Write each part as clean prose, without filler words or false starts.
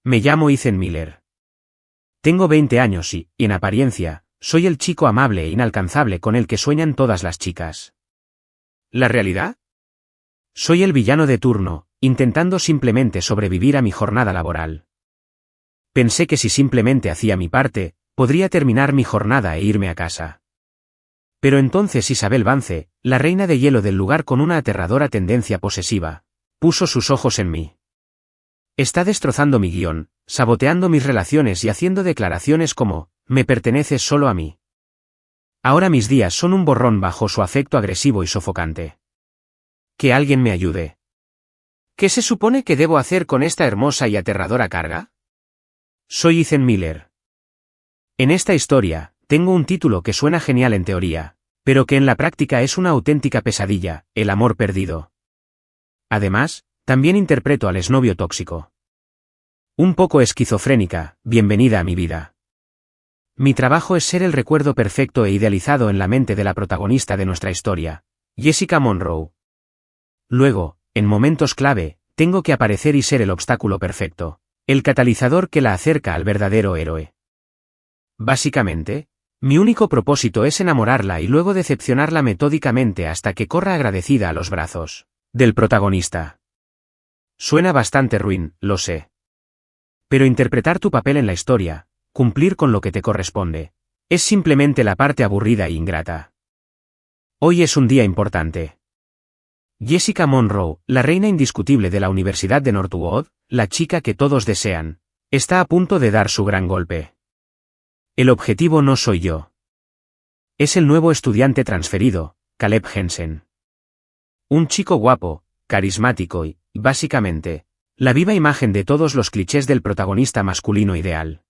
Me llamo Ethan Miller. Tengo 20 años y, en apariencia, soy el chico amable e inalcanzable con el que sueñan todas las chicas. ¿La realidad? Soy el villano de turno, intentando simplemente sobrevivir a mi jornada laboral. Pensé que si simplemente hacía mi parte, podría terminar mi jornada e irme a casa. Pero entonces Isabel Vance, la reina de hielo del lugar con una aterradora tendencia posesiva, puso sus ojos en mí. Está destrozando mi guión, saboteando mis relaciones y haciendo declaraciones como, me perteneces solo a mí. Ahora mis días son un borrón bajo su afecto agresivo y sofocante. Que alguien me ayude. ¿Qué se supone que debo hacer con esta hermosa y aterradora carga? Soy Ethan Miller. En esta historia, tengo un título que suena genial en teoría, pero que en la práctica es una auténtica pesadilla, el amor perdido. Además, también interpreto al exnovio tóxico. Un poco esquizofrénica, bienvenida a mi vida. Mi trabajo es ser el recuerdo perfecto e idealizado en la mente de la protagonista de nuestra historia, Jessica Monroe. Luego, en momentos clave, tengo que aparecer y ser el obstáculo perfecto, el catalizador que la acerca al verdadero héroe. Básicamente, mi único propósito es enamorarla y luego decepcionarla metódicamente hasta que corra agradecida a los brazos del protagonista. Suena bastante ruin, lo sé. Pero interpretar tu papel en la historia, cumplir con lo que te corresponde, es simplemente la parte aburrida e ingrata. Hoy es un día importante. Jessica Monroe, la reina indiscutible de la Universidad de Northwood, la chica que todos desean, está a punto de dar su gran golpe. El objetivo no soy yo. Es el nuevo estudiante transferido, Caleb Jensen. Un chico guapo, carismático y, básicamente, la viva imagen de todos los clichés del protagonista masculino ideal.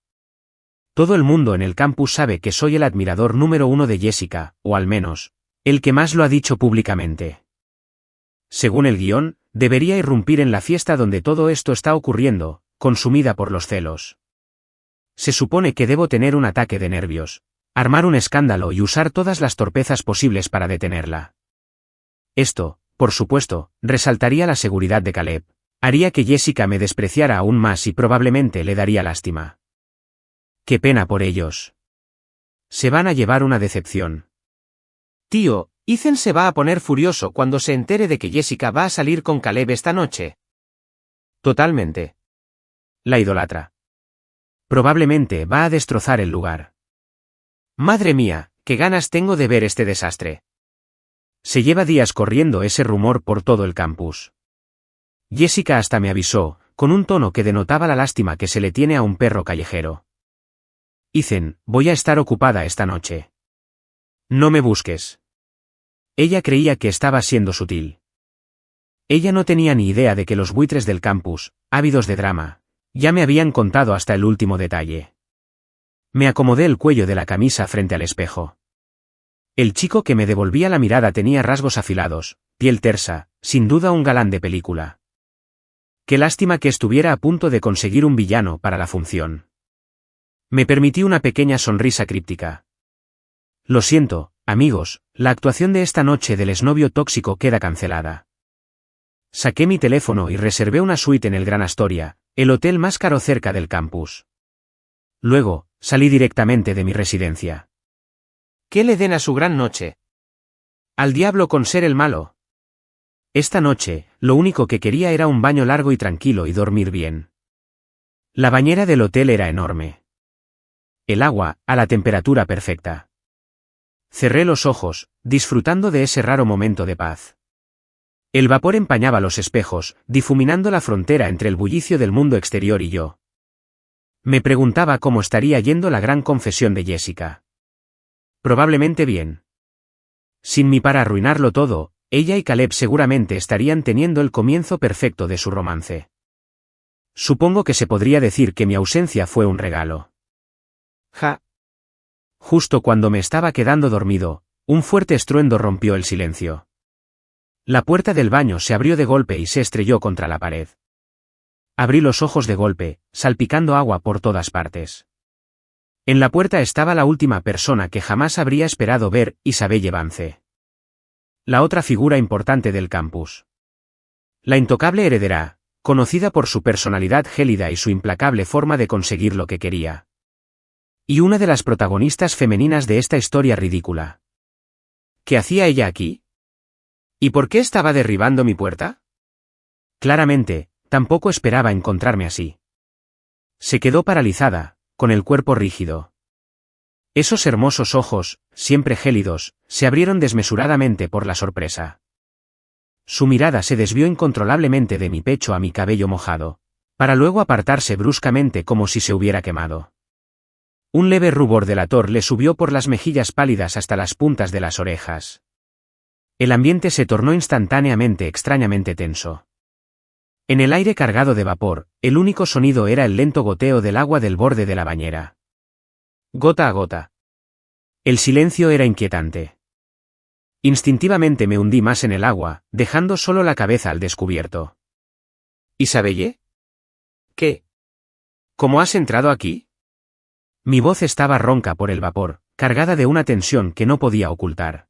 Todo el mundo en el campus sabe que soy el admirador número 1 de Jessica, o al menos, el que más lo ha dicho públicamente. Según el guión, debería irrumpir en la fiesta donde todo esto está ocurriendo, consumida por los celos. Se supone que debo tener un ataque de nervios, armar un escándalo y usar todas las torpezas posibles para detenerla. Esto, por supuesto, resaltaría la seguridad de Caleb, haría que Jessica me despreciara aún más y probablemente le daría lástima. Qué pena por ellos. Se van a llevar una decepción. Tío, Ethan se va a poner furioso cuando se entere de que Jessica va a salir con Caleb esta noche. Totalmente. La idolatra. Probablemente va a destrozar el lugar. Madre mía, qué ganas tengo de ver este desastre. Se lleva días corriendo ese rumor por todo el campus. Jessica hasta me avisó, con un tono que denotaba la lástima que se le tiene a un perro callejero. Ethan, voy a estar ocupada esta noche. No me busques. Ella creía que estaba siendo sutil. Ella no tenía ni idea de que los buitres del campus, ávidos de drama, ya me habían contado hasta el último detalle. Me acomodé el cuello de la camisa frente al espejo. El chico que me devolvía la mirada tenía rasgos afilados, piel tersa, sin duda un galán de película. Qué lástima que estuviera a punto de conseguir un villano para la función. Me permití una pequeña sonrisa críptica. Lo siento, amigos, la actuación de esta noche del exnovio tóxico queda cancelada. Saqué mi teléfono y reservé una suite en el Gran Astoria, el hotel más caro cerca del campus. Luego, salí directamente de mi residencia. ¿Qué le den a su gran noche? Al diablo con ser el malo. Esta noche, lo único que quería era un baño largo y tranquilo y dormir bien. La bañera del hotel era enorme. El agua, a la temperatura perfecta. Cerré los ojos, disfrutando de ese raro momento de paz. El vapor empañaba los espejos, difuminando la frontera entre el bullicio del mundo exterior y yo. Me preguntaba cómo estaría yendo la gran confesión de Jessica. Probablemente bien. Sin mí para arruinarlo todo, ella y Caleb seguramente estarían teniendo el comienzo perfecto de su romance. Supongo que se podría decir que mi ausencia fue un regalo. Ja. Justo cuando me estaba quedando dormido, un fuerte estruendo rompió el silencio. La puerta del baño se abrió de golpe y se estrelló contra la pared. Abrí los ojos de golpe, salpicando agua por todas partes. En la puerta estaba la última persona que jamás habría esperado ver, Isabelle Vance. La otra figura importante del campus. La intocable heredera, conocida por su personalidad gélida y su implacable forma de conseguir lo que quería. Y una de las protagonistas femeninas de esta historia ridícula. ¿Qué hacía ella aquí? ¿Y por qué estaba derribando mi puerta? Claramente, tampoco esperaba encontrarme así. Se quedó paralizada, con el cuerpo rígido. Esos hermosos ojos, siempre gélidos, se abrieron desmesuradamente por la sorpresa. Su mirada se desvió incontrolablemente de mi pecho a mi cabello mojado, para luego apartarse bruscamente como si se hubiera quemado. Un leve rubor delator le subió por las mejillas pálidas hasta las puntas de las orejas. El ambiente se tornó instantáneamente extrañamente tenso. En el aire cargado de vapor, el único sonido era el lento goteo del agua del borde de la bañera. Gota a gota. El silencio era inquietante. Instintivamente me hundí más en el agua, dejando solo la cabeza al descubierto. ¿Isabelle? ¿Qué? ¿Cómo has entrado aquí? Mi voz estaba ronca por el vapor, cargada de una tensión que no podía ocultar.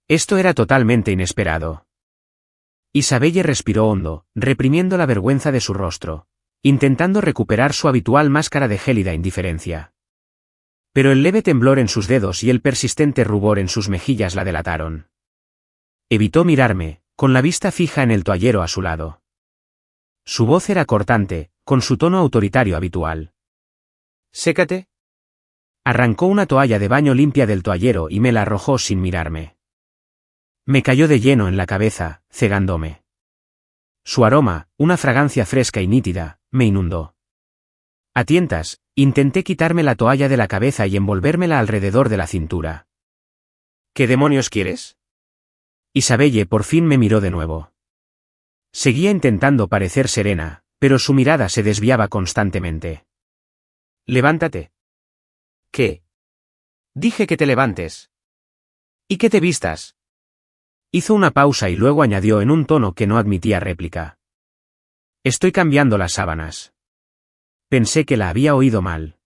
Esto era totalmente inesperado. Isabelle respiró hondo, reprimiendo la vergüenza de su rostro, intentando recuperar su habitual máscara de gélida indiferencia. Pero el leve temblor en sus dedos y el persistente rubor en sus mejillas la delataron. Evitó mirarme, con la vista fija en el toallero a su lado. Su voz era cortante, con su tono autoritario habitual. «Sécate». Arrancó una toalla de baño limpia del toallero y me la arrojó sin mirarme. Me cayó de lleno en la cabeza, cegándome. Su aroma, una fragancia fresca y nítida, me inundó. A tientas, intenté quitarme la toalla de la cabeza y envolvérmela alrededor de la cintura. ¿Qué demonios quieres? Isabelle por fin me miró de nuevo. Seguía intentando parecer serena, pero su mirada se desviaba constantemente. «Levántate». «¿Qué?» «Dije que te levantes». «Y que te vistas». Hizo una pausa y luego añadió en un tono que no admitía réplica. «Estoy cambiando las sábanas». Pensé que la había oído mal.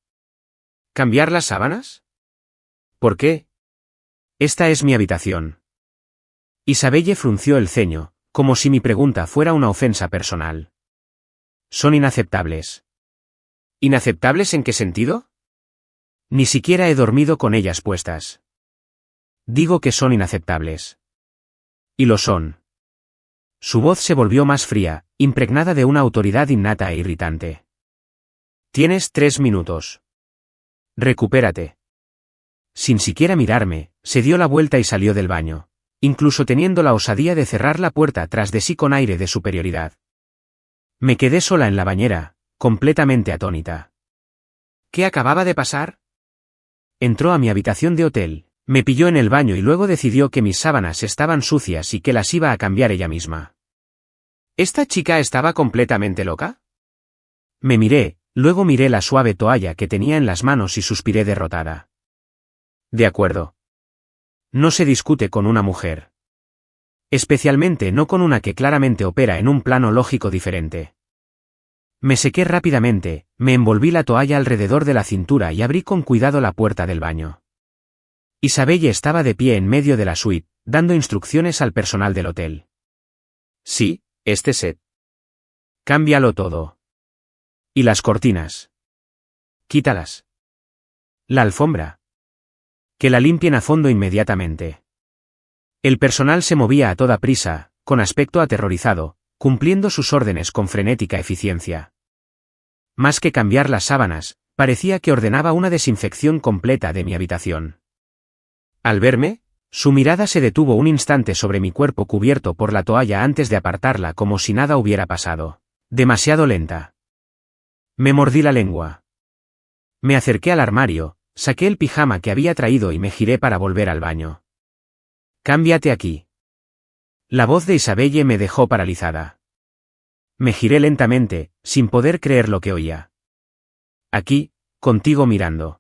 ¿Cambiar las sábanas? ¿Por qué? Esta es mi habitación. Isabelle frunció el ceño, como si mi pregunta fuera una ofensa personal. Son inaceptables. ¿Inaceptables en qué sentido? Ni siquiera he dormido con ellas puestas. Digo que son inaceptables. Y lo son. Su voz se volvió más fría, impregnada de una autoridad innata e irritante. Tienes 3 minutos. Recupérate. Sin siquiera mirarme, se dio la vuelta y salió del baño, incluso teniendo la osadía de cerrar la puerta tras de sí con aire de superioridad. Me quedé sola en la bañera, completamente atónita. ¿Qué acababa de pasar? Entró a mi habitación de hotel, me pilló en el baño y luego decidió que mis sábanas estaban sucias y que las iba a cambiar ella misma. ¿Esta chica estaba completamente loca? Me miré, luego miré la suave toalla que tenía en las manos y suspiré derrotada. De acuerdo. No se discute con una mujer. Especialmente no con una que claramente opera en un plano lógico diferente. Me sequé rápidamente, me envolví la toalla alrededor de la cintura y abrí con cuidado la puerta del baño. Isabelle estaba de pie en medio de la suite, dando instrucciones al personal del hotel. Sí, este set. Cámbialo todo. ¿Y las cortinas? Quítalas. La alfombra. Que la limpien a fondo inmediatamente. El personal se movía a toda prisa, con aspecto aterrorizado, cumpliendo sus órdenes con frenética eficiencia. Más que cambiar las sábanas, parecía que ordenaba una desinfección completa de mi habitación. Al verme, su mirada se detuvo un instante sobre mi cuerpo cubierto por la toalla antes de apartarla como si nada hubiera pasado. Demasiado lenta. Me mordí la lengua. Me acerqué al armario, saqué el pijama que había traído y me giré para volver al baño. Cámbiate aquí. La voz de Isabelle me dejó paralizada. Me giré lentamente, sin poder creer lo que oía. Aquí, contigo mirando.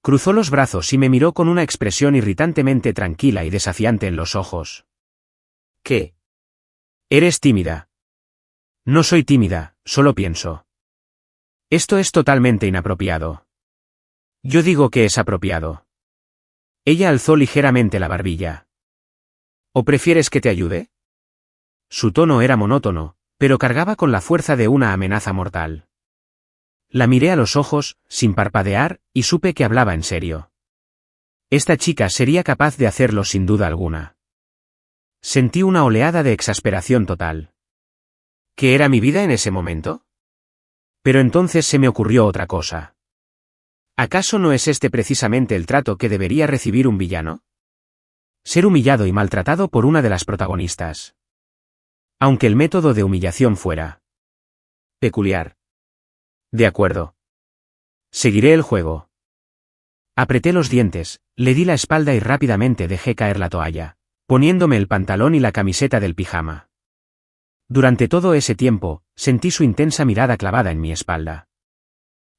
Cruzó los brazos y me miró con una expresión irritantemente tranquila y desafiante en los ojos. ¿Qué? Eres tímida. No soy tímida, solo pienso. Esto es totalmente inapropiado. Yo digo que es apropiado. Ella alzó ligeramente la barbilla. ¿O prefieres que te ayude? Su tono era monótono, pero cargaba con la fuerza de una amenaza mortal. La miré a los ojos, sin parpadear, y supe que hablaba en serio. Esta chica sería capaz de hacerlo sin duda alguna. Sentí una oleada de exasperación total. ¿Qué era mi vida en ese momento? Pero entonces se me ocurrió otra cosa. ¿Acaso no es este precisamente el trato que debería recibir un villano? Ser humillado y maltratado por una de las protagonistas. Aunque el método de humillación fuera peculiar. De acuerdo. Seguiré el juego. Apreté los dientes, le di la espalda y rápidamente dejé caer la toalla, poniéndome el pantalón y la camiseta del pijama. Durante todo ese tiempo, sentí su intensa mirada clavada en mi espalda.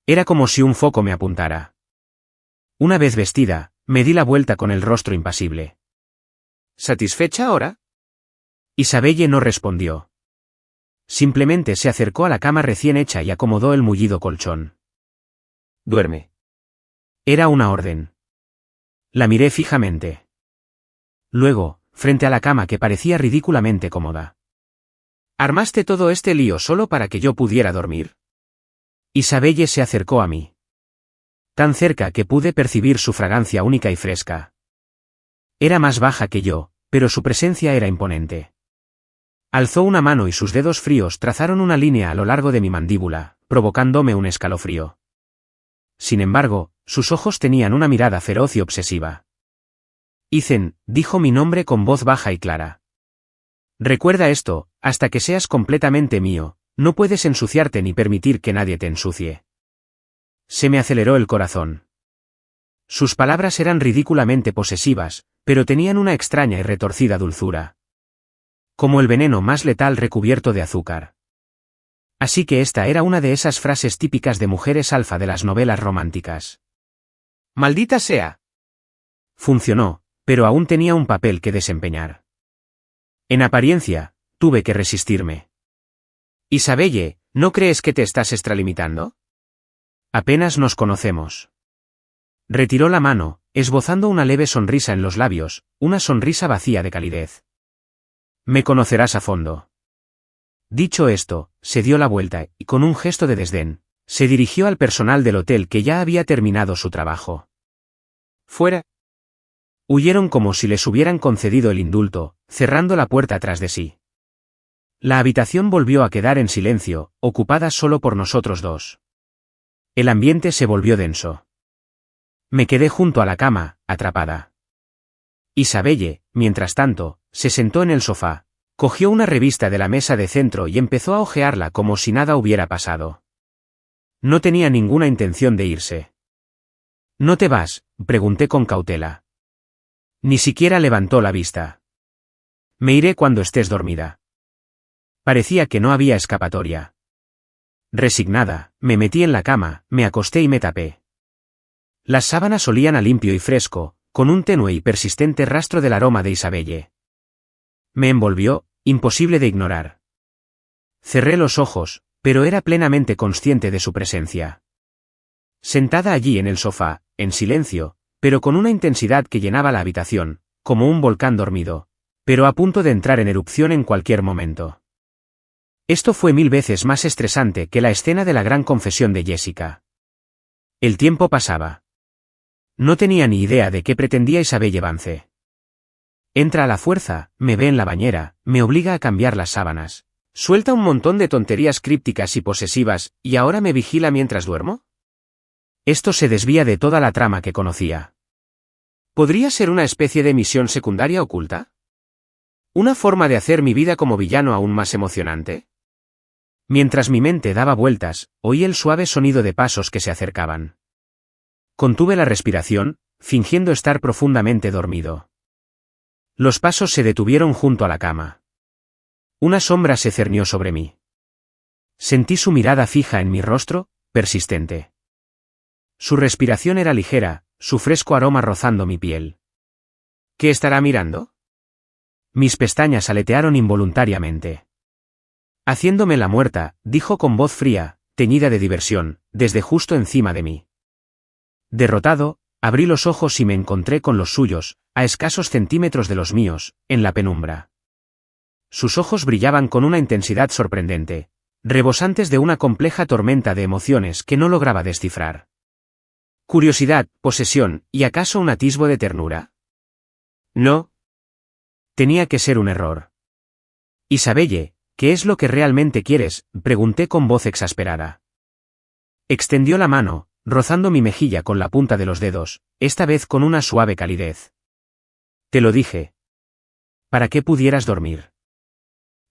Era como si un foco me apuntara. Una vez vestida, me di la vuelta con el rostro impasible. ¿Satisfecha ahora? Isabelle no respondió. Simplemente se acercó a la cama recién hecha y acomodó el mullido colchón. Duerme. Era una orden. La miré fijamente. Luego, frente a la cama que parecía ridículamente cómoda. ¿Armaste todo este lío solo para que yo pudiera dormir? Isabelle se acercó a mí. Tan cerca que pude percibir su fragancia única y fresca. Era más baja que yo, pero su presencia era imponente. Alzó una mano y sus dedos fríos trazaron una línea a lo largo de mi mandíbula, provocándome un escalofrío. Sin embargo, sus ojos tenían una mirada feroz y obsesiva. Ethan, dijo mi nombre con voz baja y clara. Recuerda esto, hasta que seas completamente mío, no puedes ensuciarte ni permitir que nadie te ensucie. Se me aceleró el corazón. Sus palabras eran ridículamente posesivas, pero tenían una extraña y retorcida dulzura. Como el veneno más letal recubierto de azúcar. Así que esta era una de esas frases típicas de mujeres alfa de las novelas románticas. ¡Maldita sea! Funcionó, pero aún tenía un papel que desempeñar. En apariencia, tuve que resistirme. Isabelle, ¿no crees que te estás extralimitando? Apenas nos conocemos. Retiró la mano, esbozando una leve sonrisa en los labios, una sonrisa vacía de calidez. Me conocerás a fondo. Dicho esto, se dio la vuelta y con un gesto de desdén, se dirigió al personal del hotel que ya había terminado su trabajo. Fuera. Huyeron como si les hubieran concedido el indulto, cerrando la puerta tras de sí. La habitación volvió a quedar en silencio, ocupada solo por nosotros dos. El ambiente se volvió denso. Me quedé junto a la cama, atrapada. Isabelle, mientras tanto, se sentó en el sofá, cogió una revista de la mesa de centro y empezó a hojearla como si nada hubiera pasado. No tenía ninguna intención de irse. ¿No te vas?, pregunté con cautela. Ni siquiera levantó la vista. Me iré cuando estés dormida. Parecía que no había escapatoria. Resignada, me metí en la cama, me acosté y me tapé. Las sábanas olían a limpio y fresco, con un tenue y persistente rastro del aroma de Isabelle. Me envolvió, imposible de ignorar. Cerré los ojos, pero era plenamente consciente de su presencia. Sentada allí en el sofá, en silencio, pero con una intensidad que llenaba la habitación, como un volcán dormido, pero a punto de entrar en erupción en cualquier momento. Esto fue 1000 veces más estresante que la escena de la gran confesión de Jessica. El tiempo pasaba. No tenía ni idea de qué pretendía Isabelle Vance. Entra a la fuerza, me ve en la bañera, me obliga a cambiar las sábanas. Suelta un montón de tonterías crípticas y posesivas, ¿y ahora me vigila mientras duermo? Esto se desvía de toda la trama que conocía. ¿Podría ser una especie de misión secundaria oculta? ¿Una forma de hacer mi vida como villano aún más emocionante? Mientras mi mente daba vueltas, oí el suave sonido de pasos que se acercaban. Contuve la respiración, fingiendo estar profundamente dormido. Los pasos se detuvieron junto a la cama. Una sombra se cernió sobre mí. Sentí su mirada fija en mi rostro, persistente. Su respiración era ligera, su fresco aroma rozando mi piel. ¿Qué estará mirando? Mis pestañas aletearon involuntariamente. Haciéndome la muerta, dijo con voz fría, teñida de diversión, desde justo encima de mí. Derrotado, abrí los ojos y me encontré con los suyos, a escasos centímetros de los míos, en la penumbra. sus ojos brillaban con una intensidad sorprendente, rebosantes de una compleja tormenta de emociones que no lograba descifrar. Curiosidad, posesión, y acaso un atisbo de ternura. No. Tenía que ser un error. Isabelle, ¿qué es lo que realmente quieres?, pregunté con voz exasperada. Extendió la mano, rozando mi mejilla con la punta de los dedos, esta vez con una suave calidez. Te lo dije. Para que pudieras dormir.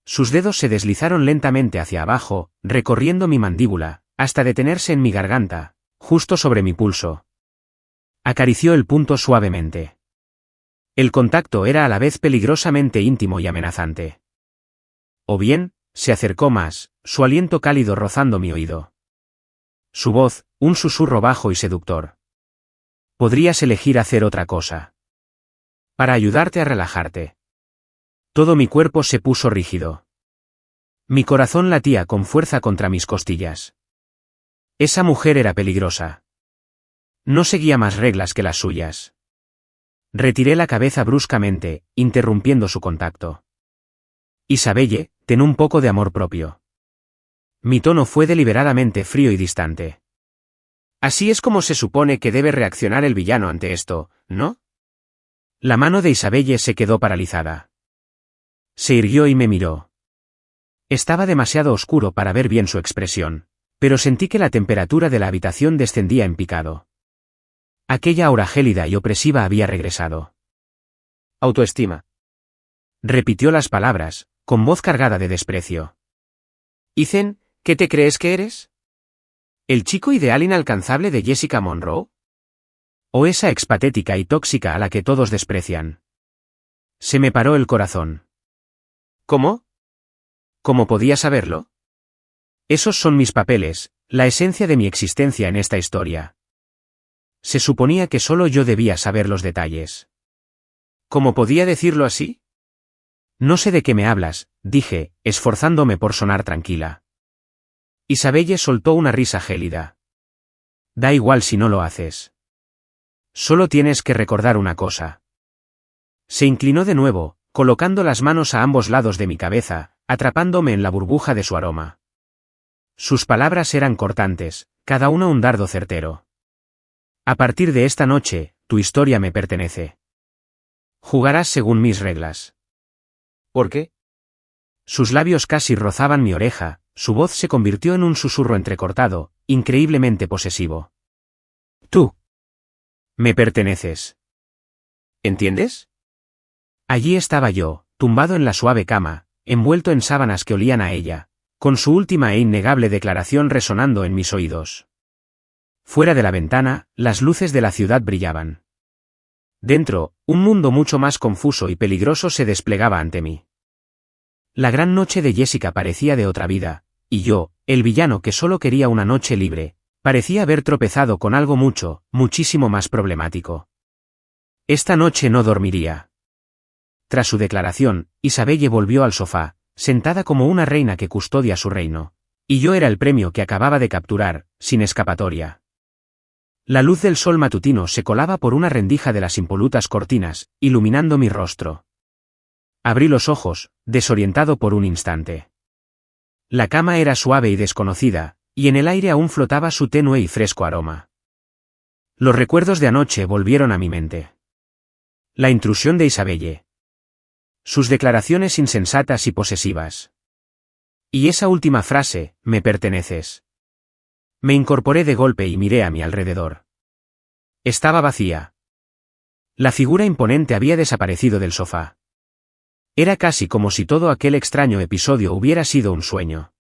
Sus dedos se deslizaron lentamente hacia abajo, recorriendo mi mandíbula, hasta detenerse en mi garganta, justo sobre mi pulso. Acarició el punto suavemente. El contacto era a la vez peligrosamente íntimo y amenazante. O bien, se acercó más, su aliento cálido rozando mi oído. Su voz, un susurro bajo y seductor. Podrías elegir hacer otra cosa. Para ayudarte a relajarte. Todo mi cuerpo se puso rígido. Mi corazón latía con fuerza contra mis costillas. Esa mujer era peligrosa. No seguía más reglas que las suyas. Retiré la cabeza bruscamente, interrumpiendo su contacto. Isabelle, ten un poco de amor propio. Mi tono fue deliberadamente frío y distante. Así es como se supone que debe reaccionar el villano ante esto, ¿no? La mano de Isabelle se quedó paralizada. Se irguió y me miró. Estaba demasiado oscuro para ver bien su expresión, pero sentí que la temperatura de la habitación descendía en picado. Aquella aura gélida y opresiva había regresado. Autoestima. Repitió las palabras, con voz cargada de desprecio. Ethan, ¿qué te crees que eres? ¿El chico ideal inalcanzable de Jessica Monroe? ¿O esa expatética y tóxica a la que todos desprecian? Se me paró el corazón. ¿Cómo? ¿Cómo podía saberlo? Esos son mis papeles, la esencia de mi existencia en esta historia. Se suponía que solo yo debía saber los detalles. ¿Cómo podía decirlo así? No sé de qué me hablas, dije, esforzándome por sonar tranquila. Isabelle soltó una risa gélida. Da igual si no lo haces. Solo tienes que recordar una cosa. Se inclinó de nuevo, colocando las manos a ambos lados de mi cabeza, atrapándome en la burbuja de su aroma. Sus palabras eran cortantes, cada una un dardo certero. A partir de esta noche, tu historia me pertenece. Jugarás según mis reglas. ¿Por qué? Sus labios casi rozaban mi oreja, su voz se convirtió en un susurro entrecortado, increíblemente posesivo. Tú. Me perteneces. ¿Entiendes? Allí estaba yo, tumbado en la suave cama, envuelto en sábanas que olían a ella, con su última e innegable declaración resonando en mis oídos. Fuera de la ventana, las luces de la ciudad brillaban. Dentro, un mundo mucho más confuso y peligroso se desplegaba ante mí. La gran noche de Jessica parecía de otra vida, y yo, el villano que solo quería una noche libre, parecía haber tropezado con algo muchísimo más problemático. Esta noche no dormiría. Tras su declaración, Isabelle volvió al sofá, sentada como una reina que custodia su reino, y yo era el premio que acababa de capturar, sin escapatoria. La luz del sol matutino se colaba por una rendija de las impolutas cortinas, iluminando mi rostro. Abrí los ojos, desorientado por un instante. La cama era suave y desconocida, y en el aire aún flotaba su tenue y fresco aroma. Los recuerdos de anoche volvieron a mi mente. La intrusión de Isabelle. Sus declaraciones insensatas y posesivas. Y esa última frase, me perteneces. Me incorporé de golpe y miré a mi alrededor. Estaba vacía. La figura imponente había desaparecido del sofá. Era casi como si todo aquel extraño episodio hubiera sido un sueño.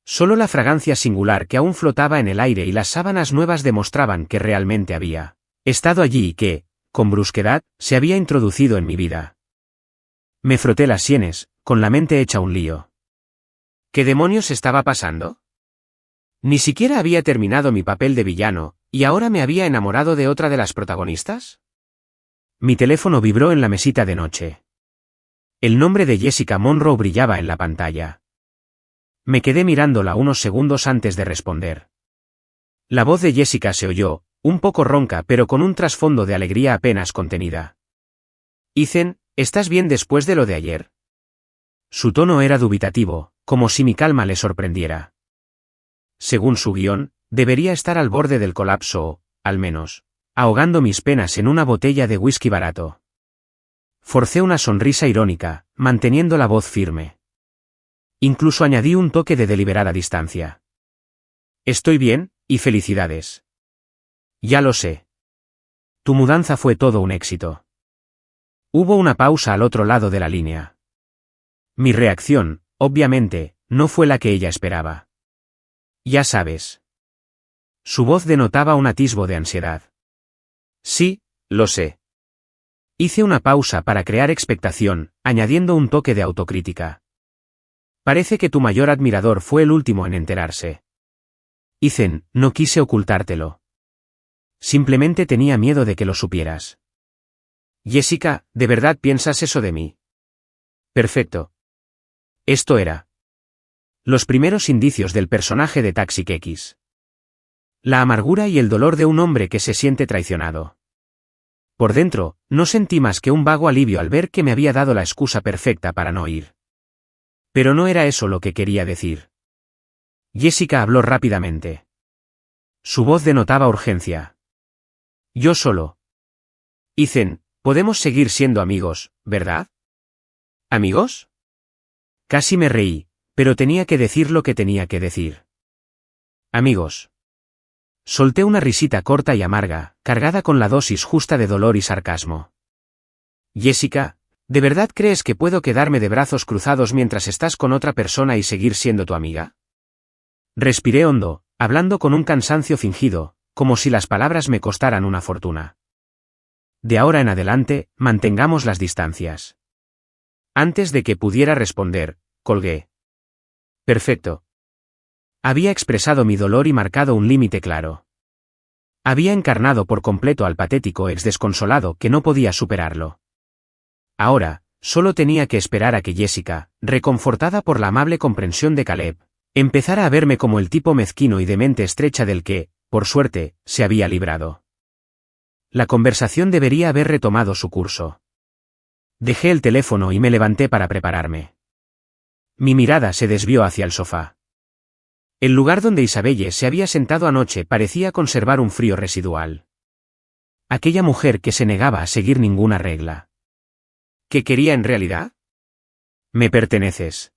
Solo la fragancia singular que aún flotaba en el aire y las sábanas nuevas demostraban que realmente había estado allí y que, con brusquedad, se había introducido en mi vida. Me froté las sienes, con la mente hecha un lío. ¿Qué demonios estaba pasando? Ni siquiera había terminado mi papel de villano, ¿y ahora me había enamorado de otra de las protagonistas? Mi teléfono vibró en la mesita de noche. El nombre de Jessica Monroe brillaba en la pantalla. Me quedé mirándola unos segundos antes de responder. La voz de Jessica se oyó, un poco ronca pero con un trasfondo de alegría apenas contenida. Ethan, ¿estás bien después de lo de ayer? Su tono era dubitativo, como si mi calma le sorprendiera. Según su guión, debería estar al borde del colapso o, al menos, ahogando mis penas en una botella de whisky barato. Forcé una sonrisa irónica, manteniendo la voz firme. Incluso añadí un toque de deliberada distancia. Estoy bien, y felicidades. Ya lo sé. Tu mudanza fue todo un éxito. Hubo una pausa al otro lado de la línea. Mi reacción, obviamente, no fue la que ella esperaba. Ya sabes. Su voz denotaba un atisbo de ansiedad. Sí, lo sé. Hice una pausa para crear expectación, añadiendo un toque de autocrítica. Parece que tu mayor admirador fue el último en enterarse. Ethan, no quise ocultártelo. Simplemente tenía miedo de que lo supieras. Jessica, ¿de verdad piensas eso de mí? Perfecto. Esto era los primeros indicios del personaje de Taxi X. La amargura y el dolor de un hombre que se siente traicionado. Por dentro, no sentí más que un vago alivio al ver que me había dado la excusa perfecta para no ir. Pero no era eso lo que quería decir. Jessica habló rápidamente. Su voz denotaba urgencia. Yo solo. Ethan, podemos seguir siendo amigos, ¿verdad? ¿Amigos? Casi me reí, pero tenía que decir lo que tenía que decir. Amigos. Solté una risita corta y amarga, cargada con la dosis justa de dolor y sarcasmo. Jessica, ¿de verdad crees que puedo quedarme de brazos cruzados mientras estás con otra persona y seguir siendo tu amiga? Respiré hondo, hablando con un cansancio fingido, como si las palabras me costaran una fortuna. De ahora en adelante, mantengamos las distancias. Antes de que pudiera responder, colgué. Perfecto. Había expresado mi dolor y marcado un límite claro. Había encarnado por completo al patético ex desconsolado que no podía superarlo. Ahora, solo tenía que esperar a que Jessica, reconfortada por la amable comprensión de Caleb, empezara a verme como el tipo mezquino y de mente estrecha del que, por suerte, se había librado. La conversación debería haber retomado su curso. Dejé el teléfono y me levanté para prepararme. Mi mirada se desvió hacia el sofá. El lugar donde Isabelle se había sentado anoche parecía conservar un frío residual. Aquella mujer que se negaba a seguir ninguna regla. ¿Qué quería en realidad? Me perteneces.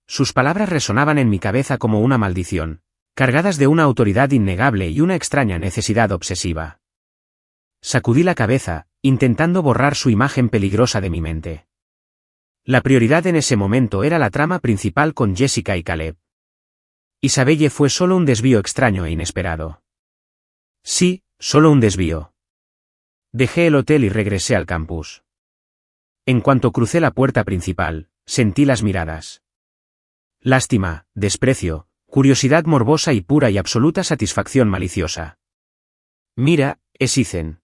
Sus palabras resonaban en mi cabeza como una maldición, cargadas de una autoridad innegable y una extraña necesidad obsesiva. Sacudí la cabeza, intentando borrar su imagen peligrosa de mi mente. La prioridad en ese momento era la trama principal con Jessica y Caleb. Isabelle fue solo un desvío extraño e inesperado. Sí, solo un desvío. Dejé el hotel y regresé al campus. En cuanto crucé la puerta principal, sentí las miradas. Lástima, desprecio, curiosidad morbosa y pura y absoluta satisfacción maliciosa. Mira, es Ethan.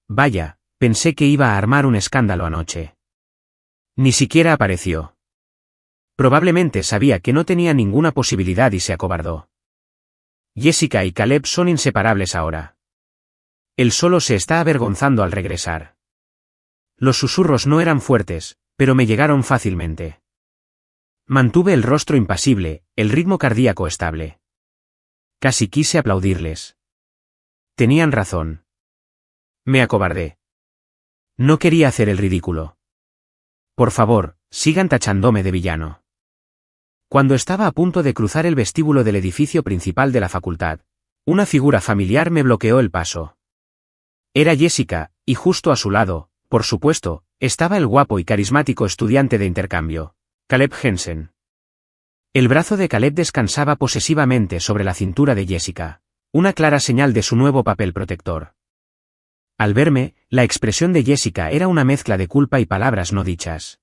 Vaya, pensé que iba a armar un escándalo anoche. Ni siquiera apareció. Probablemente sabía que no tenía ninguna posibilidad y se acobardó. Jessica y Caleb son inseparables ahora. Él solo se está avergonzando al regresar. Los susurros no eran fuertes, pero me llegaron fácilmente. Mantuve el rostro impasible, el ritmo cardíaco estable. Casi quise aplaudirles. Tenían razón. Me acobardé. No quería hacer el ridículo. Por favor, sigan tachándome de villano. Cuando estaba a punto de cruzar el vestíbulo del edificio principal de la facultad, una figura familiar me bloqueó el paso. Era Jessica, y justo a su lado, por supuesto, estaba el guapo y carismático estudiante de intercambio, Caleb Jensen. El brazo de Caleb descansaba posesivamente sobre la cintura de Jessica, una clara señal de su nuevo papel protector. Al verme, la expresión de Jessica era una mezcla de culpa y palabras no dichas.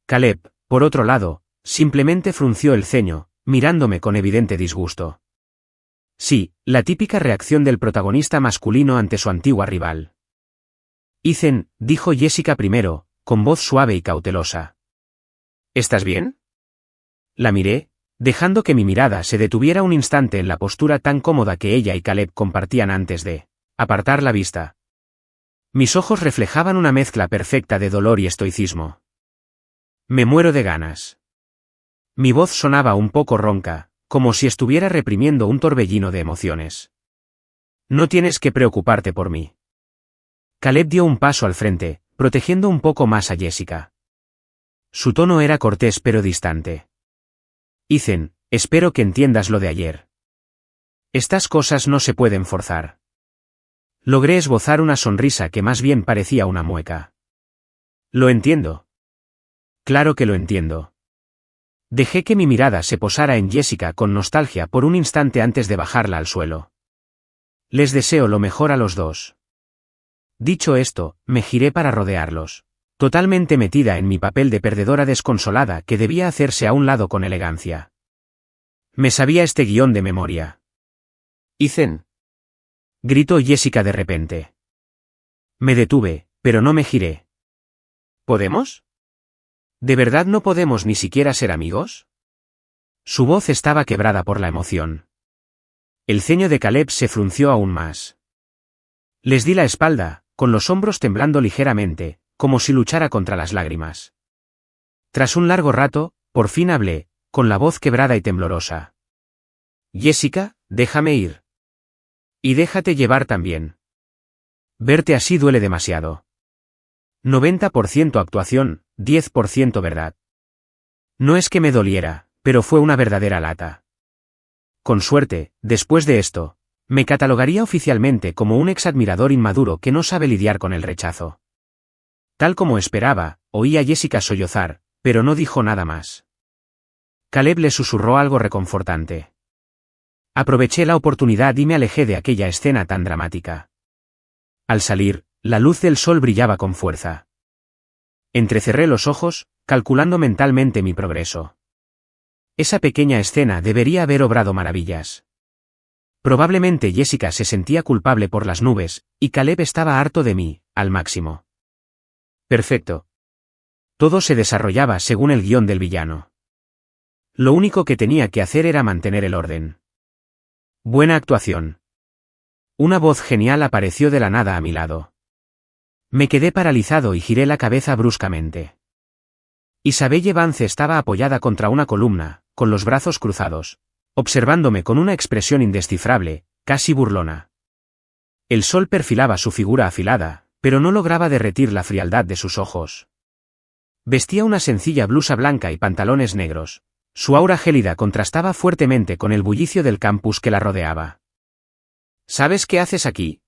Caleb, por otro lado, simplemente frunció el ceño, mirándome con evidente disgusto. Sí, la típica reacción del protagonista masculino ante su antigua rival. Ethan, dijo Jessica primero, con voz suave y cautelosa. ¿Estás bien? La miré, dejando que mi mirada se detuviera un instante en la postura tan cómoda que ella y Caleb compartían antes de apartar la vista. Mis ojos reflejaban una mezcla perfecta de dolor y estoicismo. Me muero de ganas. Mi voz sonaba un poco ronca, como si estuviera reprimiendo un torbellino de emociones. No tienes que preocuparte por mí. Caleb dio un paso al frente, protegiendo un poco más a Jessica. Su tono era cortés pero distante. Ethan, espero que entiendas lo de ayer. Estas cosas no se pueden forzar. Logré esbozar una sonrisa que más bien parecía una mueca. Lo entiendo. Claro que lo entiendo. Dejé que mi mirada se posara en Jessica con nostalgia por un instante antes de bajarla al suelo. Les deseo lo mejor a los dos. Dicho esto, me giré para rodearlos, totalmente metida en mi papel de perdedora desconsolada que debía hacerse a un lado con elegancia. Me sabía este guión de memoria. Ethan. Gritó Jessica de repente. Me detuve, pero no me giré. ¿Podemos? ¿De verdad no podemos ni siquiera ser amigos? Su voz estaba quebrada por la emoción. El ceño de Caleb se frunció aún más. Les di la espalda, con los hombros temblando ligeramente, como si luchara contra las lágrimas. Tras un largo rato, por fin hablé, con la voz quebrada y temblorosa. Jessica, déjame ir. Y déjate llevar también. Verte así duele demasiado. 90% actuación, 10% verdad. No es que me doliera, pero fue una verdadera lata. Con suerte, después de esto, me catalogaría oficialmente como un exadmirador inmaduro que no sabe lidiar con el rechazo. Tal como esperaba, oí a Jessica sollozar, pero no dijo nada más. Caleb le susurró algo reconfortante. Aproveché la oportunidad y me alejé de aquella escena tan dramática. Al salir, la luz del sol brillaba con fuerza. Entrecerré los ojos, calculando mentalmente mi progreso. Esa pequeña escena debería haber obrado maravillas. Probablemente Jessica se sentía culpable por las nubes, y Caleb estaba harto de mí, al máximo. Perfecto. Todo se desarrollaba según el guión del villano. Lo único que tenía que hacer era mantener el orden. Buena actuación. Una voz genial apareció de la nada a mi lado. Me quedé paralizado y giré la cabeza bruscamente. Isabelle Vance estaba apoyada contra una columna, con los brazos cruzados, observándome con una expresión indescifrable, casi burlona. El sol perfilaba su figura afilada, pero no lograba derretir la frialdad de sus ojos. Vestía una sencilla blusa blanca y pantalones negros. Su aura gélida contrastaba fuertemente con el bullicio del campus que la rodeaba. ¿Sabes qué haces aquí?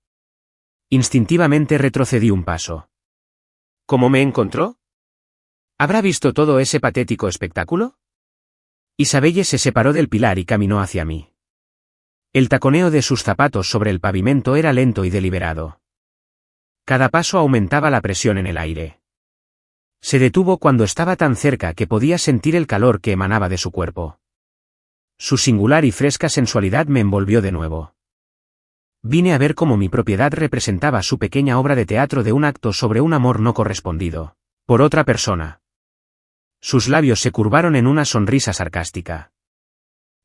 Instintivamente retrocedí un paso. ¿Cómo me encontró? ¿Habrá visto todo ese patético espectáculo? Isabelle se separó del pilar y caminó hacia mí. El taconeo de sus zapatos sobre el pavimento era lento y deliberado. Cada paso aumentaba la presión en el aire. Se detuvo cuando estaba tan cerca que podía sentir el calor que emanaba de su cuerpo. Su singular y fresca sensualidad me envolvió de nuevo. Vine a ver cómo mi propiedad representaba su pequeña obra de teatro de un acto sobre un amor no correspondido, por otra persona. Sus labios se curvaron en una sonrisa sarcástica.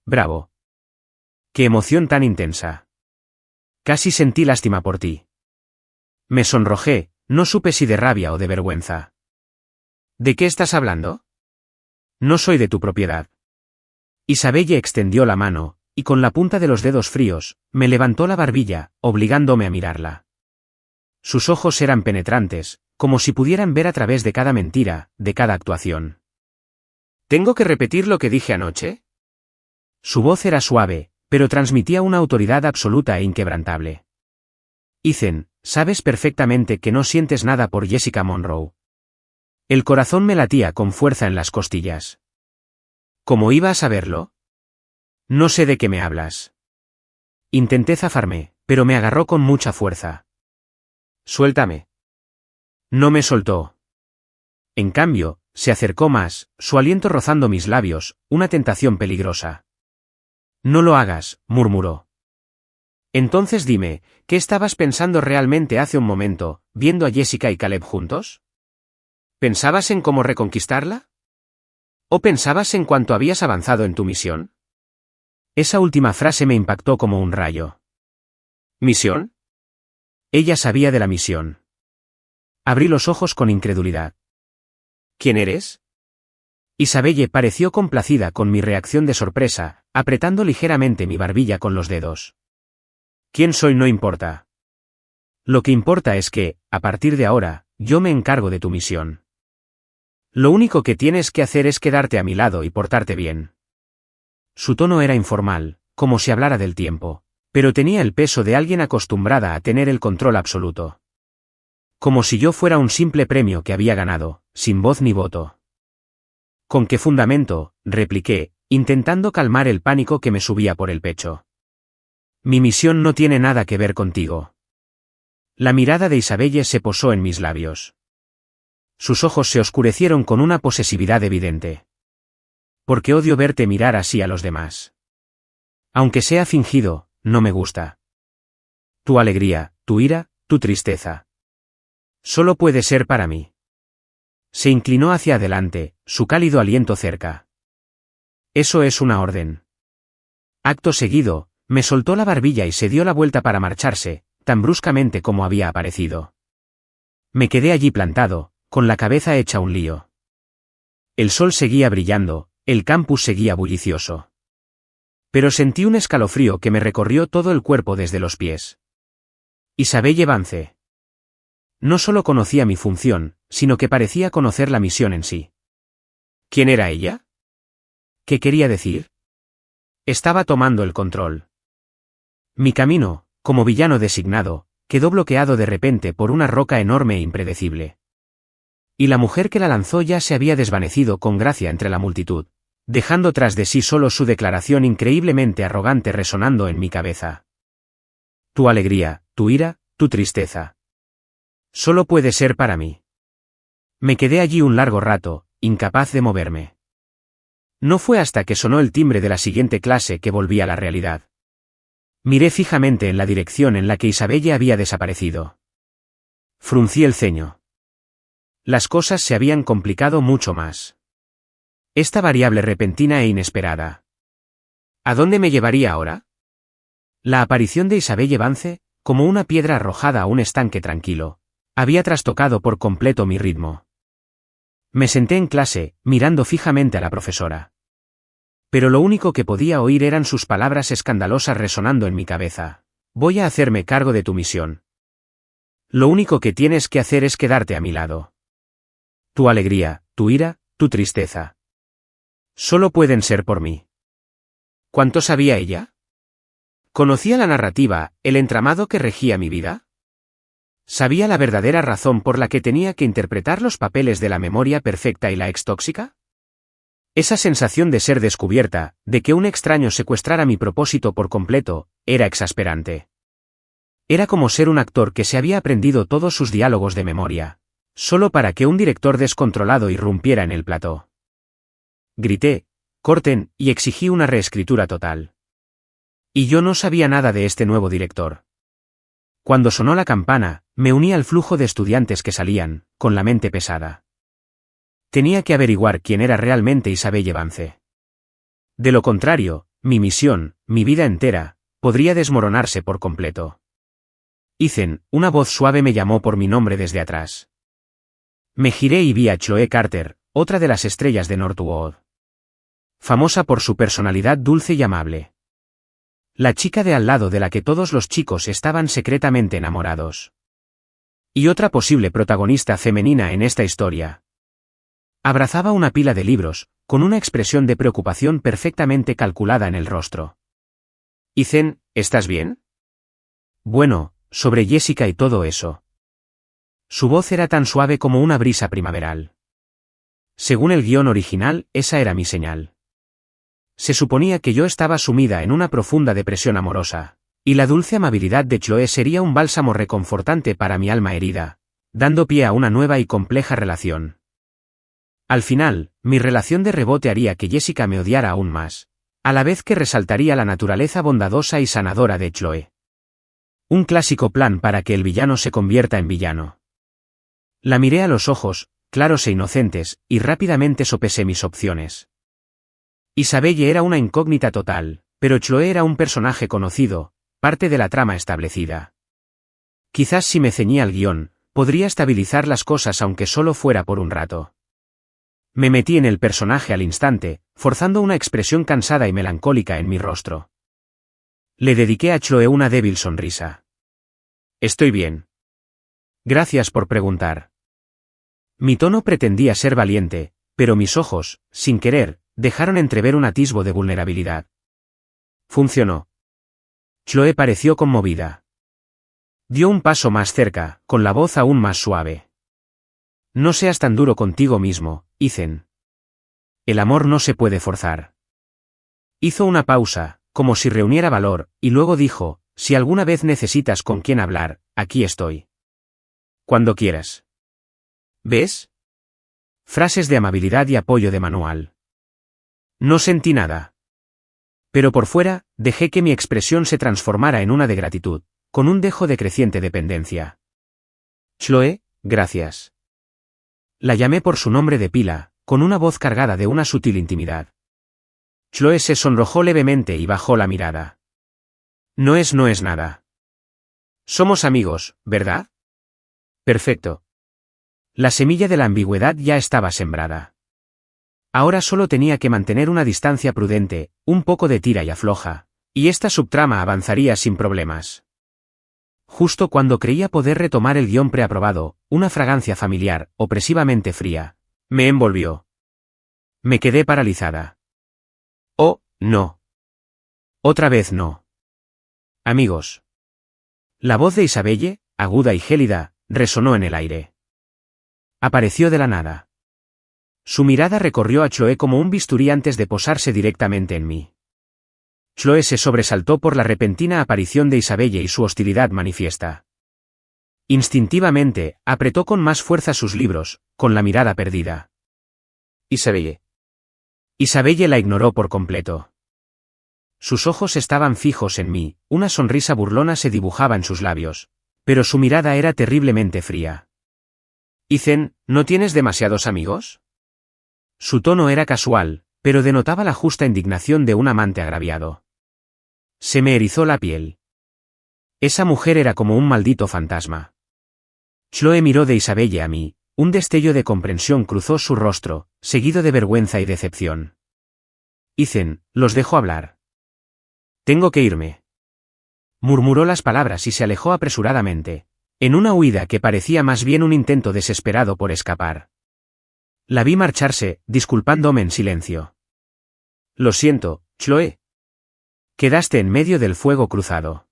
Bravo. ¡Qué emoción tan intensa! Casi sentí lástima por ti. Me sonrojé, no supe si de rabia o de vergüenza. ¿De qué estás hablando? No soy de tu propiedad. Isabelle extendió la mano, y con la punta de los dedos fríos, me levantó la barbilla, obligándome a mirarla. Sus ojos eran penetrantes, como si pudieran ver a través de cada mentira, de cada actuación. ¿Tengo que repetir lo que dije anoche? Su voz era suave, pero transmitía una autoridad absoluta e inquebrantable. Ethan, sabes perfectamente que no sientes nada por Jessica Monroe. El corazón me latía con fuerza en las costillas. ¿Cómo iba a saberlo? No sé de qué me hablas. Intenté zafarme, pero me agarró con mucha fuerza. Suéltame. No me soltó. En cambio, se acercó más, su aliento rozando mis labios, una tentación peligrosa. No lo hagas, murmuró. Entonces dime, ¿qué estabas pensando realmente hace un momento, viendo a Jessica y Caleb juntos? ¿Pensabas en cómo reconquistarla? ¿O pensabas en cuánto habías avanzado en tu misión? Esa última frase me impactó como un rayo. ¿Misión? Ella sabía de la misión. Abrí los ojos con incredulidad. ¿Quién eres? Isabelle pareció complacida con mi reacción de sorpresa, apretando ligeramente mi barbilla con los dedos. ¿Quién soy no importa? Lo que importa es que, a partir de ahora, yo me encargo de tu misión. Lo único que tienes que hacer es quedarte a mi lado y portarte bien. Su tono era informal, como si hablara del tiempo, pero tenía el peso de alguien acostumbrada a tener el control absoluto. Como si yo fuera un simple premio que había ganado, sin voz ni voto. ¿Con qué fundamento?, repliqué, intentando calmar el pánico que me subía por el pecho. Mi misión no tiene nada que ver contigo. La mirada de Isabelle se posó en mis labios. Sus ojos se oscurecieron con una posesividad evidente. Porque odio verte mirar así a los demás. Aunque sea fingido, no me gusta. Tu alegría, tu ira, tu tristeza. Solo puede ser para mí. Se inclinó hacia adelante, su cálido aliento cerca. Eso es una orden. Acto seguido, me soltó la barbilla y se dio la vuelta para marcharse, tan bruscamente como había aparecido. Me quedé allí plantado, con la cabeza hecha un lío. El sol seguía brillando, el campus seguía bullicioso. Pero sentí un escalofrío que me recorrió todo el cuerpo desde los pies. Isabelle Vance. No solo conocía mi función, sino que parecía conocer la misión en sí. ¿Quién era ella? ¿Qué quería decir? Estaba tomando el control. Mi camino, como villano designado, quedó bloqueado de repente por una roca enorme e impredecible. Y la mujer que la lanzó ya se había desvanecido con gracia entre la multitud, dejando tras de sí solo su declaración increíblemente arrogante resonando en mi cabeza. Tu alegría, tu ira, tu tristeza. Solo puede ser para mí. Me quedé allí un largo rato, incapaz de moverme. No fue hasta que sonó el timbre de la siguiente clase que volví a la realidad. Miré fijamente en la dirección en la que Isabelle había desaparecido. Fruncí el ceño. Las cosas se habían complicado mucho más. Esta variable repentina e inesperada. ¿A dónde me llevaría ahora? La aparición de Isabelle Vance, como una piedra arrojada a un estanque tranquilo, había trastocado por completo mi ritmo. Me senté en clase, mirando fijamente a la profesora. Pero lo único que podía oír eran sus palabras escandalosas resonando en mi cabeza. Voy a hacerme cargo de tu misión. Lo único que tienes que hacer es quedarte a mi lado. Tu alegría, tu ira, tu tristeza. Solo pueden ser por mí. ¿Cuánto sabía ella? ¿Conocía la narrativa, el entramado que regía mi vida? ¿Sabía la verdadera razón por la que tenía que interpretar los papeles de la memoria perfecta y la extóxica? Esa sensación de ser descubierta, de que un extraño secuestrara mi propósito por completo, era exasperante. Era como ser un actor que se había aprendido todos sus diálogos de memoria, solo para que un director descontrolado irrumpiera en el plató. Grité, corten, y exigí una reescritura total. Y yo no sabía nada de este nuevo director. Cuando sonó la campana, me uní al flujo de estudiantes que salían, con la mente pesada. Tenía que averiguar quién era realmente Isabelle Vance. De lo contrario, mi misión, mi vida entera, podría desmoronarse por completo. Ethan, una voz suave me llamó por mi nombre desde atrás. Me giré y vi a Chloe Carter, otra de las estrellas de Northwood. Famosa por su personalidad dulce y amable. La chica de al lado de la que todos los chicos estaban secretamente enamorados. Y otra posible protagonista femenina en esta historia. Abrazaba una pila de libros, con una expresión de preocupación perfectamente calculada en el rostro. Ethan, ¿estás bien? Bueno, sobre Jessica y todo eso. Su voz era tan suave como una brisa primaveral. Según el guión original, esa era mi señal. Se suponía que yo estaba sumida en una profunda depresión amorosa, y la dulce amabilidad de Chloe sería un bálsamo reconfortante para mi alma herida, dando pie a una nueva y compleja relación. Al final, mi relación de rebote haría que Jessica me odiara aún más, a la vez que resaltaría la naturaleza bondadosa y sanadora de Chloe. Un clásico plan para que el villano se convierta en villano. La miré a los ojos, claros e inocentes, y rápidamente sopesé mis opciones. Isabelle era una incógnita total, pero Chloe era un personaje conocido, parte de la trama establecida. Quizás si me ceñía al guión, podría estabilizar las cosas aunque solo fuera por un rato. Me metí en el personaje al instante, forzando una expresión cansada y melancólica en mi rostro. Le dediqué a Chloe una débil sonrisa. Estoy bien. Gracias por preguntar. Mi tono pretendía ser valiente, pero mis ojos, sin querer, dejaron entrever un atisbo de vulnerabilidad. Funcionó. Chloe pareció conmovida. Dio un paso más cerca, con la voz aún más suave. No seas tan duro contigo mismo, Ethan. El amor no se puede forzar. Hizo una pausa, como si reuniera valor, y luego dijo, si alguna vez necesitas con quién hablar, aquí estoy. Cuando quieras. ¿Ves? Frases de amabilidad y apoyo de manual. No sentí nada. Pero por fuera, dejé que mi expresión se transformara en una de gratitud, con un dejo de creciente dependencia. Chloe, gracias. La llamé por su nombre de pila, con una voz cargada de una sutil intimidad. Chloe se sonrojó levemente y bajó la mirada. No es nada. Somos amigos, ¿verdad? Perfecto. La semilla de la ambigüedad ya estaba sembrada. Ahora solo tenía que mantener una distancia prudente, un poco de tira y afloja, y esta subtrama avanzaría sin problemas. Justo cuando creía poder retomar el guión preaprobado, una fragancia familiar, opresivamente fría, me envolvió. Me quedé paralizada. Oh, no. Otra vez no. Amigos. La voz de Isabelle, aguda y gélida, resonó en el aire. Apareció de la nada. Su mirada recorrió a Chloe como un bisturí antes de posarse directamente en mí. Chloe se sobresaltó por la repentina aparición de Isabelle y su hostilidad manifiesta. Instintivamente, apretó con más fuerza sus libros, con la mirada perdida. Isabelle. Isabelle la ignoró por completo. Sus ojos estaban fijos en mí, una sonrisa burlona se dibujaba en sus labios, pero su mirada era terriblemente fría. Ethan, ¿no tienes demasiados amigos? Su tono era casual, pero denotaba la justa indignación de un amante agraviado. Se me erizó la piel. Esa mujer era como un maldito fantasma. Chloe miró de Isabelle a mí, un destello de comprensión cruzó su rostro, seguido de vergüenza y decepción. Ethan, los dejo hablar. Tengo que irme. Murmuró las palabras y se alejó apresuradamente, en una huida que parecía más bien un intento desesperado por escapar. La vi marcharse, disculpándome en silencio. Lo siento, Chloe. Quedaste en medio del fuego cruzado.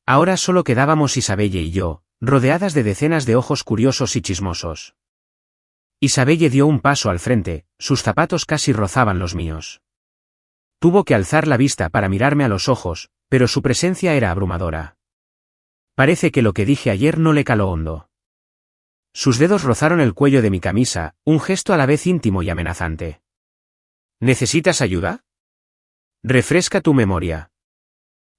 Ahora solo quedábamos Isabelle y yo, rodeadas de decenas de ojos curiosos y chismosos. Isabelle dio un paso al frente, sus zapatos casi rozaban los míos. Tuvo que alzar la vista para mirarme a los ojos, pero su presencia era abrumadora. Parece que lo que dije ayer no le caló hondo. Sus dedos rozaron el cuello de mi camisa, un gesto a la vez íntimo y amenazante. ¿Necesitas ayuda? Refresca tu memoria.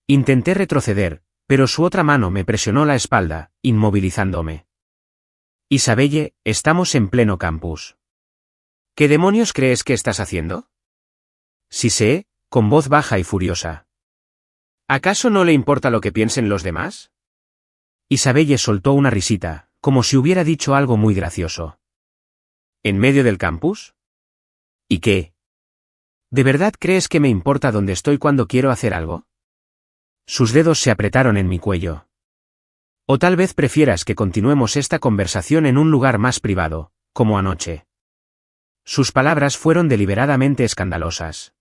Intenté retroceder, pero su otra mano me presionó la espalda, inmovilizándome. Isabelle, estamos en pleno campus. ¿Qué demonios crees que estás haciendo? Siseé, con voz baja y furiosa. ¿Acaso no le importa lo que piensen los demás? Isabelle soltó una risita, como si hubiera dicho algo muy gracioso. ¿En medio del campus? ¿Y qué? ¿De verdad crees que me importa dónde estoy cuando quiero hacer algo? Sus dedos se apretaron en mi cuello. O tal vez prefieras que continuemos esta conversación en un lugar más privado, como anoche. Sus palabras fueron deliberadamente escandalosas.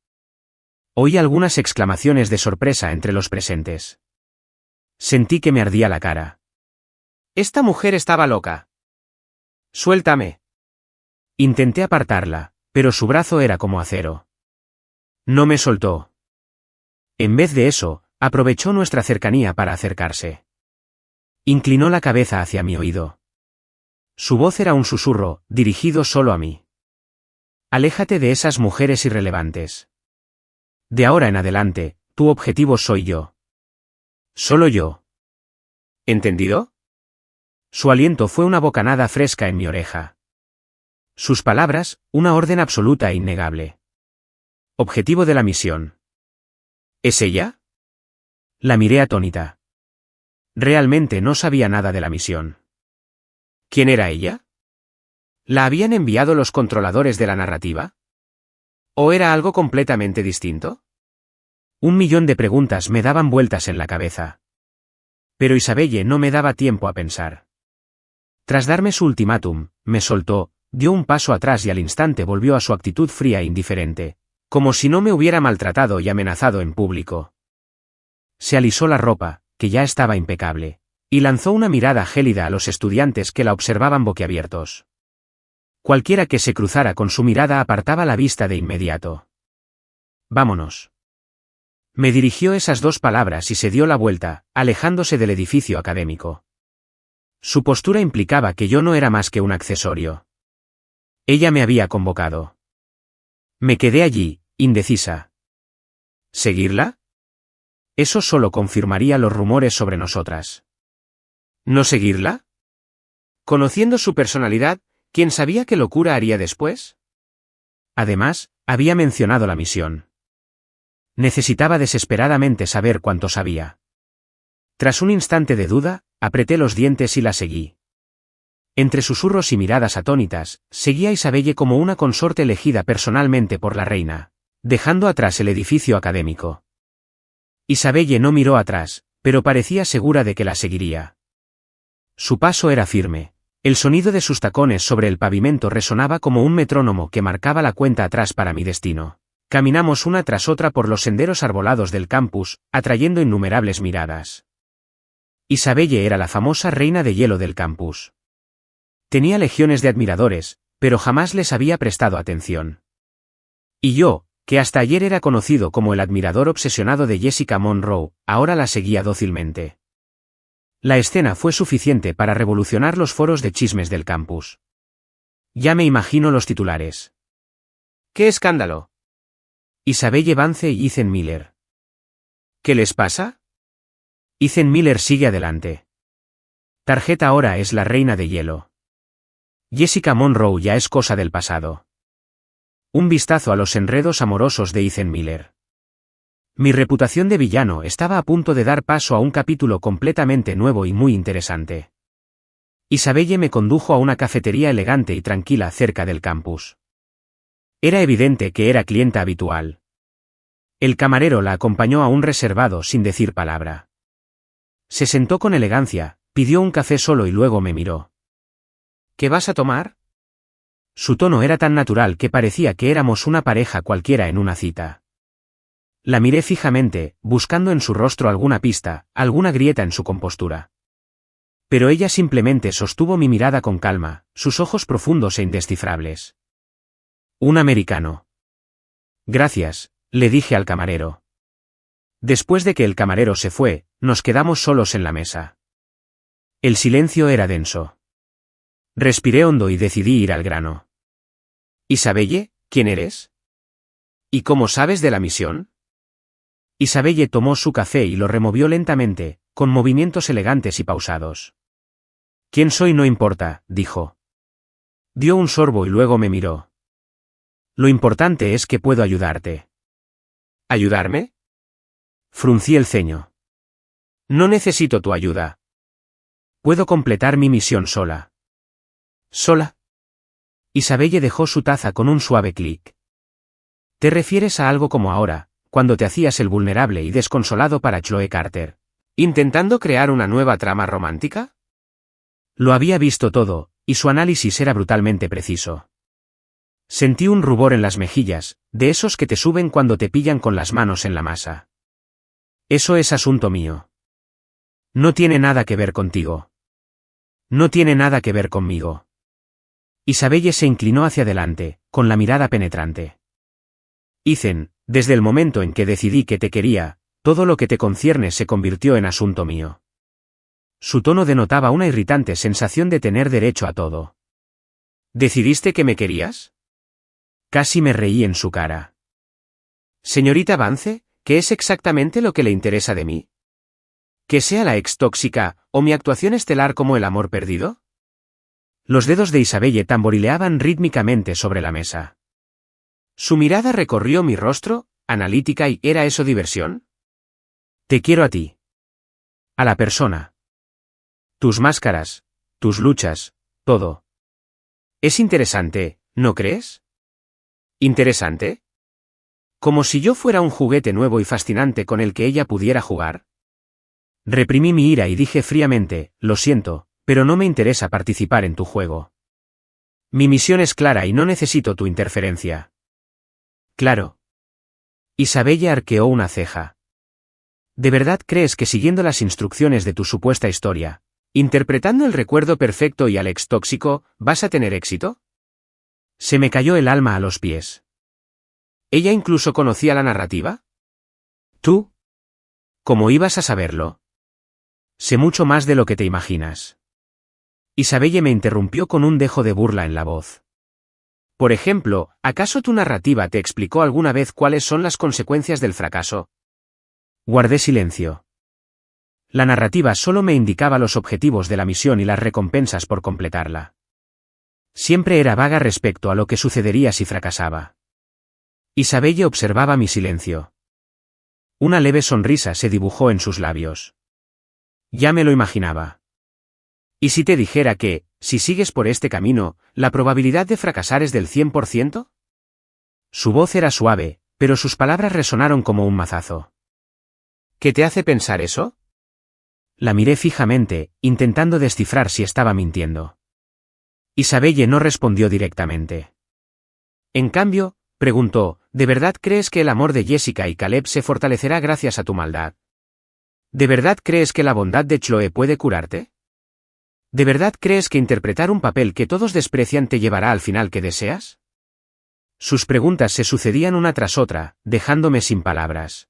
Oí algunas exclamaciones de sorpresa entre los presentes. Sentí que me ardía la cara. Esta mujer estaba loca. Suéltame. Intenté apartarla, pero su brazo era como acero. No me soltó. En vez de eso, aprovechó nuestra cercanía para acercarse. Inclinó la cabeza hacia mi oído. Su voz era un susurro, dirigido solo a mí. Aléjate de esas mujeres irrelevantes. De ahora en adelante, tu objetivo soy yo. Solo yo. ¿Entendido? Su aliento fue una bocanada fresca en mi oreja. Sus palabras, una orden absoluta e innegable. Objetivo de la misión. ¿Es ella? La miré atónita. Realmente no sabía nada de la misión. ¿Quién era ella? ¿La habían enviado los controladores de la narrativa? ¿O era algo completamente distinto? 1.000.000 de preguntas me daban vueltas en la cabeza. Pero Isabelle no me daba tiempo a pensar. Tras darme su ultimátum, me soltó, dio un paso atrás y al instante volvió a su actitud fría e indiferente, como si no me hubiera maltratado y amenazado en público. Se alisó la ropa, que ya estaba impecable, y lanzó una mirada gélida a los estudiantes que la observaban boquiabiertos. Cualquiera que se cruzara con su mirada apartaba la vista de inmediato. «Vámonos». Me dirigió esas 2 palabras y se dio la vuelta, alejándose del edificio académico. Su postura implicaba que yo no era más que un accesorio. Ella me había convocado. Me quedé allí, indecisa. ¿Seguirla? Eso solo confirmaría los rumores sobre nosotras. ¿No seguirla? Conociendo su personalidad, ¿quién sabía qué locura haría después? Además, había mencionado la misión. Necesitaba desesperadamente saber cuánto sabía. Tras un instante de duda, apreté los dientes y la seguí. Entre susurros y miradas atónitas, seguía a Isabelle como una consorte elegida personalmente por la reina, dejando atrás el edificio académico. Isabelle no miró atrás, pero parecía segura de que la seguiría. Su paso era firme. El sonido de sus tacones sobre el pavimento resonaba como un metrónomo que marcaba la cuenta atrás para mi destino. Caminamos una tras otra por los senderos arbolados del campus, atrayendo innumerables miradas. Isabelle era la famosa reina de hielo del campus. Tenía legiones de admiradores, pero jamás les había prestado atención. Y yo, que hasta ayer era conocido como el admirador obsesionado de Jessica Monroe, ahora la seguía dócilmente. La escena fue suficiente para revolucionar los foros de chismes del campus. Ya me imagino los titulares. ¡Qué escándalo! Isabelle Vance y Ethan Miller. ¿Qué les pasa? Ethan Miller sigue adelante. Tarjeta ahora es la reina de hielo. Jessica Monroe ya es cosa del pasado. Un vistazo a los enredos amorosos de Ethan Miller. Mi reputación de villano estaba a punto de dar paso a un capítulo completamente nuevo y muy interesante. Isabelle me condujo a una cafetería elegante y tranquila cerca del campus. Era evidente que era clienta habitual. El camarero la acompañó a un reservado sin decir palabra. Se sentó con elegancia, pidió un café solo y luego me miró. ¿Qué vas a tomar? Su tono era tan natural que parecía que éramos una pareja cualquiera en una cita. La miré fijamente, buscando en su rostro alguna pista, alguna grieta en su compostura. Pero ella simplemente sostuvo mi mirada con calma, sus ojos profundos e indescifrables. Un americano. Gracias, le dije al camarero. Después de que el camarero se fue, nos quedamos solos en la mesa. El silencio era denso. Respiré hondo y decidí ir al grano. Isabelle, ¿quién eres? ¿Y cómo sabes de la misión? Isabelle tomó su café y lo removió lentamente, con movimientos elegantes y pausados. «Quién soy no importa», dijo. Dio un sorbo y luego me miró. «Lo importante es que puedo ayudarte». ¿Ayudarme? Fruncí el ceño. No necesito tu ayuda. Puedo completar mi misión sola. ¿Sola? Isabelle dejó su taza con un suave clic. ¿Te refieres a algo como ahora, cuando te hacías el vulnerable y desconsolado para Chloe Carter, intentando crear una nueva trama romántica? Lo había visto todo, y su análisis era brutalmente preciso. Sentí un rubor en las mejillas, de esos que te suben cuando te pillan con las manos en la masa. Eso es asunto mío. No tiene nada que ver contigo. No tiene nada que ver conmigo. Isabelle se inclinó hacia adelante, con la mirada penetrante. Ethan, desde el momento en que decidí que te quería, todo lo que te concierne se convirtió en asunto mío. Su tono denotaba una irritante sensación de tener derecho a todo. ¿Decidiste que me querías? Casi me reí en su cara. Señorita Vance, ¿qué es exactamente lo que le interesa de mí? ¿Que sea la ex tóxica, o mi actuación estelar como el amor perdido? Los dedos de Isabelle tamborileaban rítmicamente sobre la mesa. Su mirada recorrió mi rostro, analítica y ¿era eso diversión? Te quiero a ti. A la persona. Tus máscaras, tus luchas, todo. Es interesante, ¿no crees? ¿Interesante? Como si yo fuera un juguete nuevo y fascinante con el que ella pudiera jugar. Reprimí mi ira y dije fríamente, lo siento, pero no me interesa participar en tu juego. Mi misión es clara y no necesito tu interferencia. Claro. Isabella arqueó una ceja. ¿De verdad crees que siguiendo las instrucciones de tu supuesta historia, interpretando el recuerdo perfecto y al ex tóxico, vas a tener éxito? Se me cayó el alma a los pies. ¿Ella incluso conocía la narrativa? ¿Tú? ¿Cómo ibas a saberlo? Sé mucho más de lo que te imaginas. Isabelle me interrumpió con un dejo de burla en la voz. Por ejemplo, ¿acaso tu narrativa te explicó alguna vez cuáles son las consecuencias del fracaso? Guardé silencio. La narrativa solo me indicaba los objetivos de la misión y las recompensas por completarla. Siempre era vaga respecto a lo que sucedería si fracasaba. Isabelle observaba mi silencio. Una leve sonrisa se dibujó en sus labios. Ya me lo imaginaba. ¿Y si te dijera que, si sigues por este camino, la probabilidad de fracasar es del 100%? Su voz era suave, pero sus palabras resonaron como un mazazo. ¿Qué te hace pensar eso? La miré fijamente, intentando descifrar si estaba mintiendo. Isabelle no respondió directamente. En cambio, preguntó, ¿de verdad crees que el amor de Jessica y Caleb se fortalecerá gracias a tu maldad? ¿De verdad crees que la bondad de Chloe puede curarte? ¿De verdad crees que interpretar un papel que todos desprecian te llevará al final que deseas? Sus preguntas se sucedían una tras otra, dejándome sin palabras.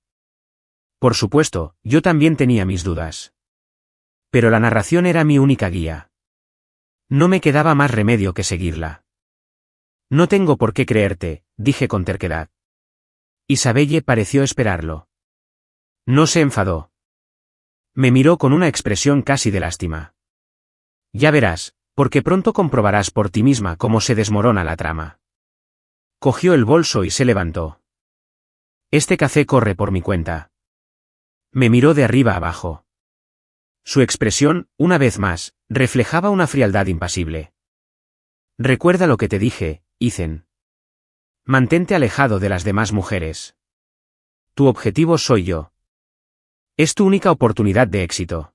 Por supuesto, yo también tenía mis dudas. Pero la narración era mi única guía. No me quedaba más remedio que seguirla. No tengo por qué creerte, dije con terquedad. Isabelle pareció esperarlo. No se enfadó. Me miró con una expresión casi de lástima. Ya verás, porque pronto comprobarás por ti misma cómo se desmorona la trama. Cogió el bolso y se levantó. Este café corre por mi cuenta. Me miró de arriba abajo. Su expresión, una vez más, reflejaba una frialdad impasible. Recuerda lo que te dije, Ethan. Mantente alejado de las demás mujeres. Tu objetivo soy yo. Es tu única oportunidad de éxito.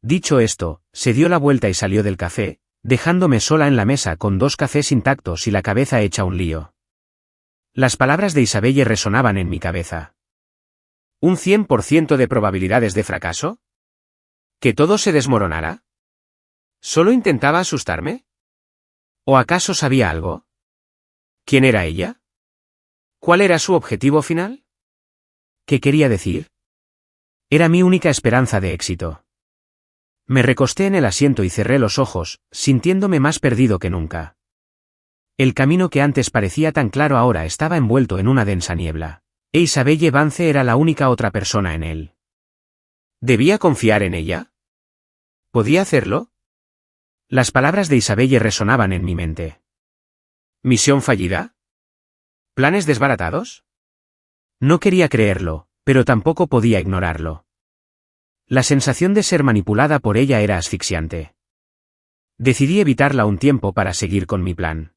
Dicho esto, se dio la vuelta y salió del café, dejándome sola en la mesa con 2 cafés intactos y la cabeza hecha un lío. Las palabras de Isabelle resonaban en mi cabeza. ¿Un 100% de probabilidades de fracaso? ¿Que todo se desmoronara? ¿Solo intentaba asustarme? ¿O acaso sabía algo? ¿Quién era ella? ¿Cuál era su objetivo final? ¿Qué quería decir? Era mi única esperanza de éxito. Me recosté en el asiento y cerré los ojos, sintiéndome más perdido que nunca. El camino que antes parecía tan claro ahora estaba envuelto en una densa niebla, e Isabelle Vance era la única otra persona en él. ¿Debía confiar en ella? ¿Podía hacerlo? Las palabras de Isabelle resonaban en mi mente. ¿Misión fallida? ¿Planes desbaratados? No quería creerlo, pero tampoco podía ignorarlo. La sensación de ser manipulada por ella era asfixiante. Decidí evitarla un tiempo para seguir con mi plan.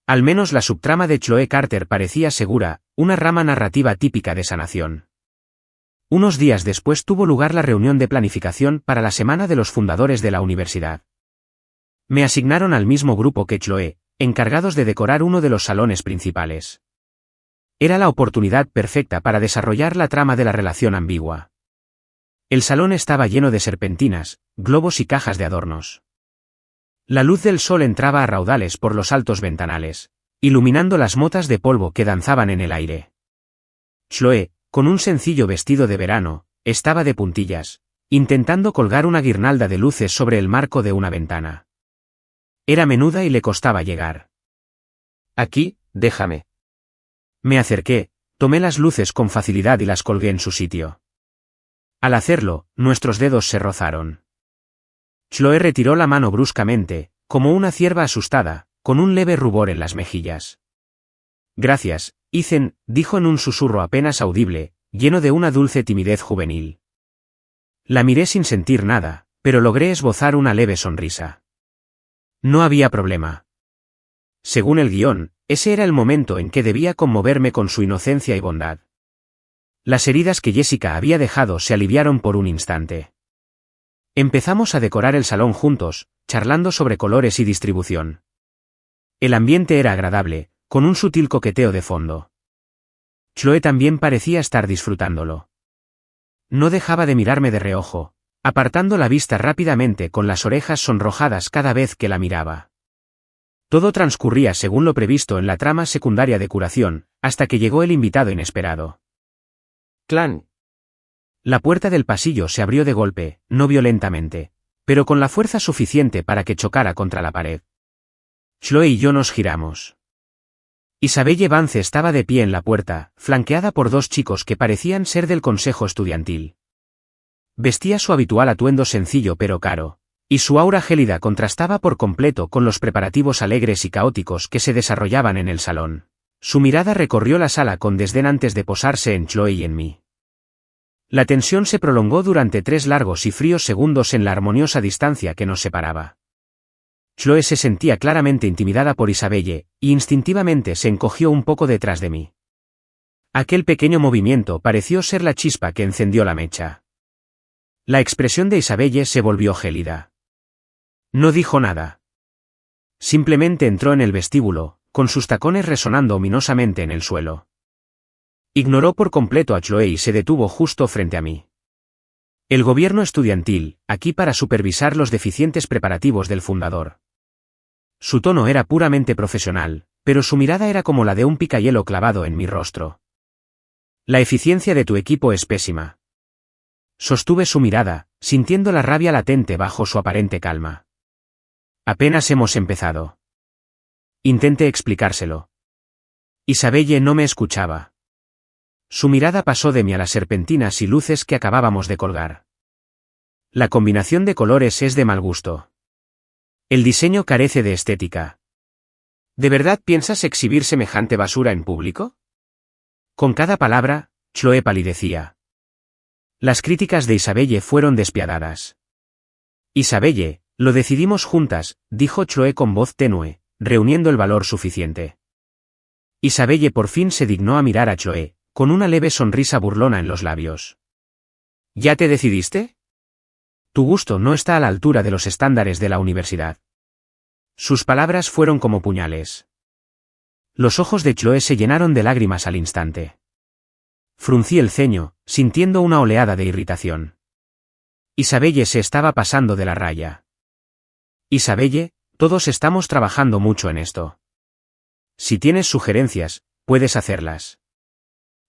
Al menos la subtrama de Chloe Carter parecía segura, una rama narrativa típica de sanación. Unos días después tuvo lugar la reunión de planificación para la semana de los fundadores de la universidad. Me asignaron al mismo grupo que Chloe, encargados de decorar uno de los salones principales. Era la oportunidad perfecta para desarrollar la trama de la relación ambigua. El salón estaba lleno de serpentinas, globos y cajas de adornos. La luz del sol entraba a raudales por los altos ventanales, iluminando las motas de polvo que danzaban en el aire. Chloe, con un sencillo vestido de verano, estaba de puntillas, intentando colgar una guirnalda de luces sobre el marco de una ventana. Era menuda y le costaba llegar. Aquí, déjame. Me acerqué, tomé las luces con facilidad y las colgué en su sitio. Al hacerlo, nuestros dedos se rozaron. Chloe retiró la mano bruscamente, como una cierva asustada, con un leve rubor en las mejillas. Gracias, Ethan, dijo en un susurro apenas audible, lleno de una dulce timidez juvenil. La miré sin sentir nada, pero logré esbozar una leve sonrisa. No había problema. Según el guión, ese era el momento en que debía conmoverme con su inocencia y bondad. Las heridas que Jessica había dejado se aliviaron por un instante. Empezamos a decorar el salón juntos, charlando sobre colores y distribución. El ambiente era agradable, con un sutil coqueteo de fondo. Chloe también parecía estar disfrutándolo. No dejaba de mirarme de reojo, apartando la vista rápidamente con las orejas sonrojadas cada vez que la miraba. Todo transcurría según lo previsto en la trama secundaria de curación, hasta que llegó el invitado inesperado. Clan. La puerta del pasillo se abrió de golpe, no violentamente, pero con la fuerza suficiente para que chocara contra la pared. Chloe y yo nos giramos. Isabelle Vance estaba de pie en la puerta, flanqueada por dos chicos que parecían ser del consejo estudiantil. Vestía su habitual atuendo sencillo pero caro, y su aura gélida contrastaba por completo con los preparativos alegres y caóticos que se desarrollaban en el salón. Su mirada recorrió la sala con desdén antes de posarse en Chloe y en mí. La tensión se prolongó durante 3 largos y fríos segundos en la armoniosa distancia que nos separaba. Chloe se sentía claramente intimidada por Isabelle, y instintivamente se encogió un poco detrás de mí. Aquel pequeño movimiento pareció ser la chispa que encendió la mecha. La expresión de Isabelle se volvió gélida. No dijo nada. Simplemente entró en el vestíbulo, con sus tacones resonando ominosamente en el suelo. Ignoró por completo a Chloe y se detuvo justo frente a mí. El gobierno estudiantil, aquí para supervisar los deficientes preparativos del fundador. Su tono era puramente profesional, pero su mirada era como la de un picayelo clavado en mi rostro. La eficiencia de tu equipo es pésima. Sostuve su mirada, sintiendo la rabia latente bajo su aparente calma. Apenas hemos empezado. Intenté explicárselo. Isabelle no me escuchaba. Su mirada pasó de mí a las serpentinas y luces que acabábamos de colgar. La combinación de colores es de mal gusto. El diseño carece de estética. ¿De verdad piensas exhibir semejante basura en público? Con cada palabra, Chloe palidecía. Las críticas de Isabelle fueron despiadadas. Isabelle, lo decidimos juntas, dijo Chloe con voz tenue, reuniendo el valor suficiente. Isabelle por fin se dignó a mirar a Chloe, con una leve sonrisa burlona en los labios. ¿Ya te decidiste? Tu gusto no está a la altura de los estándares de la universidad. Sus palabras fueron como puñales. Los ojos de Chloe se llenaron de lágrimas al instante. Fruncí el ceño, sintiendo una oleada de irritación. Isabelle se estaba pasando de la raya. Isabelle, todos estamos trabajando mucho en esto. Si tienes sugerencias, puedes hacerlas.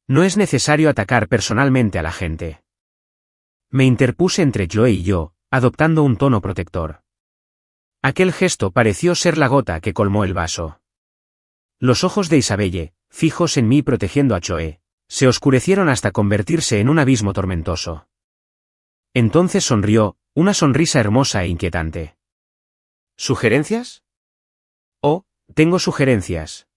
No es necesario atacar personalmente a la gente. Me interpuse entre Chloe y yo, adoptando un tono protector. Aquel gesto pareció ser la gota que colmó el vaso. Los ojos de Isabelle, fijos en mí protegiendo a Chloe, se oscurecieron hasta convertirse en un abismo tormentoso. Entonces sonrió, una sonrisa hermosa e inquietante. ¿Sugerencias? Oh, tengo sugerencias.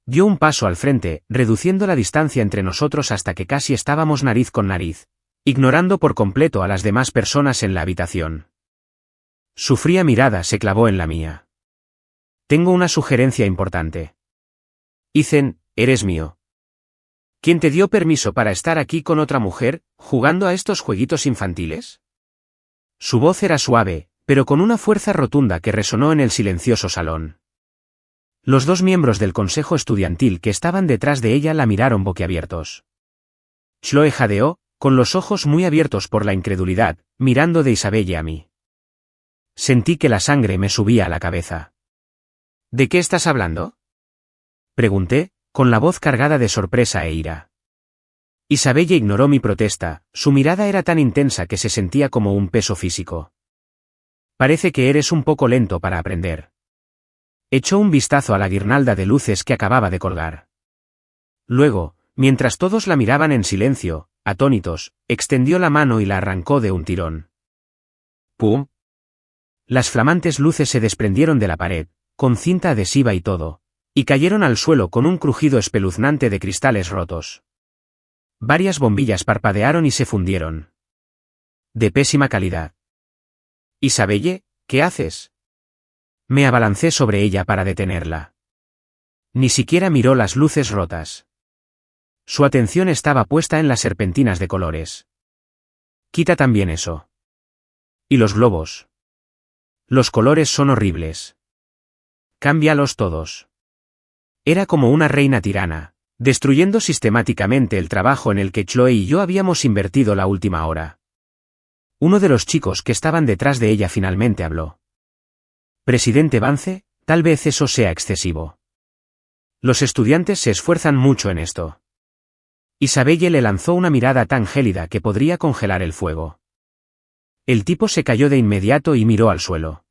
Dio un paso al frente, reduciendo la distancia entre nosotros hasta que casi estábamos nariz con nariz, ignorando por completo a las demás personas en la habitación. Su fría mirada se clavó en la mía. Tengo una sugerencia importante. Ethan, eres mío. ¿Quién te dio permiso para estar aquí con otra mujer, jugando a estos jueguitos infantiles? Su voz era suave, pero con una fuerza rotunda que resonó en el silencioso salón. Los 2 miembros del consejo estudiantil que estaban detrás de ella la miraron boquiabiertos. Chloe jadeó, con los ojos muy abiertos por la incredulidad, mirando de Isabelle a mí. Sentí que la sangre me subía a la cabeza. ¿De qué estás hablando? Pregunté, con la voz cargada de sorpresa e ira. Isabelle ignoró mi protesta, su mirada era tan intensa que se sentía como un peso físico. Parece que eres un poco lento para aprender. Echó un vistazo a la guirnalda de luces que acababa de colgar. Luego, mientras todos la miraban en silencio, atónitos, extendió la mano y la arrancó de un tirón. ¡Pum! Las flamantes luces se desprendieron de la pared, con cinta adhesiva y todo, y cayeron al suelo con un crujido espeluznante de cristales rotos. Varias bombillas parpadearon y se fundieron. De pésima calidad. Isabelle, ¿qué haces? Me abalancé sobre ella para detenerla. Ni siquiera miró las luces rotas. Su atención estaba puesta en las serpentinas de colores. Quita también eso. ¿Y los globos? Los colores son horribles. Cámbialos todos. Era como una reina tirana, destruyendo sistemáticamente el trabajo en el que Chloe y yo habíamos invertido la última hora. Uno de los chicos que estaban detrás de ella finalmente habló. Presidente Vance, tal vez eso sea excesivo. Los estudiantes se esfuerzan mucho en esto. Isabelle le lanzó una mirada tan gélida que podría congelar el fuego. El tipo se cayó de inmediato y miró al suelo.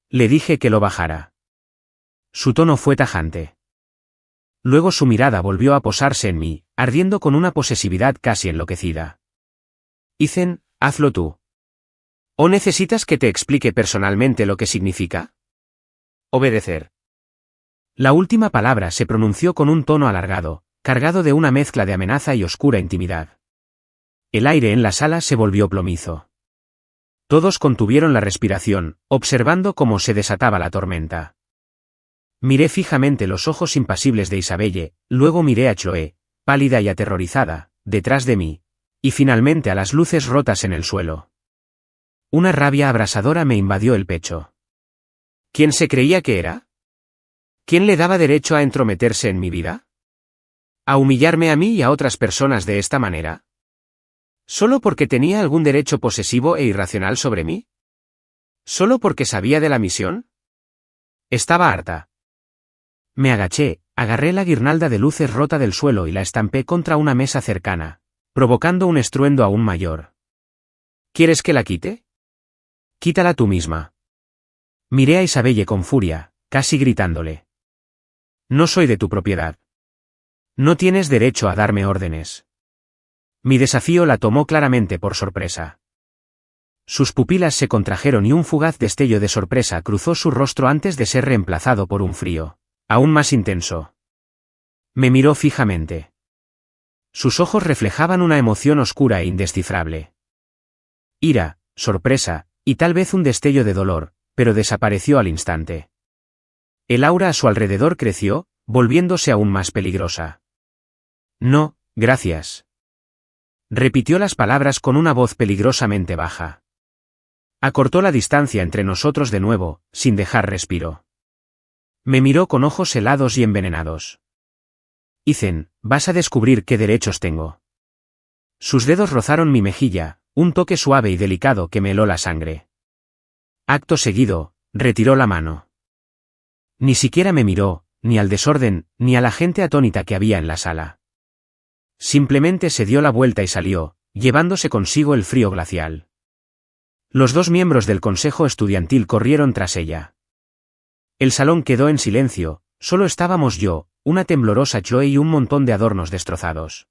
Le dije que lo bajara. Su tono fue tajante. Luego su mirada volvió a posarse en mí, ardiendo con una posesividad casi enloquecida. Ethan, hazlo tú. ¿O necesitas que te explique personalmente lo que significa? Obedecer. La última palabra se pronunció con un tono alargado, cargado de una mezcla de amenaza y oscura intimidad. El aire en la sala se volvió plomizo. Todos contuvieron la respiración, observando cómo se desataba la tormenta. Miré fijamente los ojos impasibles de Isabelle, luego miré a Chloe, pálida y aterrorizada, detrás de mí, y finalmente a las luces rotas en el suelo. Una rabia abrasadora me invadió el pecho. ¿Quién se creía que era? ¿Quién le daba derecho a entrometerse en mi vida? ¿A humillarme a mí y a otras personas de esta manera? ¿Solo porque tenía algún derecho posesivo e irracional sobre mí? ¿Solo porque sabía de la misión? Estaba harta. Me agaché, agarré la guirnalda de luces rota del suelo y la estampé contra una mesa cercana, provocando un estruendo aún mayor. ¿Quieres que la quite? Quítala tú misma. Miré a Isabelle con furia, casi gritándole. No soy de tu propiedad. No tienes derecho a darme órdenes. Mi desafío la tomó claramente por sorpresa. Sus pupilas se contrajeron y un fugaz destello de sorpresa cruzó su rostro antes de ser reemplazado por un frío, aún más intenso. Me miró fijamente. Sus ojos reflejaban una emoción oscura e indescifrable. Ira, sorpresa, y tal vez un destello de dolor, pero desapareció al instante. El aura a su alrededor creció, volviéndose aún más peligrosa. No, gracias. Repitió las palabras con una voz peligrosamente baja. Acortó la distancia entre nosotros de nuevo, sin dejar respiro. Me miró con ojos helados y envenenados. Ethan, vas a descubrir qué derechos tengo. Sus dedos rozaron mi mejilla, un toque suave y delicado que me heló la sangre. Acto seguido, retiró la mano. Ni siquiera me miró, ni al desorden, ni a la gente atónita que había en la sala. Simplemente se dio la vuelta y salió, llevándose consigo el frío glacial. Los dos miembros del consejo estudiantil corrieron tras ella. El salón quedó en silencio, solo estábamos yo, una temblorosa Chloe y un montón de adornos destrozados.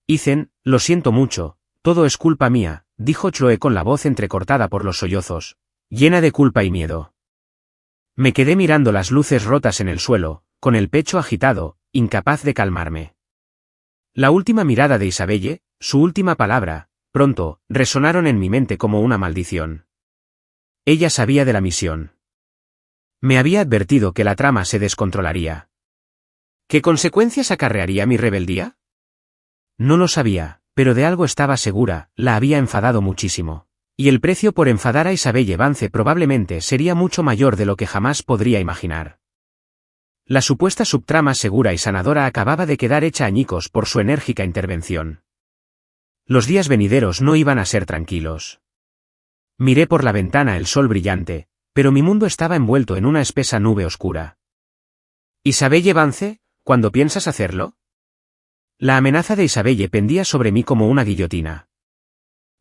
Ethan, lo siento mucho, todo es culpa mía, dijo Chloe con la voz entrecortada por los sollozos, llena de culpa y miedo. Me quedé mirando las luces rotas en el suelo, con el pecho agitado, incapaz de calmarme. La última mirada de Isabelle, su última palabra, pronto, resonaron en mi mente como una maldición. Ella sabía de la misión. Me había advertido que la trama se descontrolaría. ¿Qué consecuencias acarrearía mi rebeldía? No lo sabía, pero de algo estaba segura, la había enfadado muchísimo. Y el precio por enfadar a Isabelle Vance probablemente sería mucho mayor de lo que jamás podría imaginar. La supuesta subtrama segura y sanadora acababa de quedar hecha añicos por su enérgica intervención. Los días venideros no iban a ser tranquilos. Miré por la ventana el sol brillante, pero mi mundo estaba envuelto en una espesa nube oscura. ¿Isabelle Vance, cuándo piensas hacerlo? La amenaza de Isabelle pendía sobre mí como una guillotina.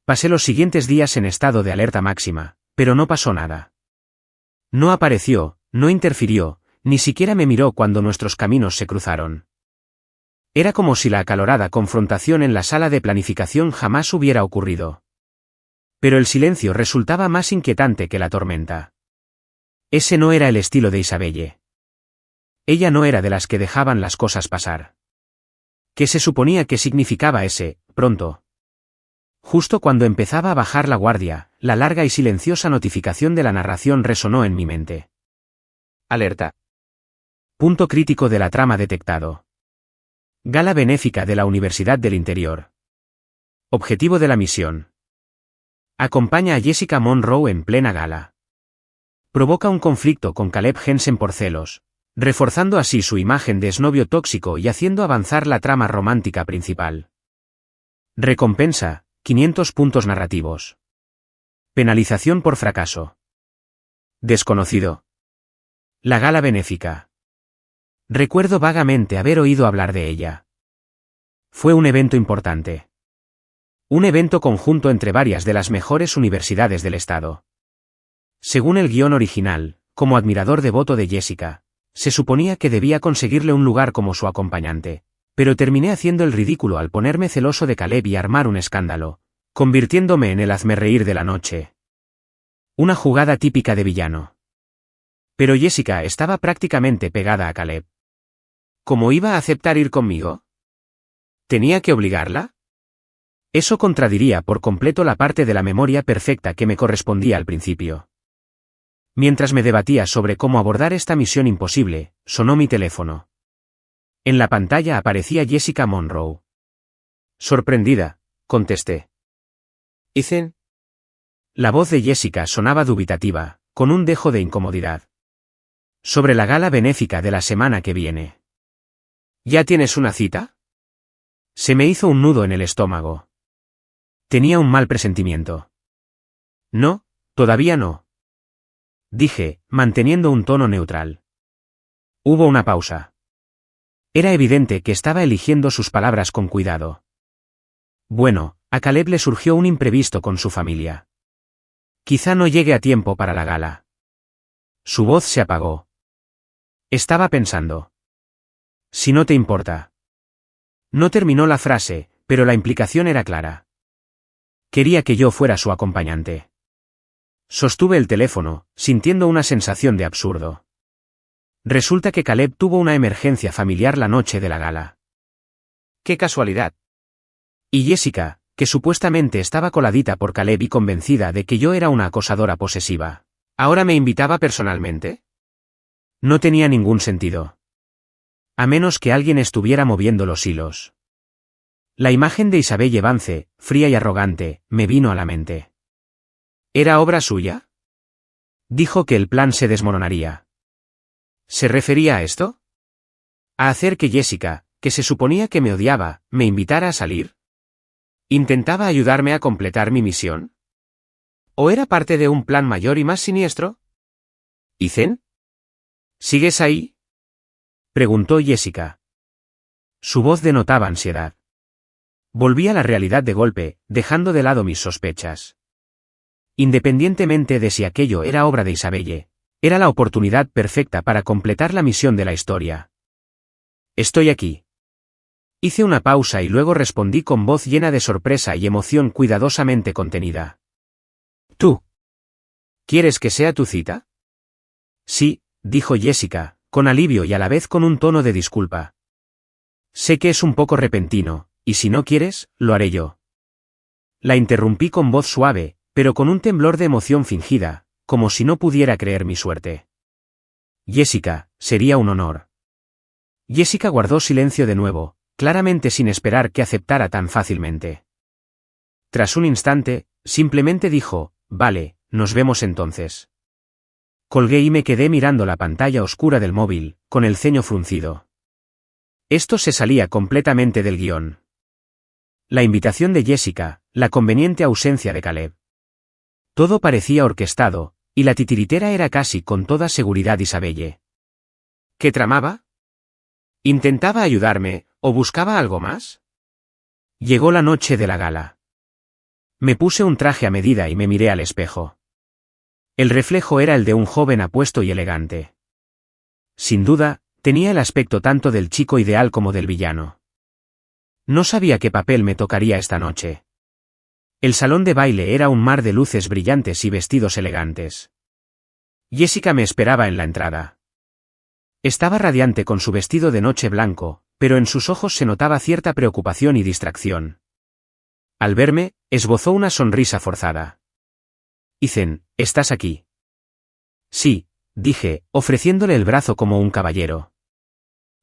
Pasé los siguientes días en estado de alerta máxima, pero no pasó nada. No apareció, no interfirió, ni siquiera me miró cuando nuestros caminos se cruzaron. Era como si la acalorada confrontación en la sala de planificación jamás hubiera ocurrido. Pero el silencio resultaba más inquietante que la tormenta. Ese no era el estilo de Isabelle. Ella no era de las que dejaban las cosas pasar. ¿Qué se suponía que significaba ese, pronto? Justo cuando empezaba a bajar la guardia, la larga y silenciosa notificación de la narración resonó en mi mente. Alerta. Punto crítico de la trama detectado. Gala benéfica de la Universidad del Interior. Objetivo de la misión. Acompaña a Jessica Monroe en plena gala. Provoca un conflicto con Caleb Jensen por celos, reforzando así su imagen de exnovio tóxico y haciendo avanzar la trama romántica principal. Recompensa, 500 puntos narrativos. Penalización por fracaso. Desconocido. La gala benéfica. Recuerdo vagamente haber oído hablar de ella. Fue un evento importante. Un evento conjunto entre varias de las mejores universidades del estado. Según el guión original, como admirador devoto de Jessica, se suponía que debía conseguirle un lugar como su acompañante, pero terminé haciendo el ridículo al ponerme celoso de Caleb y armar un escándalo, convirtiéndome en el hazmerreír de la noche. Una jugada típica de villano. Pero Jessica estaba prácticamente pegada a Caleb. ¿Cómo iba a aceptar ir conmigo? ¿Tenía que obligarla? Eso contradiría por completo la parte de la memoria perfecta que me correspondía al principio. Mientras me debatía sobre cómo abordar esta misión imposible, sonó mi teléfono. En la pantalla aparecía Jessica Monroe. Sorprendida, contesté. ¿Ethan? La voz de Jessica sonaba dubitativa, con un dejo de incomodidad. Sobre la gala benéfica de la semana que viene. ¿Ya tienes una cita? Se me hizo un nudo en el estómago. Tenía un mal presentimiento. No, todavía no. Dije, manteniendo un tono neutral. Hubo una pausa. Era evidente que estaba eligiendo sus palabras con cuidado. Bueno, a Caleb le surgió un imprevisto con su familia. Quizá no llegue a tiempo para la gala. Su voz se apagó. Estaba pensando. Si no te importa. No terminó la frase, pero la implicación era clara. Quería que yo fuera su acompañante. Sostuve el teléfono, sintiendo una sensación de absurdo. Resulta que Caleb tuvo una emergencia familiar la noche de la gala. ¡Qué casualidad! Y Jessica, que supuestamente estaba coladita por Caleb y convencida de que yo era una acosadora posesiva, ¿ahora me invitaba personalmente? No tenía ningún sentido. A menos que alguien estuviera moviendo los hilos. La imagen de Isabelle Vance, fría y arrogante, me vino a la mente. ¿Era obra suya? Dijo que el plan se desmoronaría. ¿Se refería a esto? ¿A hacer que Jessica, que se suponía que me odiaba, me invitara a salir? ¿Intentaba ayudarme a completar mi misión? ¿O era parte de un plan mayor y más siniestro? ¿Ethan? ¿Sigues ahí? Preguntó Jessica. Su voz denotaba ansiedad. Volví a la realidad de golpe, dejando de lado mis sospechas. Independientemente de si aquello era obra de Isabelle, era la oportunidad perfecta para completar la misión de la historia. Estoy aquí. Hice una pausa y luego respondí con voz llena de sorpresa y emoción cuidadosamente contenida. ¿Tú? ¿Quieres que sea tu cita? Sí, dijo Jessica, con alivio y a la vez con un tono de disculpa. Sé que es un poco repentino, y si no quieres, lo haré yo. La interrumpí con voz suave, pero con un temblor de emoción fingida, como si no pudiera creer mi suerte. Jessica, sería un honor. Jessica guardó silencio de nuevo, claramente sin esperar que aceptara tan fácilmente. Tras un instante, simplemente dijo, vale, nos vemos entonces. Colgué y me quedé mirando la pantalla oscura del móvil, con el ceño fruncido. Esto se salía completamente del guión. La invitación de Jessica, la conveniente ausencia de Caleb. Todo parecía orquestado, y la titiritera era casi con toda seguridad Isabelle. ¿Qué tramaba? ¿Intentaba ayudarme, o buscaba algo más? Llegó la noche de la gala. Me puse un traje a medida y me miré al espejo. El reflejo era el de un joven apuesto y elegante. Sin duda, tenía el aspecto tanto del chico ideal como del villano. No sabía qué papel me tocaría esta noche. El salón de baile era un mar de luces brillantes y vestidos elegantes. Jessica me esperaba en la entrada. Estaba radiante con su vestido de noche blanco, pero en sus ojos se notaba cierta preocupación y distracción. Al verme, esbozó una sonrisa forzada. Ethan, ¿estás aquí? Sí, dije, ofreciéndole el brazo como un caballero.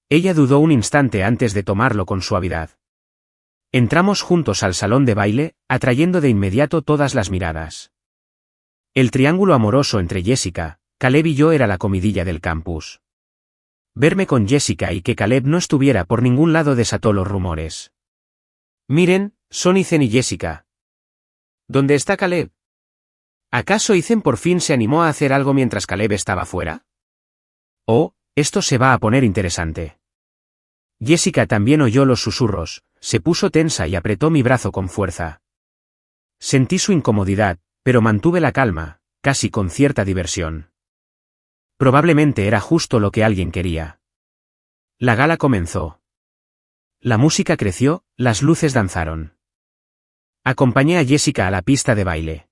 Ella dudó un instante antes de tomarlo con suavidad. Entramos juntos al salón de baile, atrayendo de inmediato todas las miradas. El triángulo amoroso entre Jessica, Caleb y yo era la comidilla del campus. Verme con Jessica y que Caleb no estuviera por ningún lado desató los rumores. Miren, son Ethan y Jessica. ¿Dónde está Caleb? ¿Acaso Ethan por fin se animó a hacer algo mientras Caleb estaba fuera? Oh, esto se va a poner interesante. Jessica también oyó los susurros, se puso tensa y apretó mi brazo con fuerza. Sentí su incomodidad, pero mantuve la calma, casi con cierta diversión. Probablemente era justo lo que alguien quería. La gala comenzó. La música creció, las luces danzaron. Acompañé a Jessica a la pista de baile.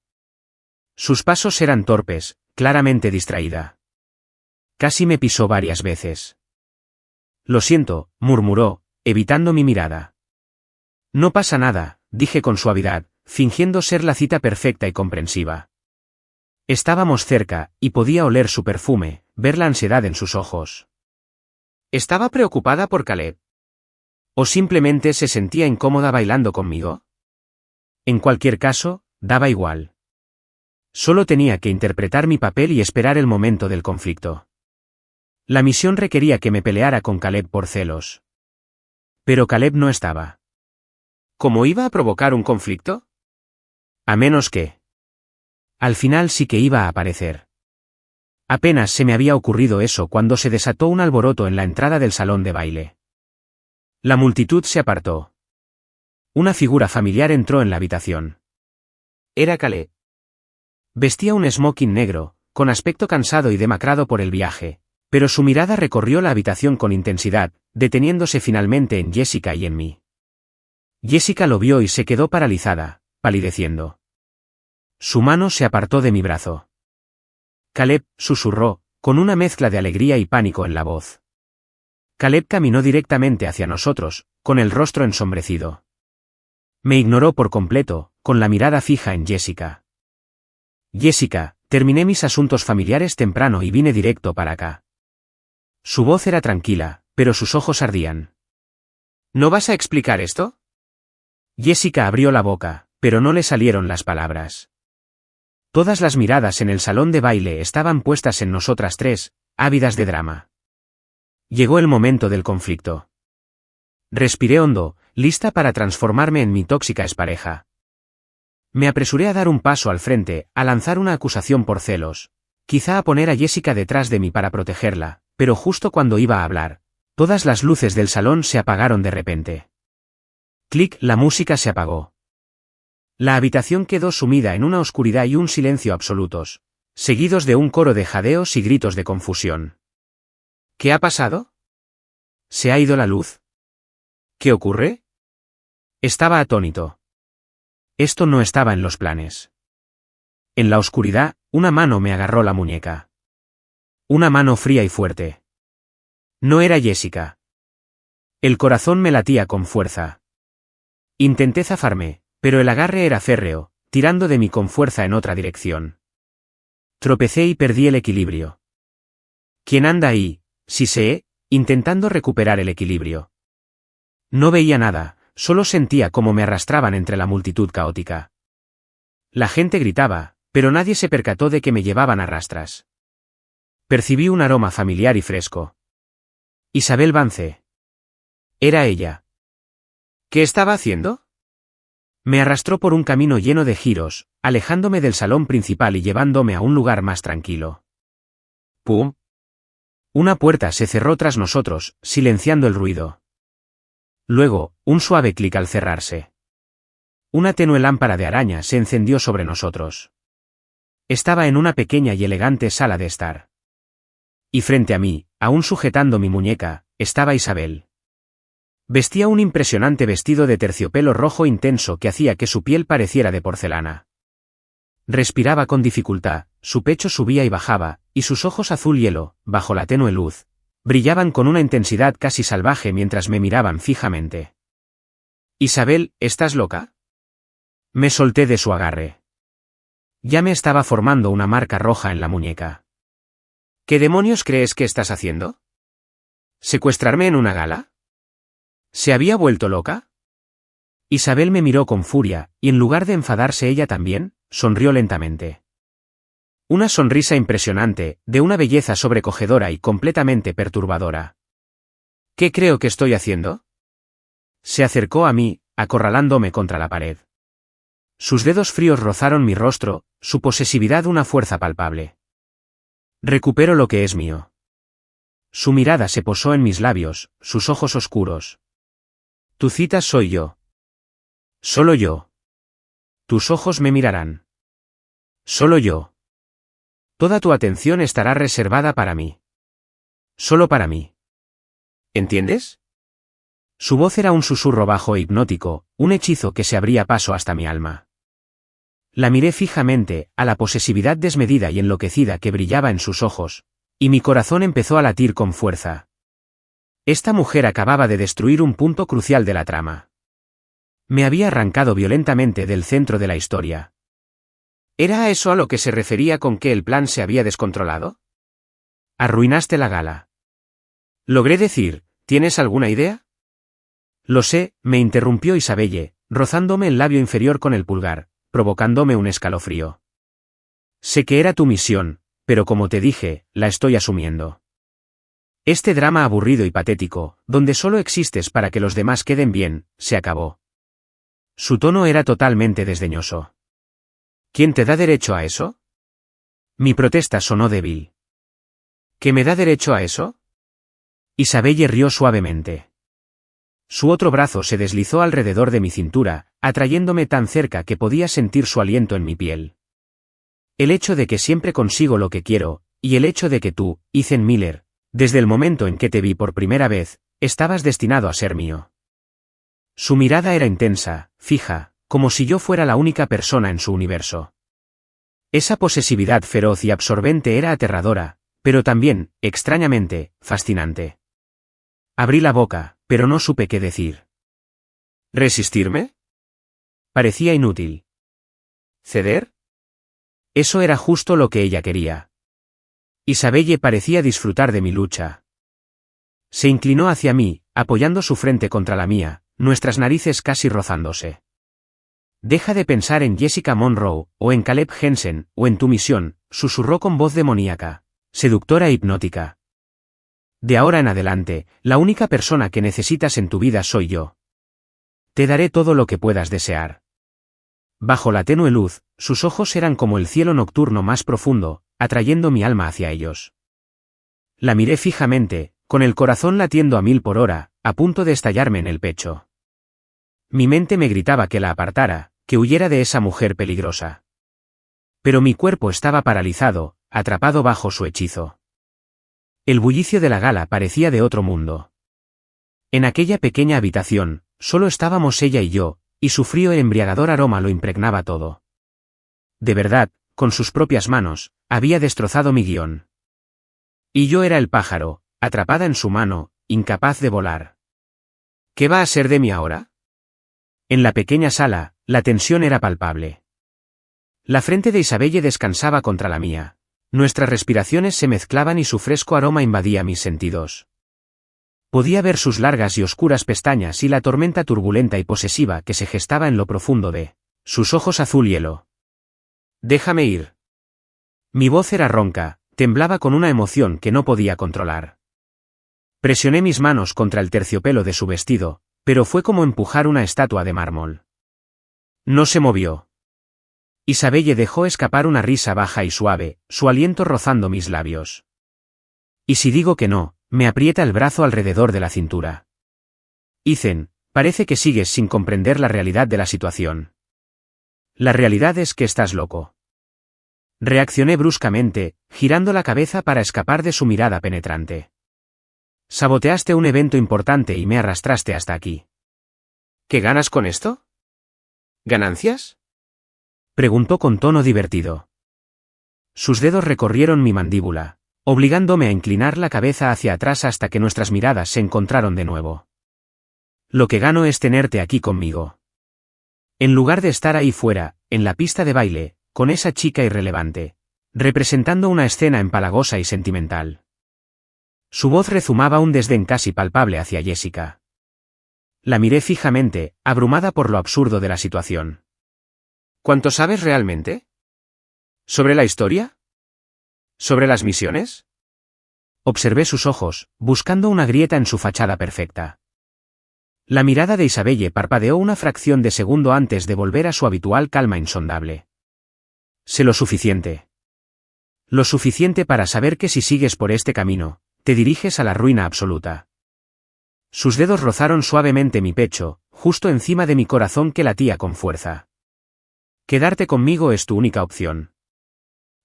Sus pasos eran torpes, claramente distraída. Casi me pisó varias veces. Lo siento, murmuró, evitando mi mirada. No pasa nada, dije con suavidad, fingiendo ser la cita perfecta y comprensiva. Estábamos cerca, y podía oler su perfume, ver la ansiedad en sus ojos. ¿Estaba preocupada por Caleb? ¿O simplemente se sentía incómoda bailando conmigo? En cualquier caso, daba igual. Solo tenía que interpretar mi papel y esperar el momento del conflicto. La misión requería que me peleara con Caleb por celos. Pero Caleb no estaba. ¿Cómo iba a provocar un conflicto? A menos que... Al final sí que iba a aparecer. Apenas se me había ocurrido eso cuando se desató un alboroto en la entrada del salón de baile. La multitud se apartó. Una figura familiar entró en la habitación. Era Caleb. Vestía un smoking negro, con aspecto cansado y demacrado por el viaje, pero su mirada recorrió la habitación con intensidad, deteniéndose finalmente en Jessica y en mí. Jessica lo vio y se quedó paralizada, palideciendo. Su mano se apartó de mi brazo. Caleb, susurró, con una mezcla de alegría y pánico en la voz. Caleb caminó directamente hacia nosotros, con el rostro ensombrecido. Me ignoró por completo, con la mirada fija en Jessica. Jessica, terminé mis asuntos familiares temprano y vine directo para acá. Su voz era tranquila, pero sus ojos ardían. ¿No vas a explicar esto? Jessica abrió la boca, pero no le salieron las palabras. Todas las miradas en el salón de baile estaban puestas en nosotras tres, ávidas de drama. Llegó el momento del conflicto. Respiré hondo, lista para transformarme en mi tóxica expareja. Me apresuré a dar un paso al frente, a lanzar una acusación por celos, quizá a poner a Jessica detrás de mí para protegerla, pero justo cuando iba a hablar, todas las luces del salón se apagaron de repente. Clic, la música se apagó. La habitación quedó sumida en una oscuridad y un silencio absolutos, seguidos de un coro de jadeos y gritos de confusión. ¿Qué ha pasado? ¿Se ha ido la luz? ¿Qué ocurre? Estaba atónito. Esto no estaba en los planes. En la oscuridad, una mano me agarró la muñeca. Una mano fría y fuerte. No era Jessica. El corazón me latía con fuerza. Intenté zafarme, pero el agarre era férreo, tirando de mí con fuerza en otra dirección. Tropecé y perdí el equilibrio. ¿Quién anda ahí? Siseé, intentando recuperar el equilibrio. No veía nada, solo sentía cómo me arrastraban entre la multitud caótica. La gente gritaba, pero nadie se percató de que me llevaban a rastras. Percibí un aroma familiar y fresco. Isabel Vance. Era ella. ¿Qué estaba haciendo? Me arrastró por un camino lleno de giros, alejándome del salón principal y llevándome a un lugar más tranquilo. ¡Pum! Una puerta se cerró tras nosotros, silenciando el ruido. Luego, un suave clic al cerrarse. Una tenue lámpara de araña se encendió sobre nosotros. Estaba en una pequeña y elegante sala de estar. Y frente a mí, aún sujetando mi muñeca, estaba Isabel. Vestía un impresionante vestido de terciopelo rojo intenso que hacía que su piel pareciera de porcelana. Respiraba con dificultad, su pecho subía y bajaba, y sus ojos azul hielo, bajo la tenue luz, brillaban con una intensidad casi salvaje mientras me miraban fijamente. Isabel, ¿estás loca? Me solté de su agarre. Ya me estaba formando una marca roja en la muñeca. ¿Qué demonios crees que estás haciendo? ¿Secuestrarme en una gala? ¿Se había vuelto loca? Isabel me miró con furia, y en lugar de enfadarse ella también, sonrió lentamente. Una sonrisa impresionante, de una belleza sobrecogedora y completamente perturbadora. ¿Qué creo que estoy haciendo? Se acercó a mí, acorralándome contra la pared. Sus dedos fríos rozaron mi rostro, su posesividad una fuerza palpable. Recupero lo que es mío. Su mirada se posó en mis labios, sus ojos oscuros. Tu cita soy yo. Solo yo. Tus ojos me mirarán. Solo yo. Toda tu atención estará reservada para mí. Solo para mí. ¿Entiendes? Su voz era un susurro bajo e hipnótico, un hechizo que se abría paso hasta mi alma. La miré fijamente, a la posesividad desmedida y enloquecida que brillaba en sus ojos, y mi corazón empezó a latir con fuerza. Esta mujer acababa de destruir un punto crucial de la trama. Me había arrancado violentamente del centro de la historia. ¿Era a eso a lo que se refería con que el plan se había descontrolado? Arruinaste la gala. Logré decir, ¿tienes alguna idea? Lo sé, me interrumpió Isabelle, rozándome el labio inferior con el pulgar, provocándome un escalofrío. Sé que era tu misión, pero como te dije, la estoy asumiendo. Este drama aburrido y patético, donde solo existes para que los demás queden bien, se acabó. Su tono era totalmente desdeñoso. ¿Quién te da derecho a eso? Mi protesta sonó débil. ¿Qué me da derecho a eso? Isabelle rió suavemente. Su otro brazo se deslizó alrededor de mi cintura, atrayéndome tan cerca que podía sentir su aliento en mi piel. El hecho de que siempre consigo lo que quiero, y el hecho de que tú, Ethan Miller, desde el momento en que te vi por primera vez, estabas destinado a ser mío. Su mirada era intensa, fija, como si yo fuera la única persona en su universo. Esa posesividad feroz y absorbente era aterradora, pero también, extrañamente, fascinante. Abrí la boca, pero no supe qué decir. ¿Resistirme? Parecía inútil. ¿Ceder? Eso era justo lo que ella quería. Isabelle parecía disfrutar de mi lucha. Se inclinó hacia mí, apoyando su frente contra la mía, nuestras narices casi rozándose. Deja de pensar en Jessica Monroe, o en Caleb Jensen, o en tu misión, susurró con voz demoníaca, seductora e hipnótica. De ahora en adelante, la única persona que necesitas en tu vida soy yo. Te daré todo lo que puedas desear. Bajo la tenue luz, sus ojos eran como el cielo nocturno más profundo, atrayendo mi alma hacia ellos. La miré fijamente, con el corazón latiendo a 1000 por hora, a punto de estallarme en el pecho. Mi mente me gritaba que la apartara, que huyera de esa mujer peligrosa. Pero mi cuerpo estaba paralizado, atrapado bajo su hechizo. El bullicio de la gala parecía de otro mundo. En aquella pequeña habitación, solo estábamos ella y yo, y su frío y embriagador aroma lo impregnaba todo. De verdad, con sus propias manos, había destrozado mi guión. Y yo era el pájaro, atrapada en su mano, incapaz de volar. ¿Qué va a ser de mí ahora? En la pequeña sala, la tensión era palpable. La frente de Isabelle descansaba contra la mía. Nuestras respiraciones se mezclaban y su fresco aroma invadía mis sentidos. Podía ver sus largas y oscuras pestañas y la tormenta turbulenta y posesiva que se gestaba en lo profundo de sus ojos azul hielo. Déjame ir. Mi voz era ronca, temblaba con una emoción que no podía controlar. Presioné mis manos contra el terciopelo de su vestido, pero fue como empujar una estatua de mármol. No se movió. Isabelle dejó escapar una risa baja y suave, su aliento rozando mis labios. Y si digo que no, me aprieta el brazo alrededor de la cintura. Ethan, parece que sigues sin comprender la realidad de la situación. La realidad es que estás loco. Reaccioné bruscamente, girando la cabeza para escapar de su mirada penetrante. Saboteaste un evento importante y me arrastraste hasta aquí. ¿Qué ganas con esto? ¿Ganancias? Preguntó con tono divertido. Sus dedos recorrieron mi mandíbula, obligándome a inclinar la cabeza hacia atrás hasta que nuestras miradas se encontraron de nuevo. Lo que gano es tenerte aquí conmigo. En lugar de estar ahí fuera, en la pista de baile, con esa chica irrelevante, representando una escena empalagosa y sentimental. Su voz rezumaba un desdén casi palpable hacia Jessica. La miré fijamente, abrumada por lo absurdo de la situación. ¿Cuánto sabes realmente? ¿Sobre la historia? ¿Sobre las misiones? Observé sus ojos, buscando una grieta en su fachada perfecta. La mirada de Isabelle parpadeó una fracción de segundo antes de volver a su habitual calma insondable. Sé lo suficiente. Lo suficiente para saber que si sigues por este camino, te diriges a la ruina absoluta. Sus dedos rozaron suavemente mi pecho, justo encima de mi corazón que latía con fuerza. Quedarte conmigo es tu única opción.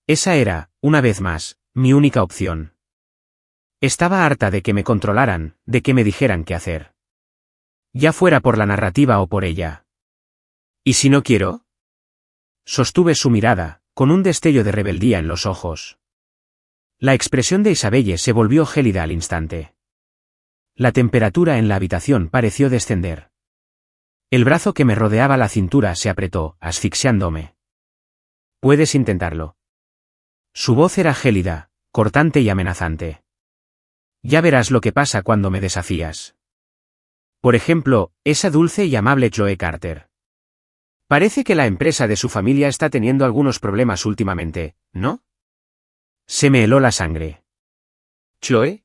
Esa era, una vez más, mi única opción. Estaba harta de que me controlaran, de que me dijeran qué hacer. Ya fuera por la narrativa o por ella. ¿Y si no quiero? Sostuve su mirada, con un destello de rebeldía en los ojos. La expresión de Isabelle se volvió gélida al instante. La temperatura en la habitación pareció descender. El brazo que me rodeaba la cintura se apretó, asfixiándome. Puedes intentarlo. Su voz era gélida, cortante y amenazante. Ya verás lo que pasa cuando me desafías. Por ejemplo, esa dulce y amable Chloe Carter. Parece que la empresa de su familia está teniendo algunos problemas últimamente, ¿no? Se me heló la sangre. ¿Chloe?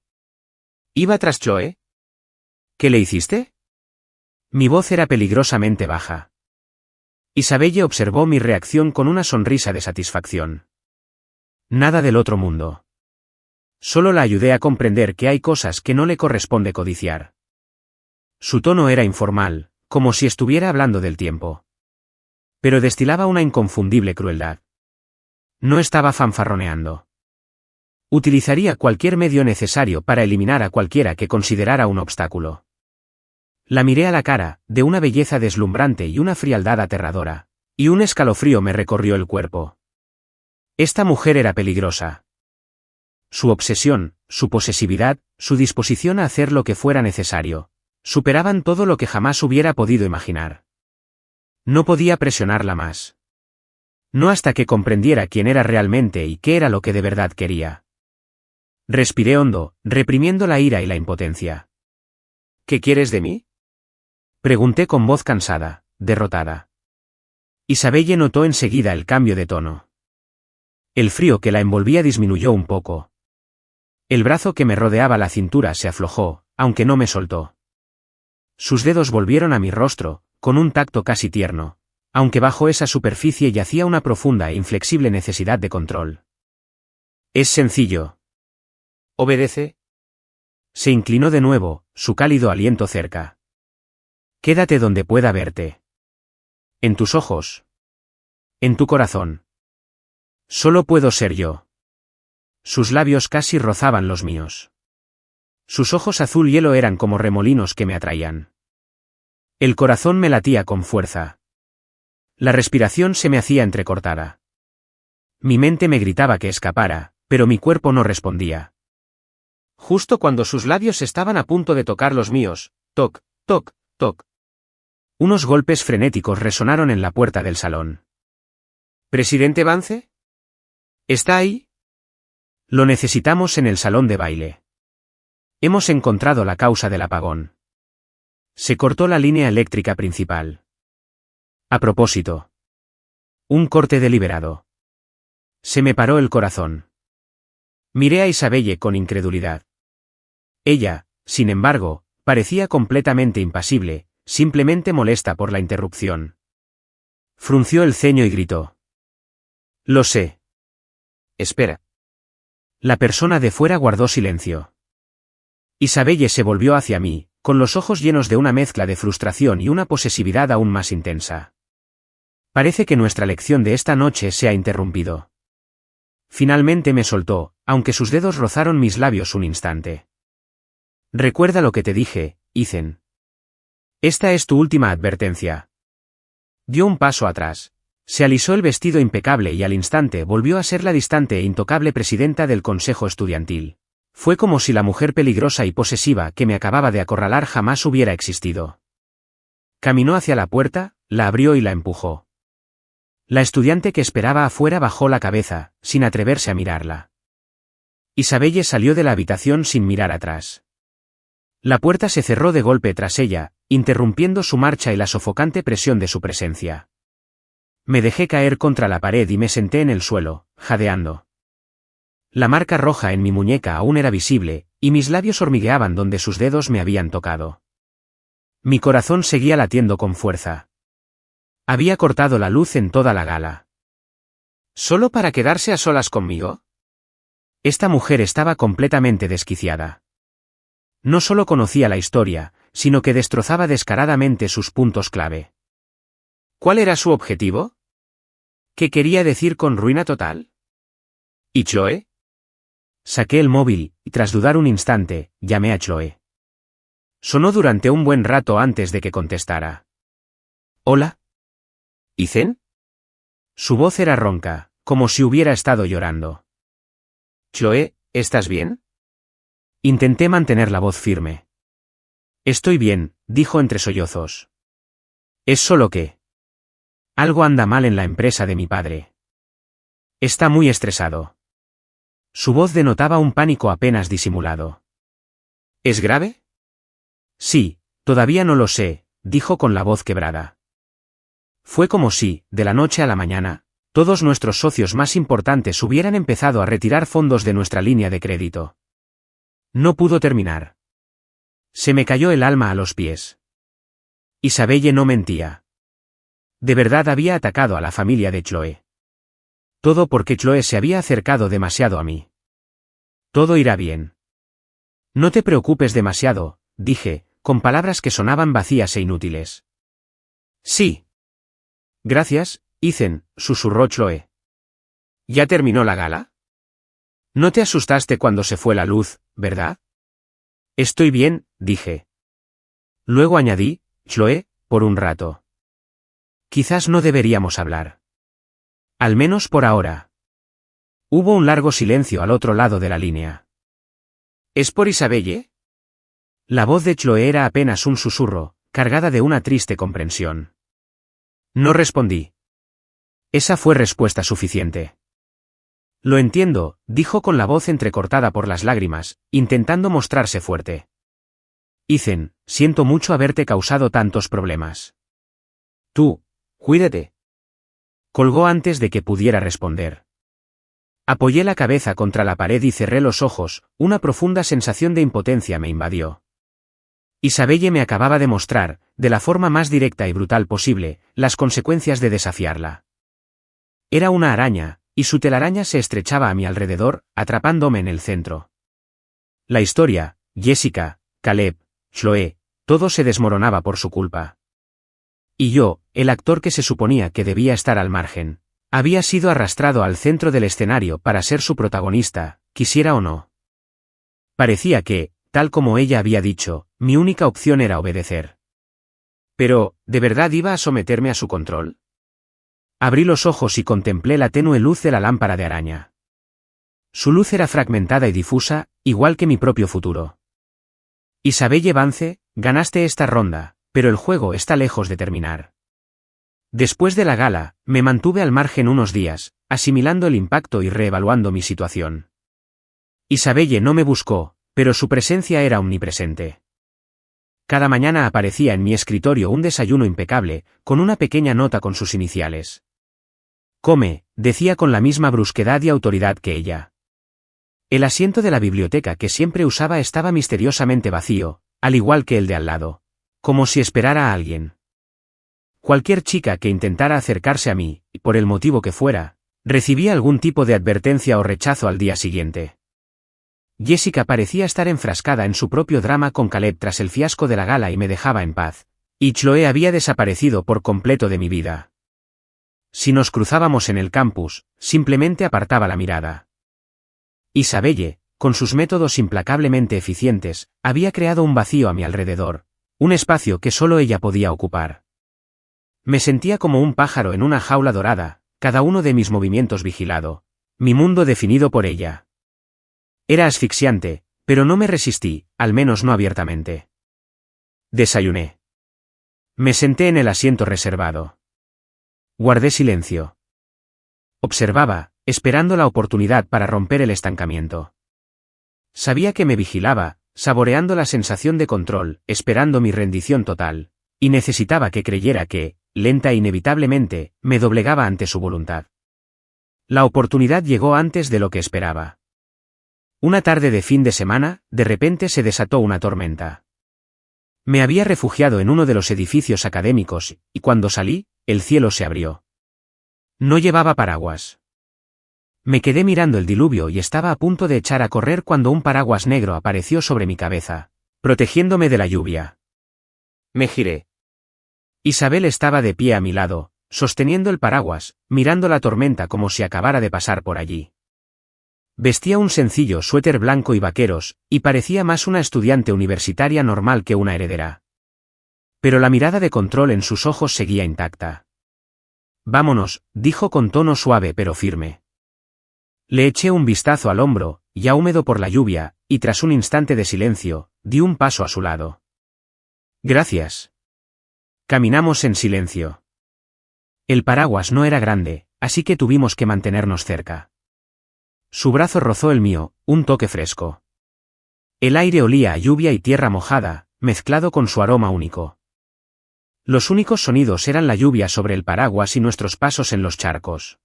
¿Iba tras Chloe? ¿Qué le hiciste? Mi voz era peligrosamente baja. Isabelle observó mi reacción con una sonrisa de satisfacción. Nada del otro mundo. Solo la ayudé a comprender que hay cosas que no le corresponde codiciar. Su tono era informal, como si estuviera hablando del tiempo. Pero destilaba una inconfundible crueldad. No estaba fanfarroneando. Utilizaría cualquier medio necesario para eliminar a cualquiera que considerara un obstáculo. La miré a la cara, de una belleza deslumbrante y una frialdad aterradora, y un escalofrío me recorrió el cuerpo. Esta mujer era peligrosa. Su obsesión, su posesividad, su disposición a hacer lo que fuera necesario, superaban todo lo que jamás hubiera podido imaginar. No podía presionarla más. No hasta que comprendiera quién era realmente y qué era lo que de verdad quería. Respiré hondo, reprimiendo la ira y la impotencia. ¿Qué quieres de mí? Pregunté con voz cansada, derrotada. Isabelle notó enseguida el cambio de tono. El frío que la envolvía disminuyó un poco. El brazo que me rodeaba la cintura se aflojó, aunque no me soltó. Sus dedos volvieron a mi rostro, con un tacto casi tierno, aunque bajo esa superficie yacía una profunda e inflexible necesidad de control. Es sencillo. ¿Obedece? Se inclinó de nuevo, su cálido aliento cerca. Quédate donde pueda verte. En tus ojos. En tu corazón. Solo puedo ser yo. Sus labios casi rozaban los míos. Sus ojos azul hielo eran como remolinos que me atraían. El corazón me latía con fuerza. La respiración se me hacía entrecortada. Mi mente me gritaba que escapara, pero mi cuerpo no respondía. Justo cuando sus labios estaban a punto de tocar los míos, toc, toc, toc. Unos golpes frenéticos resonaron en la puerta del salón. ¿Presidente Vance? ¿Está ahí? Lo necesitamos en el salón de baile. Hemos encontrado la causa del apagón. Se cortó la línea eléctrica principal. A propósito. Un corte deliberado. Se me paró el corazón. Miré a Isabelle con incredulidad. Ella, sin embargo, parecía completamente impasible, simplemente molesta por la interrupción. Frunció el ceño y gritó. Lo sé. Espera. La persona de fuera guardó silencio. Isabelle se volvió hacia mí, con los ojos llenos de una mezcla de frustración y una posesividad aún más intensa. Parece que nuestra lección de esta noche se ha interrumpido. Finalmente me soltó, aunque sus dedos rozaron mis labios un instante. Recuerda lo que te dije, Ethan. Esta es tu última advertencia. Dio un paso atrás. Se alisó el vestido impecable y al instante volvió a ser la distante e intocable presidenta del consejo estudiantil. Fue como si la mujer peligrosa y posesiva que me acababa de acorralar jamás hubiera existido. Caminó hacia la puerta, la abrió y la empujó. La estudiante que esperaba afuera bajó la cabeza, sin atreverse a mirarla. Isabelle salió de la habitación sin mirar atrás. La puerta se cerró de golpe tras ella, interrumpiendo su marcha y la sofocante presión de su presencia. Me dejé caer contra la pared y me senté en el suelo, jadeando. La marca roja en mi muñeca aún era visible, y mis labios hormigueaban donde sus dedos me habían tocado. Mi corazón seguía latiendo con fuerza. Había cortado la luz en toda la gala. ¿Solo para quedarse a solas conmigo? Esta mujer estaba completamente desquiciada. No solo conocía la historia, sino que destrozaba descaradamente sus puntos clave. ¿Cuál era su objetivo? ¿Qué quería decir con ruina total? ¿Y Chloe? Saqué el móvil, y tras dudar un instante, llamé a Chloe. Sonó durante un buen rato antes de que contestara. ¿Hola? ¿Ethan? Su voz era ronca, como si hubiera estado llorando. Chloe, ¿estás bien? Intenté mantener la voz firme. Estoy bien, dijo entre sollozos. Es solo que... algo anda mal en la empresa de mi padre. Está muy estresado. Su voz denotaba un pánico apenas disimulado. ¿Es grave? Sí, todavía no lo sé, dijo con la voz quebrada. Fue como si, de la noche a la mañana, todos nuestros socios más importantes hubieran empezado a retirar fondos de nuestra línea de crédito. No pudo terminar. Se me cayó el alma a los pies. Isabelle no mentía. De verdad había atacado a la familia de Chloe. Todo porque Chloe se había acercado demasiado a mí. Todo irá bien. No te preocupes demasiado, dije, con palabras que sonaban vacías e inútiles. Sí. Gracias, Ethan, susurró Chloe. ¿Ya terminó la gala? No te asustaste cuando se fue la luz, ¿verdad? Estoy bien, dije. Luego añadí, Chloe, por un rato. Quizás no deberíamos hablar. Al menos por ahora. Hubo un largo silencio al otro lado de la línea. ¿Es por Isabelle? La voz de Chloe era apenas un susurro, cargada de una triste comprensión. No respondí. Esa fue respuesta suficiente. Lo entiendo, dijo con la voz entrecortada por las lágrimas, intentando mostrarse fuerte. Ethan, siento mucho haberte causado tantos problemas. Tú, cuídate. Colgó antes de que pudiera responder. Apoyé la cabeza contra la pared y cerré los ojos, una profunda sensación de impotencia me invadió. Isabelle me acababa de mostrar, de la forma más directa y brutal posible, las consecuencias de desafiarla. Era una araña, y su telaraña se estrechaba a mi alrededor, atrapándome en el centro. La historia, Jessica, Caleb, Chloe, todo se desmoronaba por su culpa. Y yo, el actor que se suponía que debía estar al margen, había sido arrastrado al centro del escenario para ser su protagonista, quisiera o no. Parecía que, tal como ella había dicho, mi única opción era obedecer. Pero, ¿de verdad iba a someterme a su control? Abrí los ojos y contemplé la tenue luz de la lámpara de araña. Su luz era fragmentada y difusa, igual que mi propio futuro. Isabelle Vance, ganaste esta ronda, pero el juego está lejos de terminar. Después de la gala, me mantuve al margen unos días, asimilando el impacto y reevaluando mi situación. Isabelle no me buscó, pero su presencia era omnipresente. Cada mañana aparecía en mi escritorio un desayuno impecable, con una pequeña nota con sus iniciales. Come, decía con la misma brusquedad y autoridad que ella. El asiento de la biblioteca que siempre usaba estaba misteriosamente vacío, al igual que el de al lado, como si esperara a alguien. Cualquier chica que intentara acercarse a mí, por el motivo que fuera, recibía algún tipo de advertencia o rechazo al día siguiente. Jessica parecía estar enfrascada en su propio drama con Caleb tras el fiasco de la gala y me dejaba en paz, y Chloe había desaparecido por completo de mi vida. Si nos cruzábamos en el campus, simplemente apartaba la mirada. Isabelle, con sus métodos implacablemente eficientes, había creado un vacío a mi alrededor, un espacio que solo ella podía ocupar. Me sentía como un pájaro en una jaula dorada, cada uno de mis movimientos vigilado, mi mundo definido por ella. Era asfixiante, pero no me resistí, al menos no abiertamente. Desayuné. Me senté en el asiento reservado. Guardé silencio. Observaba, esperando la oportunidad para romper el estancamiento. Sabía que me vigilaba, saboreando la sensación de control, esperando mi rendición total, y necesitaba que creyera que, lenta e inevitablemente, me doblegaba ante su voluntad. La oportunidad llegó antes de lo que esperaba. Una tarde de fin de semana, de repente se desató una tormenta. Me había refugiado en uno de los edificios académicos, y cuando salí, el cielo se abrió. No llevaba paraguas. Me quedé mirando el diluvio y estaba a punto de echar a correr cuando un paraguas negro apareció sobre mi cabeza, protegiéndome de la lluvia. Me giré. Isabel estaba de pie a mi lado, sosteniendo el paraguas, mirando la tormenta como si acabara de pasar por allí. Vestía un sencillo suéter blanco y vaqueros, y parecía más una estudiante universitaria normal que una heredera. Pero la mirada de control en sus ojos seguía intacta. Vámonos, dijo con tono suave pero firme. Le eché un vistazo al hombro, ya húmedo por la lluvia, y tras un instante de silencio, di un paso a su lado. Gracias. Caminamos en silencio. El paraguas no era grande, así que tuvimos que mantenernos cerca. Su brazo rozó el mío, un toque fresco. El aire olía a lluvia y tierra mojada, mezclado con su aroma único. Los únicos sonidos eran la lluvia sobre el paraguas y nuestros pasos en los charcos.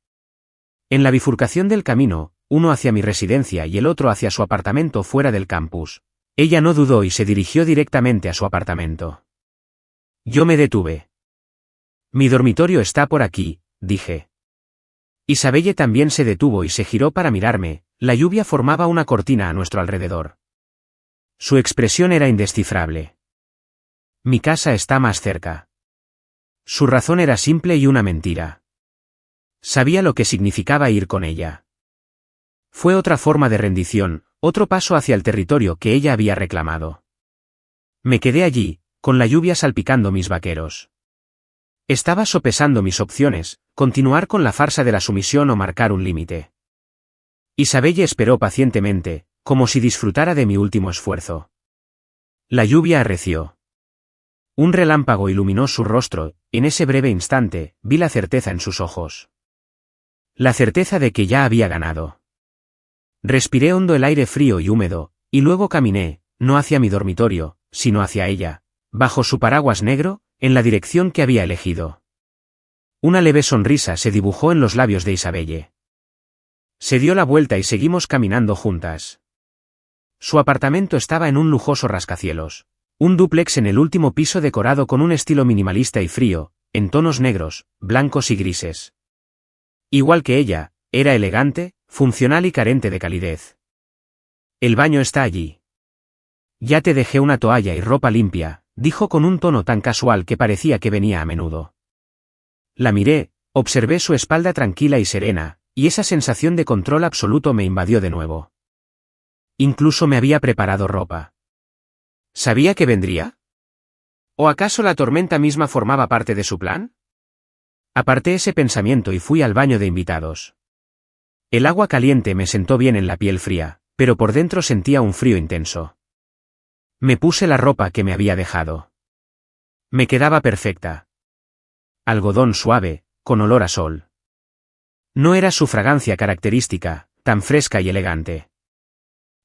En la bifurcación del camino, uno hacia mi residencia y el otro hacia su apartamento fuera del campus, ella no dudó y se dirigió directamente a su apartamento. Yo me detuve. Mi dormitorio está por aquí, dije. Isabelle también se detuvo y se giró para mirarme, la lluvia formaba una cortina a nuestro alrededor. Su expresión era indescifrable. Mi casa está más cerca. Su razón era simple y una mentira. Sabía lo que significaba ir con ella. Fue otra forma de rendición, otro paso hacia el territorio que ella había reclamado. Me quedé allí, con la lluvia salpicando mis vaqueros. Estaba sopesando mis opciones, continuar con la farsa de la sumisión o marcar un límite. Isabelle esperó pacientemente, como si disfrutara de mi último esfuerzo. La lluvia arreció. Un relámpago iluminó su rostro, en ese breve instante, vi la certeza en sus ojos. La certeza de que ya había ganado. Respiré hondo el aire frío y húmedo, y luego caminé, no hacia mi dormitorio, sino hacia ella, bajo su paraguas negro, en la dirección que había elegido. Una leve sonrisa se dibujó en los labios de Isabelle. Se dio la vuelta y seguimos caminando juntas. Su apartamento estaba en un lujoso rascacielos. Un dúplex en el último piso decorado con un estilo minimalista y frío, en tonos negros, blancos y grises. Igual que ella, era elegante, funcional y carente de calidez. El baño está allí. Ya te dejé una toalla y ropa limpia, dijo con un tono tan casual que parecía que venía a menudo. La miré, observé su espalda tranquila y serena, y esa sensación de control absoluto me invadió de nuevo. Incluso me había preparado ropa. ¿Sabía que vendría? ¿O acaso la tormenta misma formaba parte de su plan? Aparté ese pensamiento y fui al baño de invitados. El agua caliente me sentó bien en la piel fría, pero por dentro sentía un frío intenso. Me puse la ropa que me había dejado. Me quedaba perfecta. Algodón suave, con olor a sol. No era su fragancia característica, tan fresca y elegante.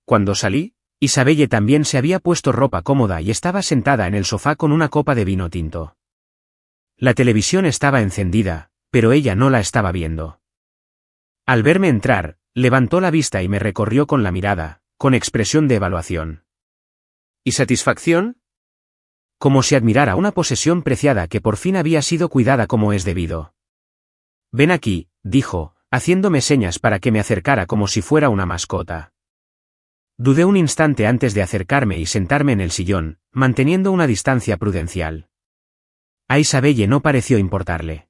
Cuando salí, Isabelle también se había puesto ropa cómoda y estaba sentada en el sofá con una copa de vino tinto. La televisión estaba encendida, pero ella no la estaba viendo. Al verme entrar, levantó la vista y me recorrió con la mirada, con expresión de evaluación. ¿Y satisfacción? Como si admirara una posesión preciada que por fin había sido cuidada como es debido. Ven aquí, dijo, haciéndome señas para que me acercara como si fuera una mascota. Dudé un instante antes de acercarme y sentarme en el sillón, manteniendo una distancia prudencial. A Isabelle no pareció importarle.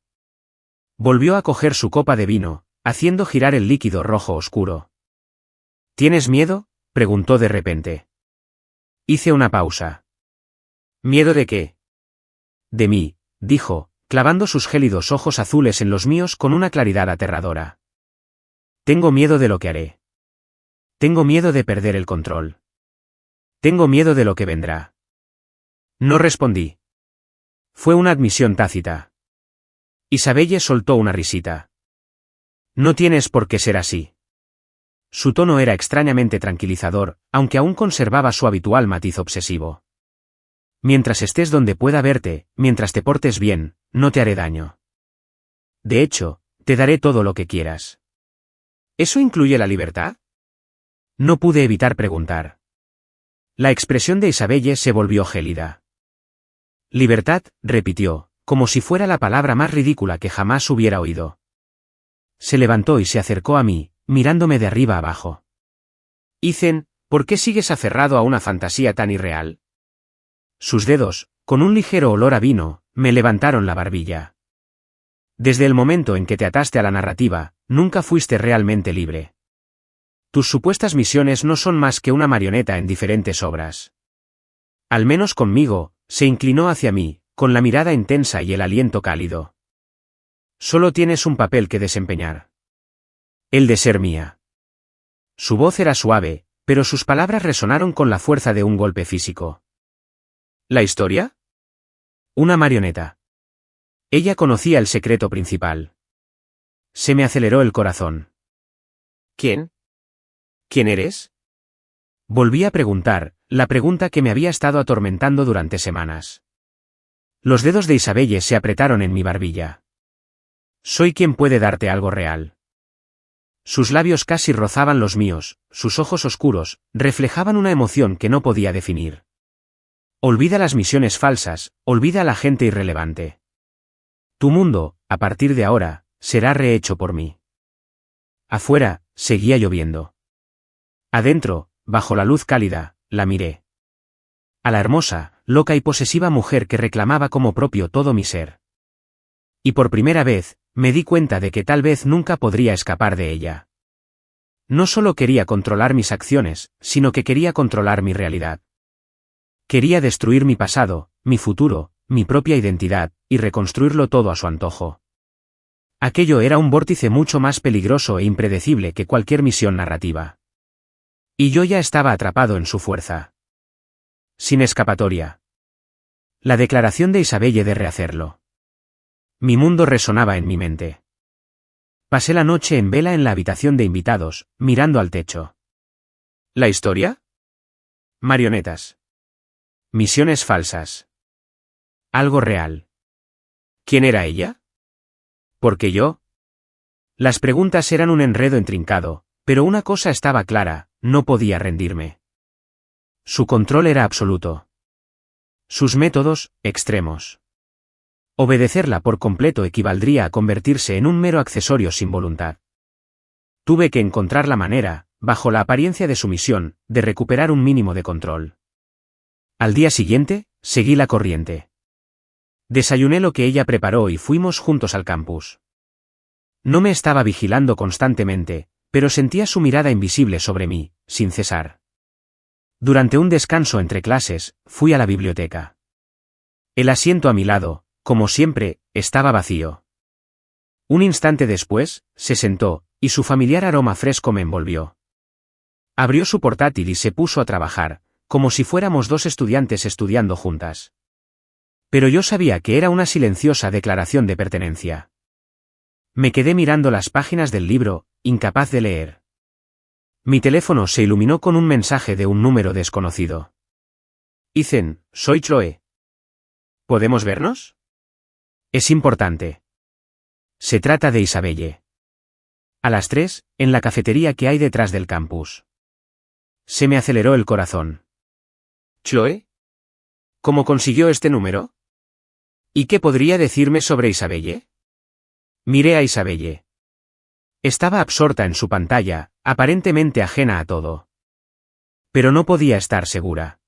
Volvió a coger su copa de vino, haciendo girar el líquido rojo oscuro. ¿Tienes miedo?, preguntó de repente. Hice una pausa. ¿Miedo de qué? De mí, dijo, clavando sus gélidos ojos azules en los míos con una claridad aterradora. Tengo miedo de lo que haré. Tengo miedo de perder el control. Tengo miedo de lo que vendrá. No respondí. Fue una admisión tácita. Isabelle soltó una risita. No tienes por qué ser así. Su tono era extrañamente tranquilizador, aunque aún conservaba su habitual matiz obsesivo. Mientras estés donde pueda verte, mientras te portes bien, no te haré daño. De hecho, te daré todo lo que quieras. ¿Eso incluye la libertad? No pude evitar preguntar. La expresión de Isabelle se volvió gélida. Libertad, repitió, como si fuera la palabra más ridícula que jamás hubiera oído. Se levantó y se acercó a mí, mirándome de arriba abajo. Ethan, ¿por qué sigues aferrado a una fantasía tan irreal? Sus dedos, con un ligero olor a vino, me levantaron la barbilla. Desde el momento en que te ataste a la narrativa, nunca fuiste realmente libre. Tus supuestas misiones no son más que una marioneta en diferentes obras. Al menos conmigo, se inclinó hacia mí, con la mirada intensa y el aliento cálido. Solo tienes un papel que desempeñar. El de ser mía. Su voz era suave, pero sus palabras resonaron con la fuerza de un golpe físico. ¿La historia? Una marioneta. Ella conocía el secreto principal. Se me aceleró el corazón. ¿Quién? ¿Quién eres? Volví a preguntar, la pregunta que me había estado atormentando durante semanas. Los dedos de Isabelle se apretaron en mi barbilla. Soy quien puede darte algo real. Sus labios casi rozaban los míos, sus ojos oscuros, reflejaban una emoción que no podía definir. Olvida las misiones falsas, olvida a la gente irrelevante. Tu mundo, a partir de ahora, será rehecho por mí. Afuera, seguía lloviendo. Adentro, bajo la luz cálida, la miré. A la hermosa, loca y posesiva mujer que reclamaba como propio todo mi ser. Y por primera vez, me di cuenta de que tal vez nunca podría escapar de ella. No solo quería controlar mis acciones, sino que quería controlar mi realidad. Quería destruir mi pasado, mi futuro, mi propia identidad, y reconstruirlo todo a su antojo. Aquello era un vórtice mucho más peligroso e impredecible que cualquier misión narrativa. Y yo ya estaba atrapado en su fuerza. Sin escapatoria. La declaración de Isabelle de rehacerlo. Mi mundo resonaba en mi mente. Pasé la noche en vela en la habitación de invitados, mirando al techo. ¿La historia? Marionetas. Misiones falsas. Algo real. ¿Quién era ella? ¿Por qué yo? Las preguntas eran un enredo intrincado, pero una cosa estaba clara, no podía rendirme. Su control era absoluto. Sus métodos, extremos. Obedecerla por completo equivaldría a convertirse en un mero accesorio sin voluntad. Tuve que encontrar la manera, bajo la apariencia de sumisión, de recuperar un mínimo de control. Al día siguiente, seguí la corriente. Desayuné lo que ella preparó y fuimos juntos al campus. No me estaba vigilando constantemente, pero sentía su mirada invisible sobre mí, sin cesar. Durante un descanso entre clases, fui a la biblioteca. El asiento a mi lado, como siempre, estaba vacío. Un instante después, se sentó, y su familiar aroma fresco me envolvió. Abrió su portátil y se puso a trabajar, como si fuéramos dos estudiantes estudiando juntas. Pero yo sabía que era una silenciosa declaración de pertenencia. Me quedé mirando las páginas del libro, incapaz de leer. Mi teléfono se iluminó con un mensaje de un número desconocido. Ethan, soy Chloe. ¿Podemos vernos? Es importante. Se trata de Isabelle. A las 3, en la cafetería que hay detrás del campus. Se me aceleró el corazón. ¿Chloe? ¿Cómo consiguió este número? ¿Y qué podría decirme sobre Isabelle? Miré a Isabelle. Estaba absorta en su pantalla, aparentemente ajena a todo. Pero no podía estar segura.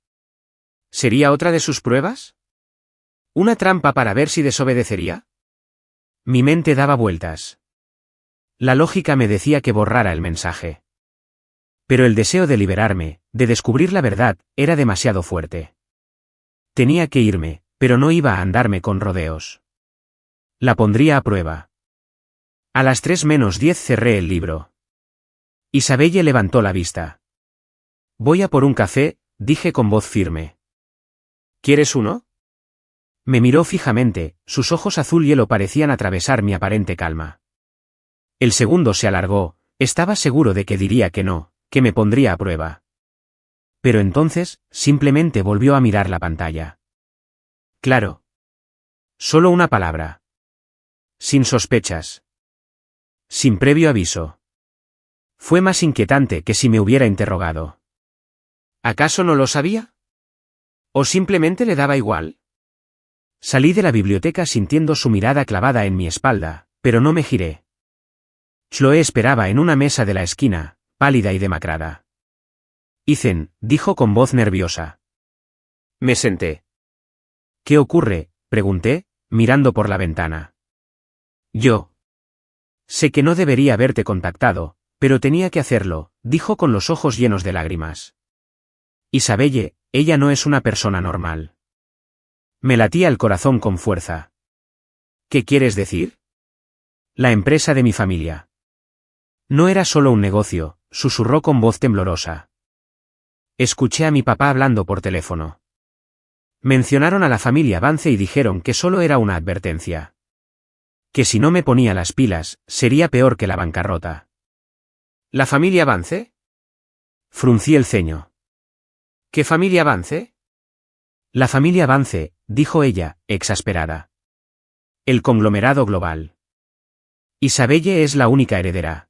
¿Sería otra de sus pruebas? ¿Una trampa para ver si desobedecería? Mi mente daba vueltas. La lógica me decía que borrara el mensaje. Pero el deseo de liberarme, de descubrir la verdad, era demasiado fuerte. Tenía que irme, pero no iba a andarme con rodeos. La pondría a prueba. A las 3:10 cerré el libro. Isabelle levantó la vista. Voy a por un café, dije con voz firme. ¿Quieres uno? Me miró fijamente, sus ojos azul hielo parecían atravesar mi aparente calma. El segundo se alargó, estaba seguro de que diría que no, que me pondría a prueba. Pero entonces, simplemente volvió a mirar la pantalla. Claro. Solo una palabra. Sin sospechas. Sin previo aviso. Fue más inquietante que si me hubiera interrogado. ¿Acaso no lo sabía? ¿O simplemente le daba igual? Salí de la biblioteca sintiendo su mirada clavada en mi espalda, pero no me giré. Chloe esperaba en una mesa de la esquina, pálida y demacrada. Ethan, dijo con voz nerviosa. Me senté. ¿Qué ocurre?, pregunté, mirando por la ventana. Yo. Sé que no debería haberte contactado, pero tenía que hacerlo, dijo con los ojos llenos de lágrimas. Isabelle, ella no es una persona normal. Me latía el corazón con fuerza. ¿Qué quieres decir? La empresa de mi familia. No era solo un negocio, susurró con voz temblorosa. Escuché a mi papá hablando por teléfono. Mencionaron a la familia Vance y dijeron que solo era una advertencia. Que si no me ponía las pilas, sería peor que la bancarrota. ¿La familia Vance? Fruncí el ceño. ¿Qué familia Vance? La familia Vance, dijo ella, exasperada. El conglomerado global. Isabelle es la única heredera.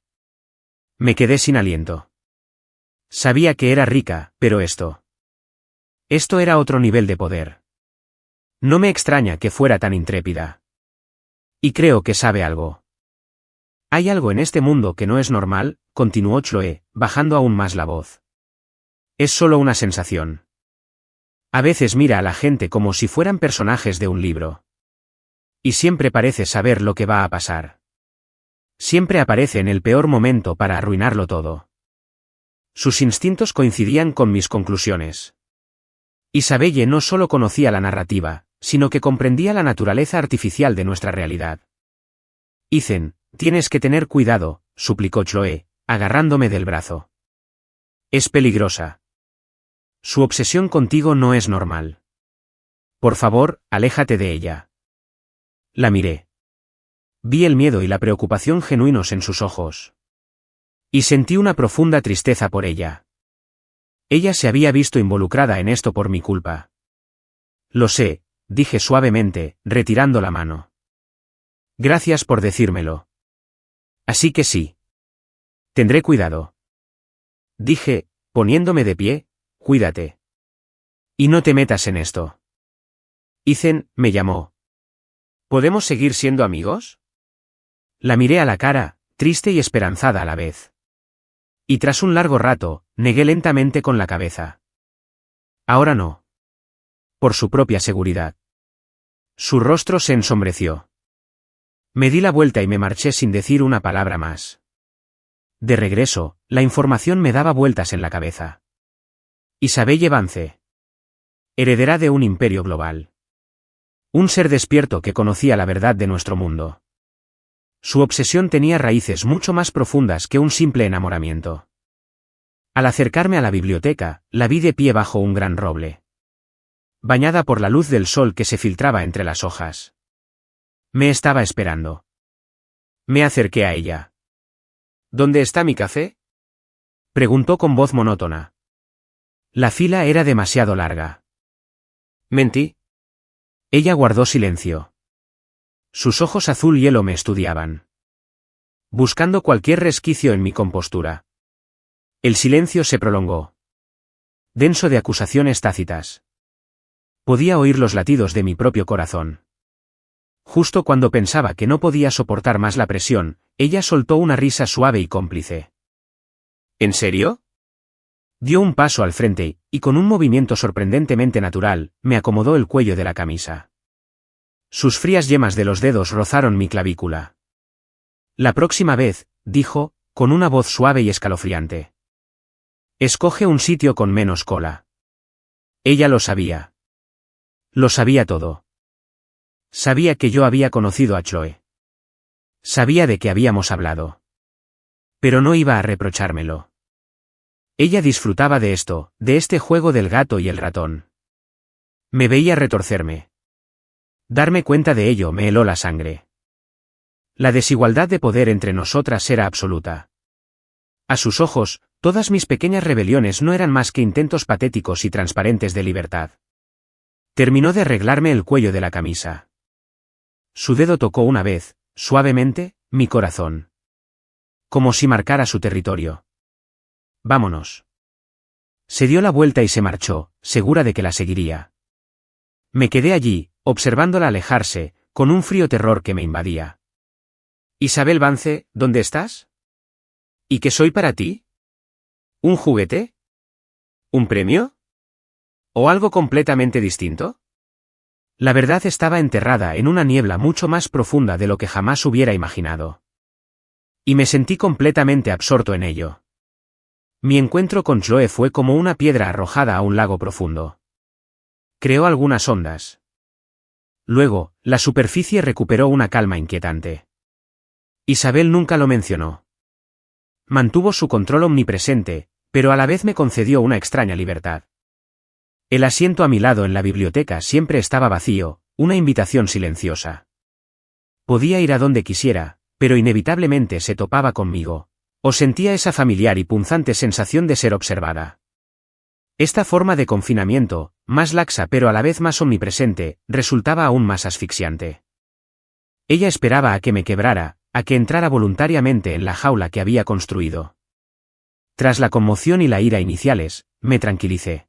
Me quedé sin aliento. Sabía que era rica, pero esto era otro nivel de poder. No me extraña que fuera tan intrépida. Y creo que sabe algo. Hay algo en este mundo que no es normal, continuó Chloe, bajando aún más la voz. Es solo una sensación. A veces mira a la gente como si fueran personajes de un libro. Y siempre parece saber lo que va a pasar. Siempre aparece en el peor momento para arruinarlo todo. Sus instintos coincidían con mis conclusiones. Isabelle no solo conocía la narrativa, sino que comprendía la naturaleza artificial de nuestra realidad. Ethan, tienes que tener cuidado, suplicó Chloe, agarrándome del brazo. Es peligrosa. Su obsesión contigo no es normal. Por favor, aléjate de ella. La miré. Vi el miedo y la preocupación genuinos en sus ojos. Y sentí una profunda tristeza por ella. Ella se había visto involucrada en esto por mi culpa. Lo sé, dije suavemente, retirando la mano. Gracias por decírmelo. Así que sí. Tendré cuidado. Dije, poniéndome de pie, cuídate. Y no te metas en esto. Ethan, me llamó. ¿Podemos seguir siendo amigos? La miré a la cara, triste y esperanzada a la vez. Y tras un largo rato, negué lentamente con la cabeza. Ahora no. Por su propia seguridad. Su rostro se ensombreció. Me di la vuelta y me marché sin decir una palabra más. De regreso, la información me daba vueltas en la cabeza. Isabelle Vance. Heredera de un imperio global. Un ser despierto que conocía la verdad de nuestro mundo. Su obsesión tenía raíces mucho más profundas que un simple enamoramiento. Al acercarme a la biblioteca, la vi de pie bajo un gran roble. Bañada por la luz del sol que se filtraba entre las hojas. Me estaba esperando. Me acerqué a ella. ¿Dónde está mi café?, preguntó con voz monótona. La fila era demasiado larga. Mentí. Ella guardó silencio. Sus ojos azul hielo me estudiaban. Buscando cualquier resquicio en mi compostura. El silencio se prolongó. Denso de acusaciones tácitas. Podía oír los latidos de mi propio corazón. Justo cuando pensaba que no podía soportar más la presión, ella soltó una risa suave y cómplice. ¿En serio? Dio un paso al frente y, con un movimiento sorprendentemente natural, me acomodó el cuello de la camisa. Sus frías yemas de los dedos rozaron mi clavícula. La próxima vez, dijo, con una voz suave y escalofriante. Escoge un sitio con menos cola. Ella lo sabía. Lo sabía todo. Sabía que yo había conocido a Chloe. Sabía de que habíamos hablado. Pero no iba a reprochármelo. Ella disfrutaba de esto, de este juego del gato y el ratón. Me veía retorcerme. Darme cuenta de ello me heló la sangre. La desigualdad de poder entre nosotras era absoluta. A sus ojos, todas mis pequeñas rebeliones no eran más que intentos patéticos y transparentes de libertad. Terminó de arreglarme el cuello de la camisa. Su dedo tocó una vez, suavemente, mi corazón. Como si marcara su territorio. Vámonos. Se dio la vuelta y se marchó, segura de que la seguiría. Me quedé allí, observándola alejarse, con un frío terror que me invadía. Isabel Vance, ¿dónde estás? ¿Y qué soy para ti? ¿Un juguete? ¿Un premio? ¿O algo completamente distinto? La verdad estaba enterrada en una niebla mucho más profunda de lo que jamás hubiera imaginado. Y me sentí completamente absorto en ello. Mi encuentro con Chloe fue como una piedra arrojada a un lago profundo. Creó algunas ondas. Luego, la superficie recuperó una calma inquietante. Isabel nunca lo mencionó. Mantuvo su control omnipresente, pero a la vez me concedió una extraña libertad. El asiento a mi lado en la biblioteca siempre estaba vacío, una invitación silenciosa. Podía ir a donde quisiera, pero inevitablemente se topaba conmigo, o sentía esa familiar y punzante sensación de ser observada. Esta forma de confinamiento, más laxa pero a la vez más omnipresente, resultaba aún más asfixiante. Ella esperaba a que me quebrara, a que entrara voluntariamente en la jaula que había construido. Tras la conmoción y la ira iniciales, me tranquilicé.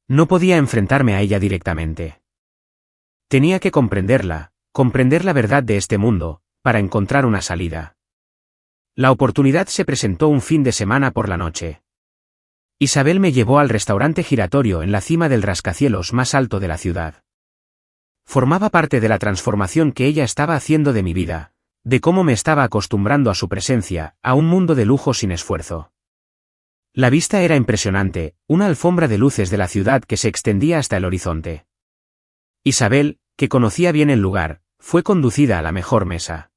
No podía enfrentarme a ella directamente. Tenía que comprenderla, comprender la verdad de este mundo, para encontrar una salida. La oportunidad se presentó un fin de semana por la noche. Isabel me llevó al restaurante giratorio en la cima del rascacielos más alto de la ciudad. Formaba parte de la transformación que ella estaba haciendo de mi vida, de cómo me estaba acostumbrando a su presencia, a un mundo de lujo sin esfuerzo. La vista era impresionante, una alfombra de luces de la ciudad que se extendía hasta el horizonte. Isabel, que conocía bien el lugar, fue conducida a la mejor mesa.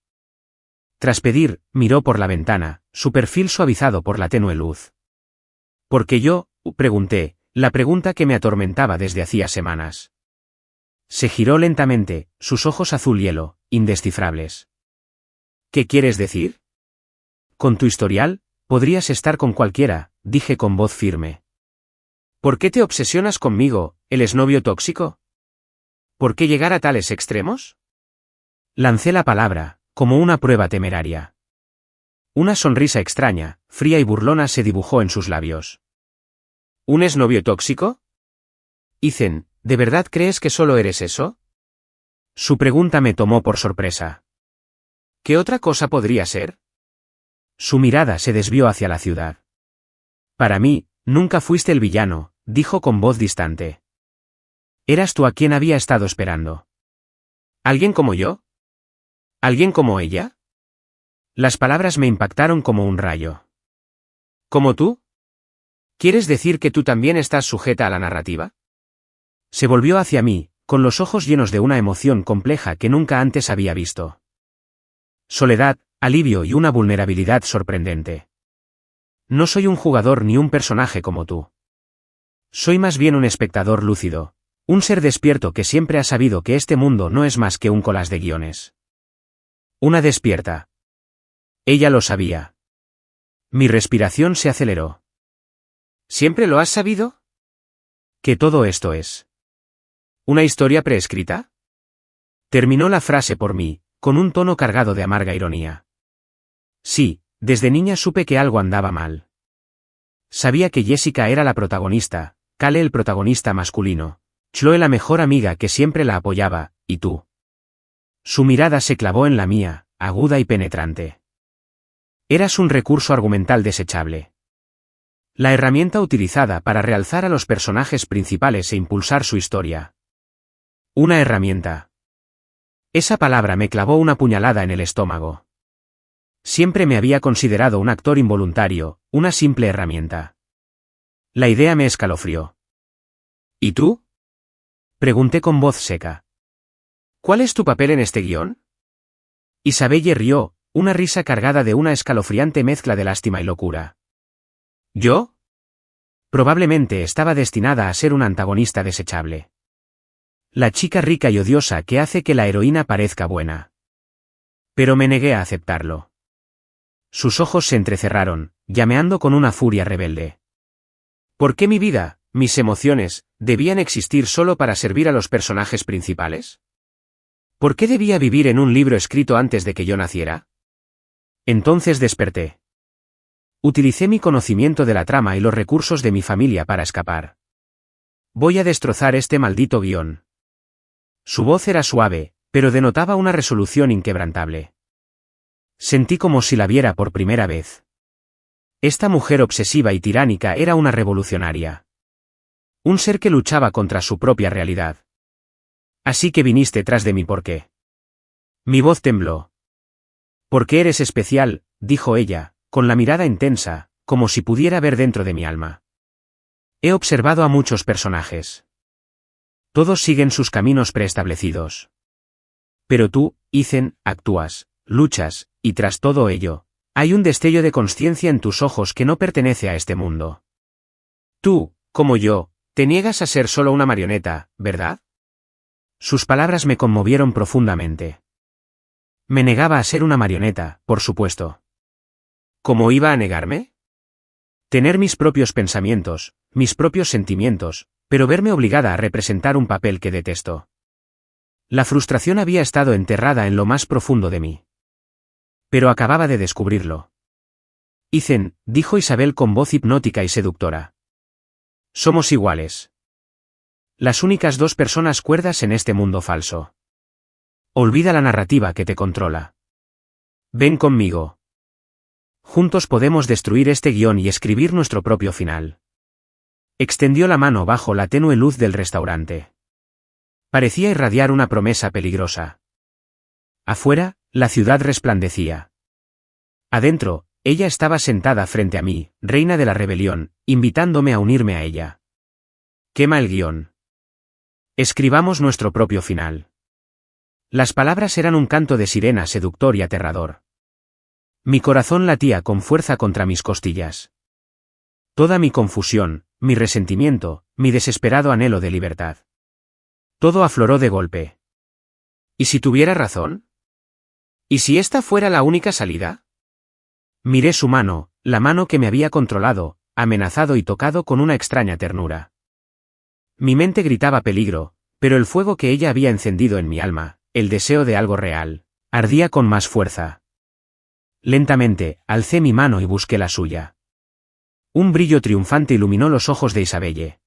Tras pedir, miró por la ventana, su perfil suavizado por la tenue luz. ¿Por qué yo?, pregunté, la pregunta que me atormentaba desde hacía semanas. Se giró lentamente, sus ojos azul hielo, indescifrables. ¿Qué quieres decir? Con tu historial, podrías estar con cualquiera, dije con voz firme. ¿Por qué te obsesionas conmigo, el exnovio tóxico? ¿Por qué llegar a tales extremos? Lancé la palabra, como una prueba temeraria. Una sonrisa extraña, fría y burlona se dibujó en sus labios. ¿Un exnovio tóxico? Ethan, ¿de verdad crees que solo eres eso? Su pregunta me tomó por sorpresa. ¿Qué otra cosa podría ser? Su mirada se desvió hacia la ciudad. Para mí, nunca fuiste el villano, dijo con voz distante. Eras tú a quien había estado esperando. ¿Alguien como yo? ¿Alguien como ella? Las palabras me impactaron como un rayo. ¿Como tú? ¿Quieres decir que tú también estás sujeta a la narrativa? Se volvió hacia mí, con los ojos llenos de una emoción compleja que nunca antes había visto. Soledad, alivio y una vulnerabilidad sorprendente. No soy un jugador ni un personaje como tú. Soy más bien un espectador lúcido, un ser despierto que siempre ha sabido que este mundo no es más que un collage de guiones. Una despierta. Ella lo sabía. Mi respiración se aceleró. ¿Siempre lo has sabido? ¿Que todo esto es una historia preescrita? Terminó la frase por mí, con un tono cargado de amarga ironía. Sí, desde niña supe que algo andaba mal. Sabía que Jessica era la protagonista, Cale el protagonista masculino, Chloe la mejor amiga que siempre la apoyaba, y tú. Su mirada se clavó en la mía, aguda y penetrante. Eras un recurso argumental desechable. La herramienta utilizada para realzar a los personajes principales e impulsar su historia. Una herramienta. Esa palabra me clavó una puñalada en el estómago. Siempre me había considerado un actor involuntario, una simple herramienta. La idea me escalofrió. ¿Y tú? Pregunté con voz seca. ¿Cuál es tu papel en este guión? Isabelle rió, una risa cargada de una escalofriante mezcla de lástima y locura. ¿Yo? Probablemente estaba destinada a ser un antagonista desechable. La chica rica y odiosa que hace que la heroína parezca buena. Pero me negué a aceptarlo. Sus ojos se entrecerraron, llameando con una furia rebelde. ¿Por qué mi vida, mis emociones, debían existir solo para servir a los personajes principales? ¿Por qué debía vivir en un libro escrito antes de que yo naciera? Entonces desperté. Utilicé mi conocimiento de la trama y los recursos de mi familia para escapar. Voy a destrozar este maldito guión. Su voz era suave, pero denotaba una resolución inquebrantable. Sentí como si la viera por primera vez. Esta mujer obsesiva y tiránica era una revolucionaria. Un ser que luchaba contra su propia realidad. Así que viniste tras de mí, ¿por qué? Mi voz tembló. Porque eres especial, dijo ella, con la mirada intensa, como si pudiera ver dentro de mi alma. He observado a muchos personajes. Todos siguen sus caminos preestablecidos. Pero tú, Ethan, actúas, luchas, y tras todo ello, hay un destello de consciencia en tus ojos que no pertenece a este mundo. Tú, como yo, te niegas a ser solo una marioneta, ¿verdad? Sus palabras me conmovieron profundamente. Me negaba a ser una marioneta, por supuesto. ¿Cómo iba a negarme? Tener mis propios pensamientos, mis propios sentimientos, pero verme obligada a representar un papel que detesto. La frustración había estado enterrada en lo más profundo de mí. Pero acababa de descubrirlo. Ethan, dijo Isabel con voz hipnótica y seductora. Somos iguales. Las únicas dos personas cuerdas en este mundo falso. Olvida la narrativa que te controla. Ven conmigo. Juntos podemos destruir este guión y escribir nuestro propio final. Extendió la mano bajo la tenue luz del restaurante. Parecía irradiar una promesa peligrosa. Afuera, la ciudad resplandecía. Adentro, ella estaba sentada frente a mí, reina de la rebelión, invitándome a unirme a ella. Quema el guión. Escribamos nuestro propio final. Las palabras eran un canto de sirena seductor y aterrador. Mi corazón latía con fuerza contra mis costillas. Toda mi confusión, mi resentimiento, mi desesperado anhelo de libertad. Todo afloró de golpe. ¿Y si tuviera razón? ¿Y si esta fuera la única salida? Miré su mano, la mano que me había controlado, amenazado y tocado con una extraña ternura. Mi mente gritaba peligro, pero el fuego que ella había encendido en mi alma, el deseo de algo real, ardía con más fuerza. Lentamente, alcé mi mano y busqué la suya. Un brillo triunfante iluminó los ojos de Isabelle.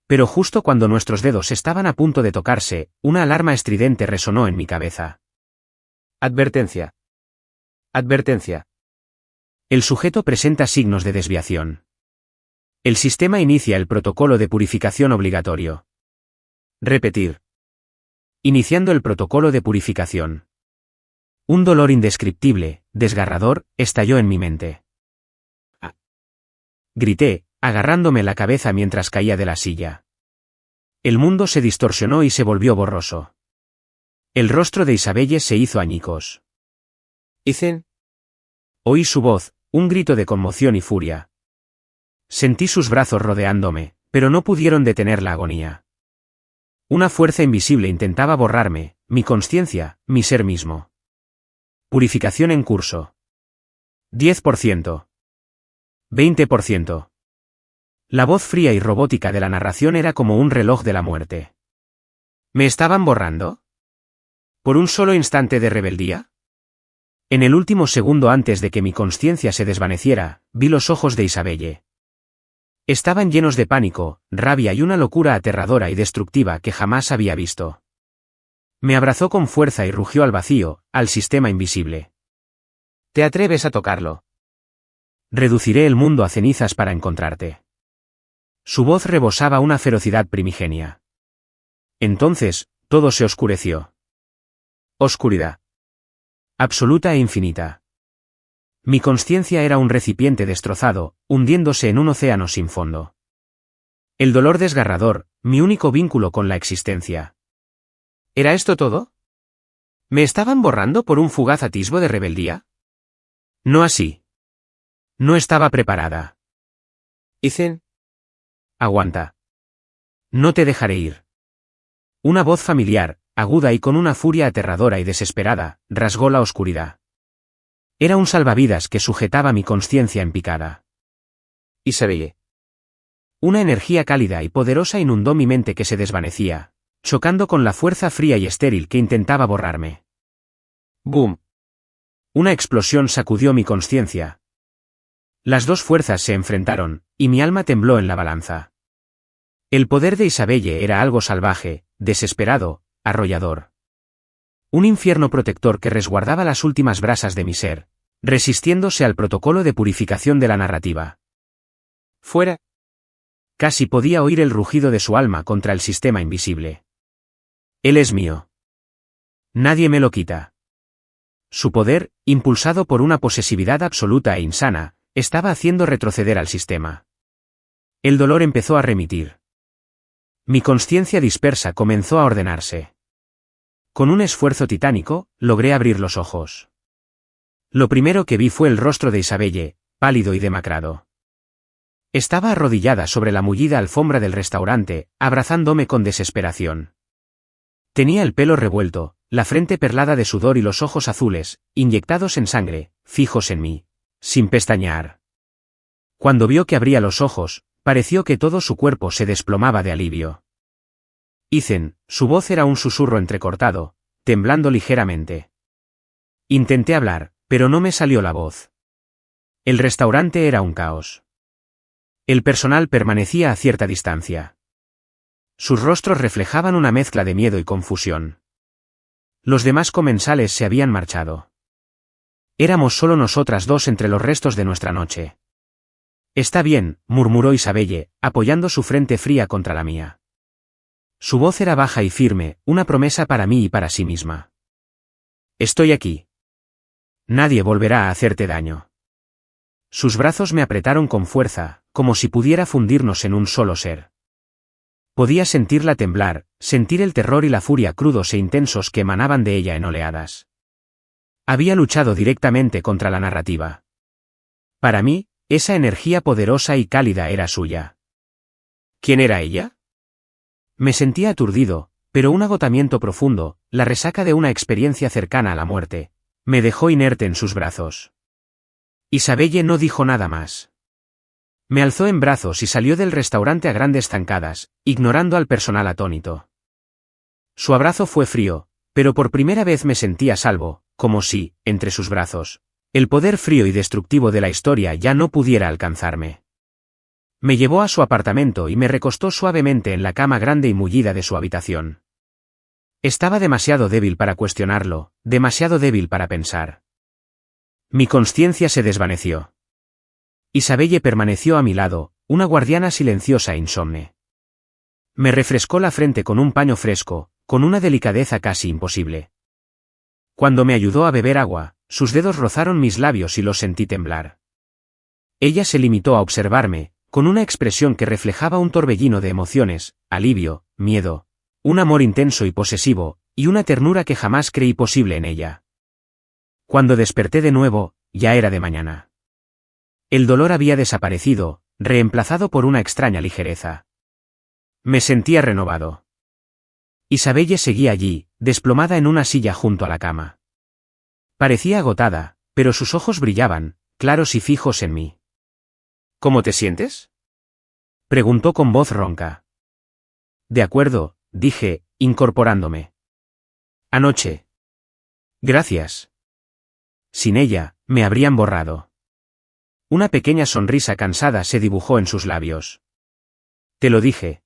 Pero justo cuando nuestros dedos estaban a punto de tocarse, una alarma estridente resonó en mi cabeza. Advertencia. Advertencia. El sujeto presenta signos de desviación. El sistema inicia el protocolo de purificación obligatorio. Repetir. Iniciando el protocolo de purificación. Un dolor indescriptible, desgarrador, estalló en mi mente. ¡Ah! Grité, agarrándome la cabeza mientras caía de la silla. El mundo se distorsionó y se volvió borroso. El rostro de Isabelle se hizo añicos. Ethan. Oí su voz, un grito de conmoción y furia. Sentí sus brazos rodeándome, pero no pudieron detener la agonía. Una fuerza invisible intentaba borrarme, mi conciencia, mi ser mismo. Purificación en curso. 10%. 20%. La voz fría y robótica de la narración era como un reloj de la muerte. ¿Me estaban borrando? ¿Por un solo instante de rebeldía? En el último segundo antes de que mi conciencia se desvaneciera, vi los ojos de Isabelle. Estaban llenos de pánico, rabia y una locura aterradora y destructiva que jamás había visto. Me abrazó con fuerza y rugió al vacío, al sistema invisible. ¿Te atreves a tocarlo? Reduciré el mundo a cenizas para encontrarte. Su voz rebosaba una ferocidad primigenia. Entonces, todo se oscureció. Oscuridad. Absoluta e infinita. Mi conciencia era un recipiente destrozado, hundiéndose en un océano sin fondo. El dolor desgarrador, mi único vínculo con la existencia. ¿Era esto todo? ¿Me estaban borrando por un fugaz atisbo de rebeldía? No así. No estaba preparada. Ethan. Aguanta. No te dejaré ir. Una voz familiar, aguda y con una furia aterradora y desesperada, rasgó la oscuridad. Era un salvavidas que sujetaba mi conciencia en picada. Isabelle. Una energía cálida y poderosa inundó mi mente que se desvanecía, chocando con la fuerza fría y estéril que intentaba borrarme. Boom. Una explosión sacudió mi conciencia. Las dos fuerzas se enfrentaron, y mi alma tembló en la balanza. El poder de Isabelle era algo salvaje, desesperado, arrollador. Un infierno protector que resguardaba las últimas brasas de mi ser, resistiéndose al protocolo de purificación de la narrativa. Fuera. Casi podía oír el rugido de su alma contra el sistema invisible. Él es mío. Nadie me lo quita. Su poder, impulsado por una posesividad absoluta e insana, estaba haciendo retroceder al sistema. El dolor empezó a remitir. Mi conciencia dispersa comenzó a ordenarse. Con un esfuerzo titánico, logré abrir los ojos. Lo primero que vi fue el rostro de Isabelle, pálido y demacrado. Estaba arrodillada sobre la mullida alfombra del restaurante, abrazándome con desesperación. Tenía el pelo revuelto, la frente perlada de sudor y los ojos azules, inyectados en sangre, fijos en mí, sin pestañear. Cuando vio que abría los ojos, pareció que todo su cuerpo se desplomaba de alivio. Ethan, su voz era un susurro entrecortado, temblando ligeramente. Intenté hablar, pero no me salió la voz. El restaurante era un caos. El personal permanecía a cierta distancia. Sus rostros reflejaban una mezcla de miedo y confusión. Los demás comensales se habían marchado. Éramos solo nosotras dos entre los restos de nuestra noche. Está bien, murmuró Isabelle, apoyando su frente fría contra la mía. Su voz era baja y firme, una promesa para mí y para sí misma. Estoy aquí. Nadie volverá a hacerte daño. Sus brazos me apretaron con fuerza, como si pudiera fundirnos en un solo ser. Podía sentirla temblar, sentir el terror y la furia crudos e intensos que emanaban de ella en oleadas. Había luchado directamente contra la narrativa. Para mí, esa energía poderosa y cálida era suya. ¿Quién era ella? Me sentía aturdido, pero un agotamiento profundo, la resaca de una experiencia cercana a la muerte, me dejó inerte en sus brazos. Isabelle no dijo nada más. Me alzó en brazos y salió del restaurante a grandes zancadas, ignorando al personal atónito. Su abrazo fue frío, pero por primera vez me sentí a salvo, como si, entre sus brazos, el poder frío y destructivo de la historia ya no pudiera alcanzarme. Me llevó a su apartamento y me recostó suavemente en la cama grande y mullida de su habitación. Estaba demasiado débil para cuestionarlo, demasiado débil para pensar. Mi conciencia se desvaneció. Isabelle permaneció a mi lado, una guardiana silenciosa e insomne. Me refrescó la frente con un paño fresco, con una delicadeza casi imposible. Cuando me ayudó a beber agua, sus dedos rozaron mis labios y los sentí temblar. Ella se limitó a observarme, con una expresión que reflejaba un torbellino de emociones, alivio, miedo, un amor intenso y posesivo, y una ternura que jamás creí posible en ella. Cuando desperté de nuevo, ya era de mañana. El dolor había desaparecido, reemplazado por una extraña ligereza. Me sentía renovado. Isabelle seguía allí, desplomada en una silla junto a la cama. Parecía agotada, pero sus ojos brillaban, claros y fijos en mí. ¿Cómo te sientes?, preguntó con voz ronca. De acuerdo, dije, incorporándome. Anoche. Gracias. Sin ella, me habrían borrado. Una pequeña sonrisa cansada se dibujó en sus labios. Te lo dije.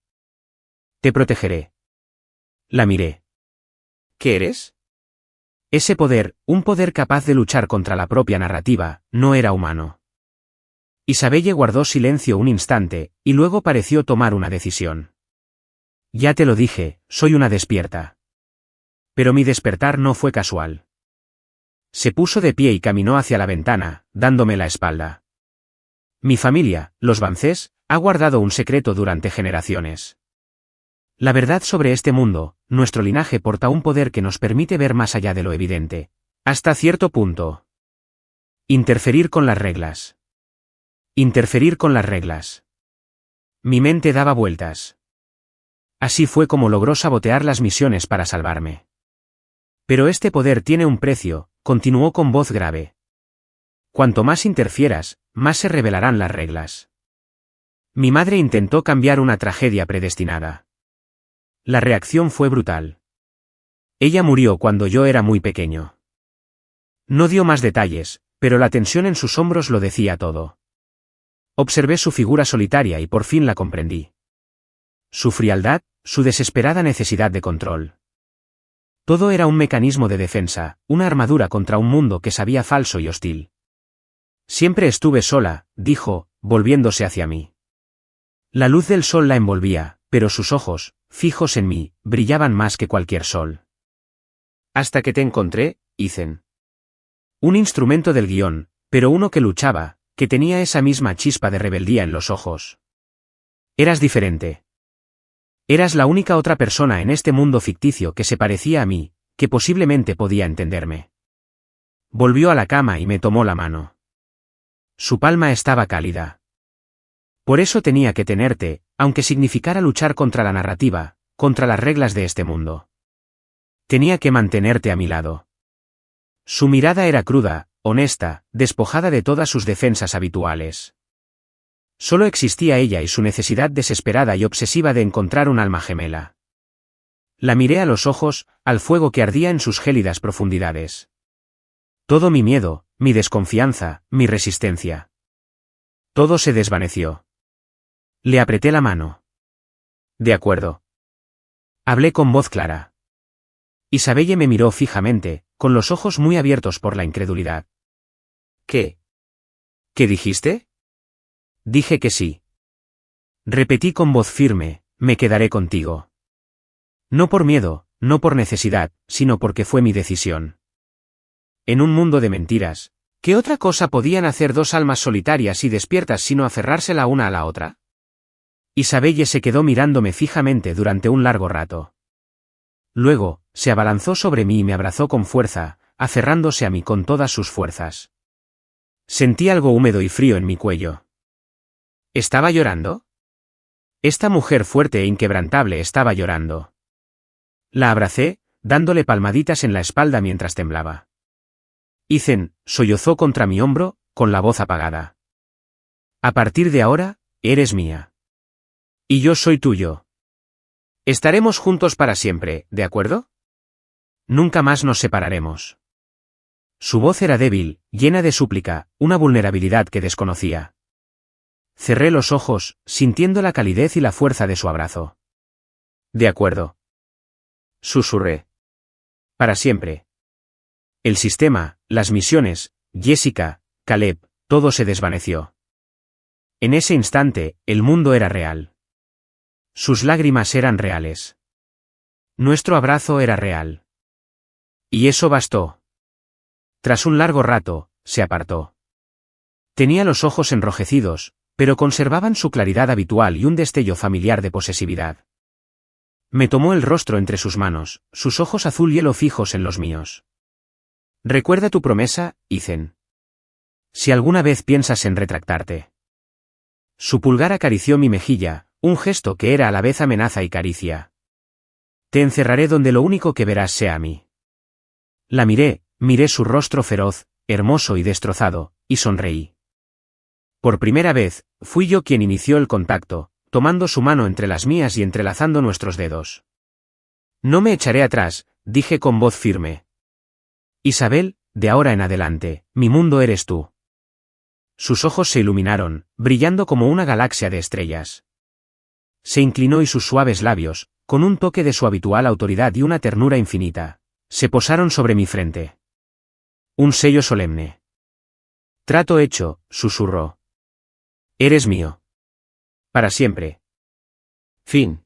Te protegeré. La miré. ¿Qué eres? Ese poder, un poder capaz de luchar contra la propia narrativa, no era humano. Isabelle guardó silencio un instante, y luego pareció tomar una decisión. Ya te lo dije, soy una despierta. Pero mi despertar no fue casual. Se puso de pie y caminó hacia la ventana, dándome la espalda. Mi familia, los Bancés, ha guardado un secreto durante generaciones. La verdad sobre este mundo, nuestro linaje porta un poder que nos permite ver más allá de lo evidente. Hasta cierto punto. Interferir con las reglas. Interferir con las reglas. Mi mente daba vueltas. Así fue como logró sabotear las misiones para salvarme. Pero este poder tiene un precio, continuó con voz grave. Cuanto más interfieras, más se revelarán las reglas. Mi madre intentó cambiar una tragedia predestinada. La reacción fue brutal. Ella murió cuando yo era muy pequeño. No dio más detalles, pero la tensión en sus hombros lo decía todo. Observé su figura solitaria y por fin la comprendí. Su frialdad, su desesperada necesidad de control. Todo era un mecanismo de defensa, una armadura contra un mundo que sabía falso y hostil. Siempre estuve sola, dijo, volviéndose hacia mí. La luz del sol la envolvía, pero sus ojos, fijos en mí, brillaban más que cualquier sol. Hasta que te encontré, Ethan. Un instrumento del guión, pero uno que luchaba, que tenía esa misma chispa de rebeldía en los ojos. Eras diferente. Eras la única otra persona en este mundo ficticio que se parecía a mí, que posiblemente podía entenderme. Volvió a la cama y me tomó la mano. Su palma estaba cálida. Por eso tenía que tenerte, aunque significara luchar contra la narrativa, contra las reglas de este mundo. Tenía que mantenerte a mi lado. Su mirada era cruda, honesta, despojada de todas sus defensas habituales. Solo existía ella y su necesidad desesperada y obsesiva de encontrar un alma gemela. La miré a los ojos, al fuego que ardía en sus gélidas profundidades. Todo mi miedo, mi desconfianza, mi resistencia. Todo se desvaneció. Le apreté la mano. De acuerdo. Hablé con voz clara. Isabelle me miró fijamente, con los ojos muy abiertos por la incredulidad. ¿Qué? ¿Qué dijiste? Dije que sí. Repetí con voz firme, me quedaré contigo. No por miedo, no por necesidad, sino porque fue mi decisión. En un mundo de mentiras, ¿qué otra cosa podían hacer dos almas solitarias y despiertas sino aferrarse la una a la otra? Isabelle se quedó mirándome fijamente durante un largo rato. Luego, se abalanzó sobre mí y me abrazó con fuerza, aferrándose a mí con todas sus fuerzas. Sentí algo húmedo y frío en mi cuello. ¿Estaba llorando? Esta mujer fuerte e inquebrantable estaba llorando. La abracé, dándole palmaditas en la espalda mientras temblaba. Ethan, sollozó contra mi hombro, con la voz apagada. A partir de ahora, eres mía. Y yo soy tuyo. Estaremos juntos para siempre, ¿de acuerdo? Nunca más nos separaremos. Su voz era débil, llena de súplica, una vulnerabilidad que desconocía. Cerré los ojos, sintiendo la calidez y la fuerza de su abrazo. De acuerdo. Susurré. Para siempre. El sistema, las misiones, Jessica, Caleb, todo se desvaneció. En ese instante, el mundo era real. Sus lágrimas eran reales. Nuestro abrazo era real. Y eso bastó. Tras un largo rato, se apartó. Tenía los ojos enrojecidos, pero conservaban su claridad habitual y un destello familiar de posesividad. Me tomó el rostro entre sus manos, sus ojos azul hielo fijos en los míos. Recuerda tu promesa, Ethan. Si alguna vez piensas en retractarte. Su pulgar acarició mi mejilla, un gesto que era a la vez amenaza y caricia. Te encerraré donde lo único que verás sea a mí. La miré su rostro feroz, hermoso y destrozado, y sonreí. Por primera vez, fui yo quien inició el contacto, tomando su mano entre las mías y entrelazando nuestros dedos. No me echaré atrás, dije con voz firme. Isabel, de ahora en adelante, mi mundo eres tú. Sus ojos se iluminaron, brillando como una galaxia de estrellas. Se inclinó y sus suaves labios, con un toque de su habitual autoridad y una ternura infinita, se posaron sobre mi frente. Un sello solemne. Trato hecho, susurró. Eres mío. Para siempre. Fin.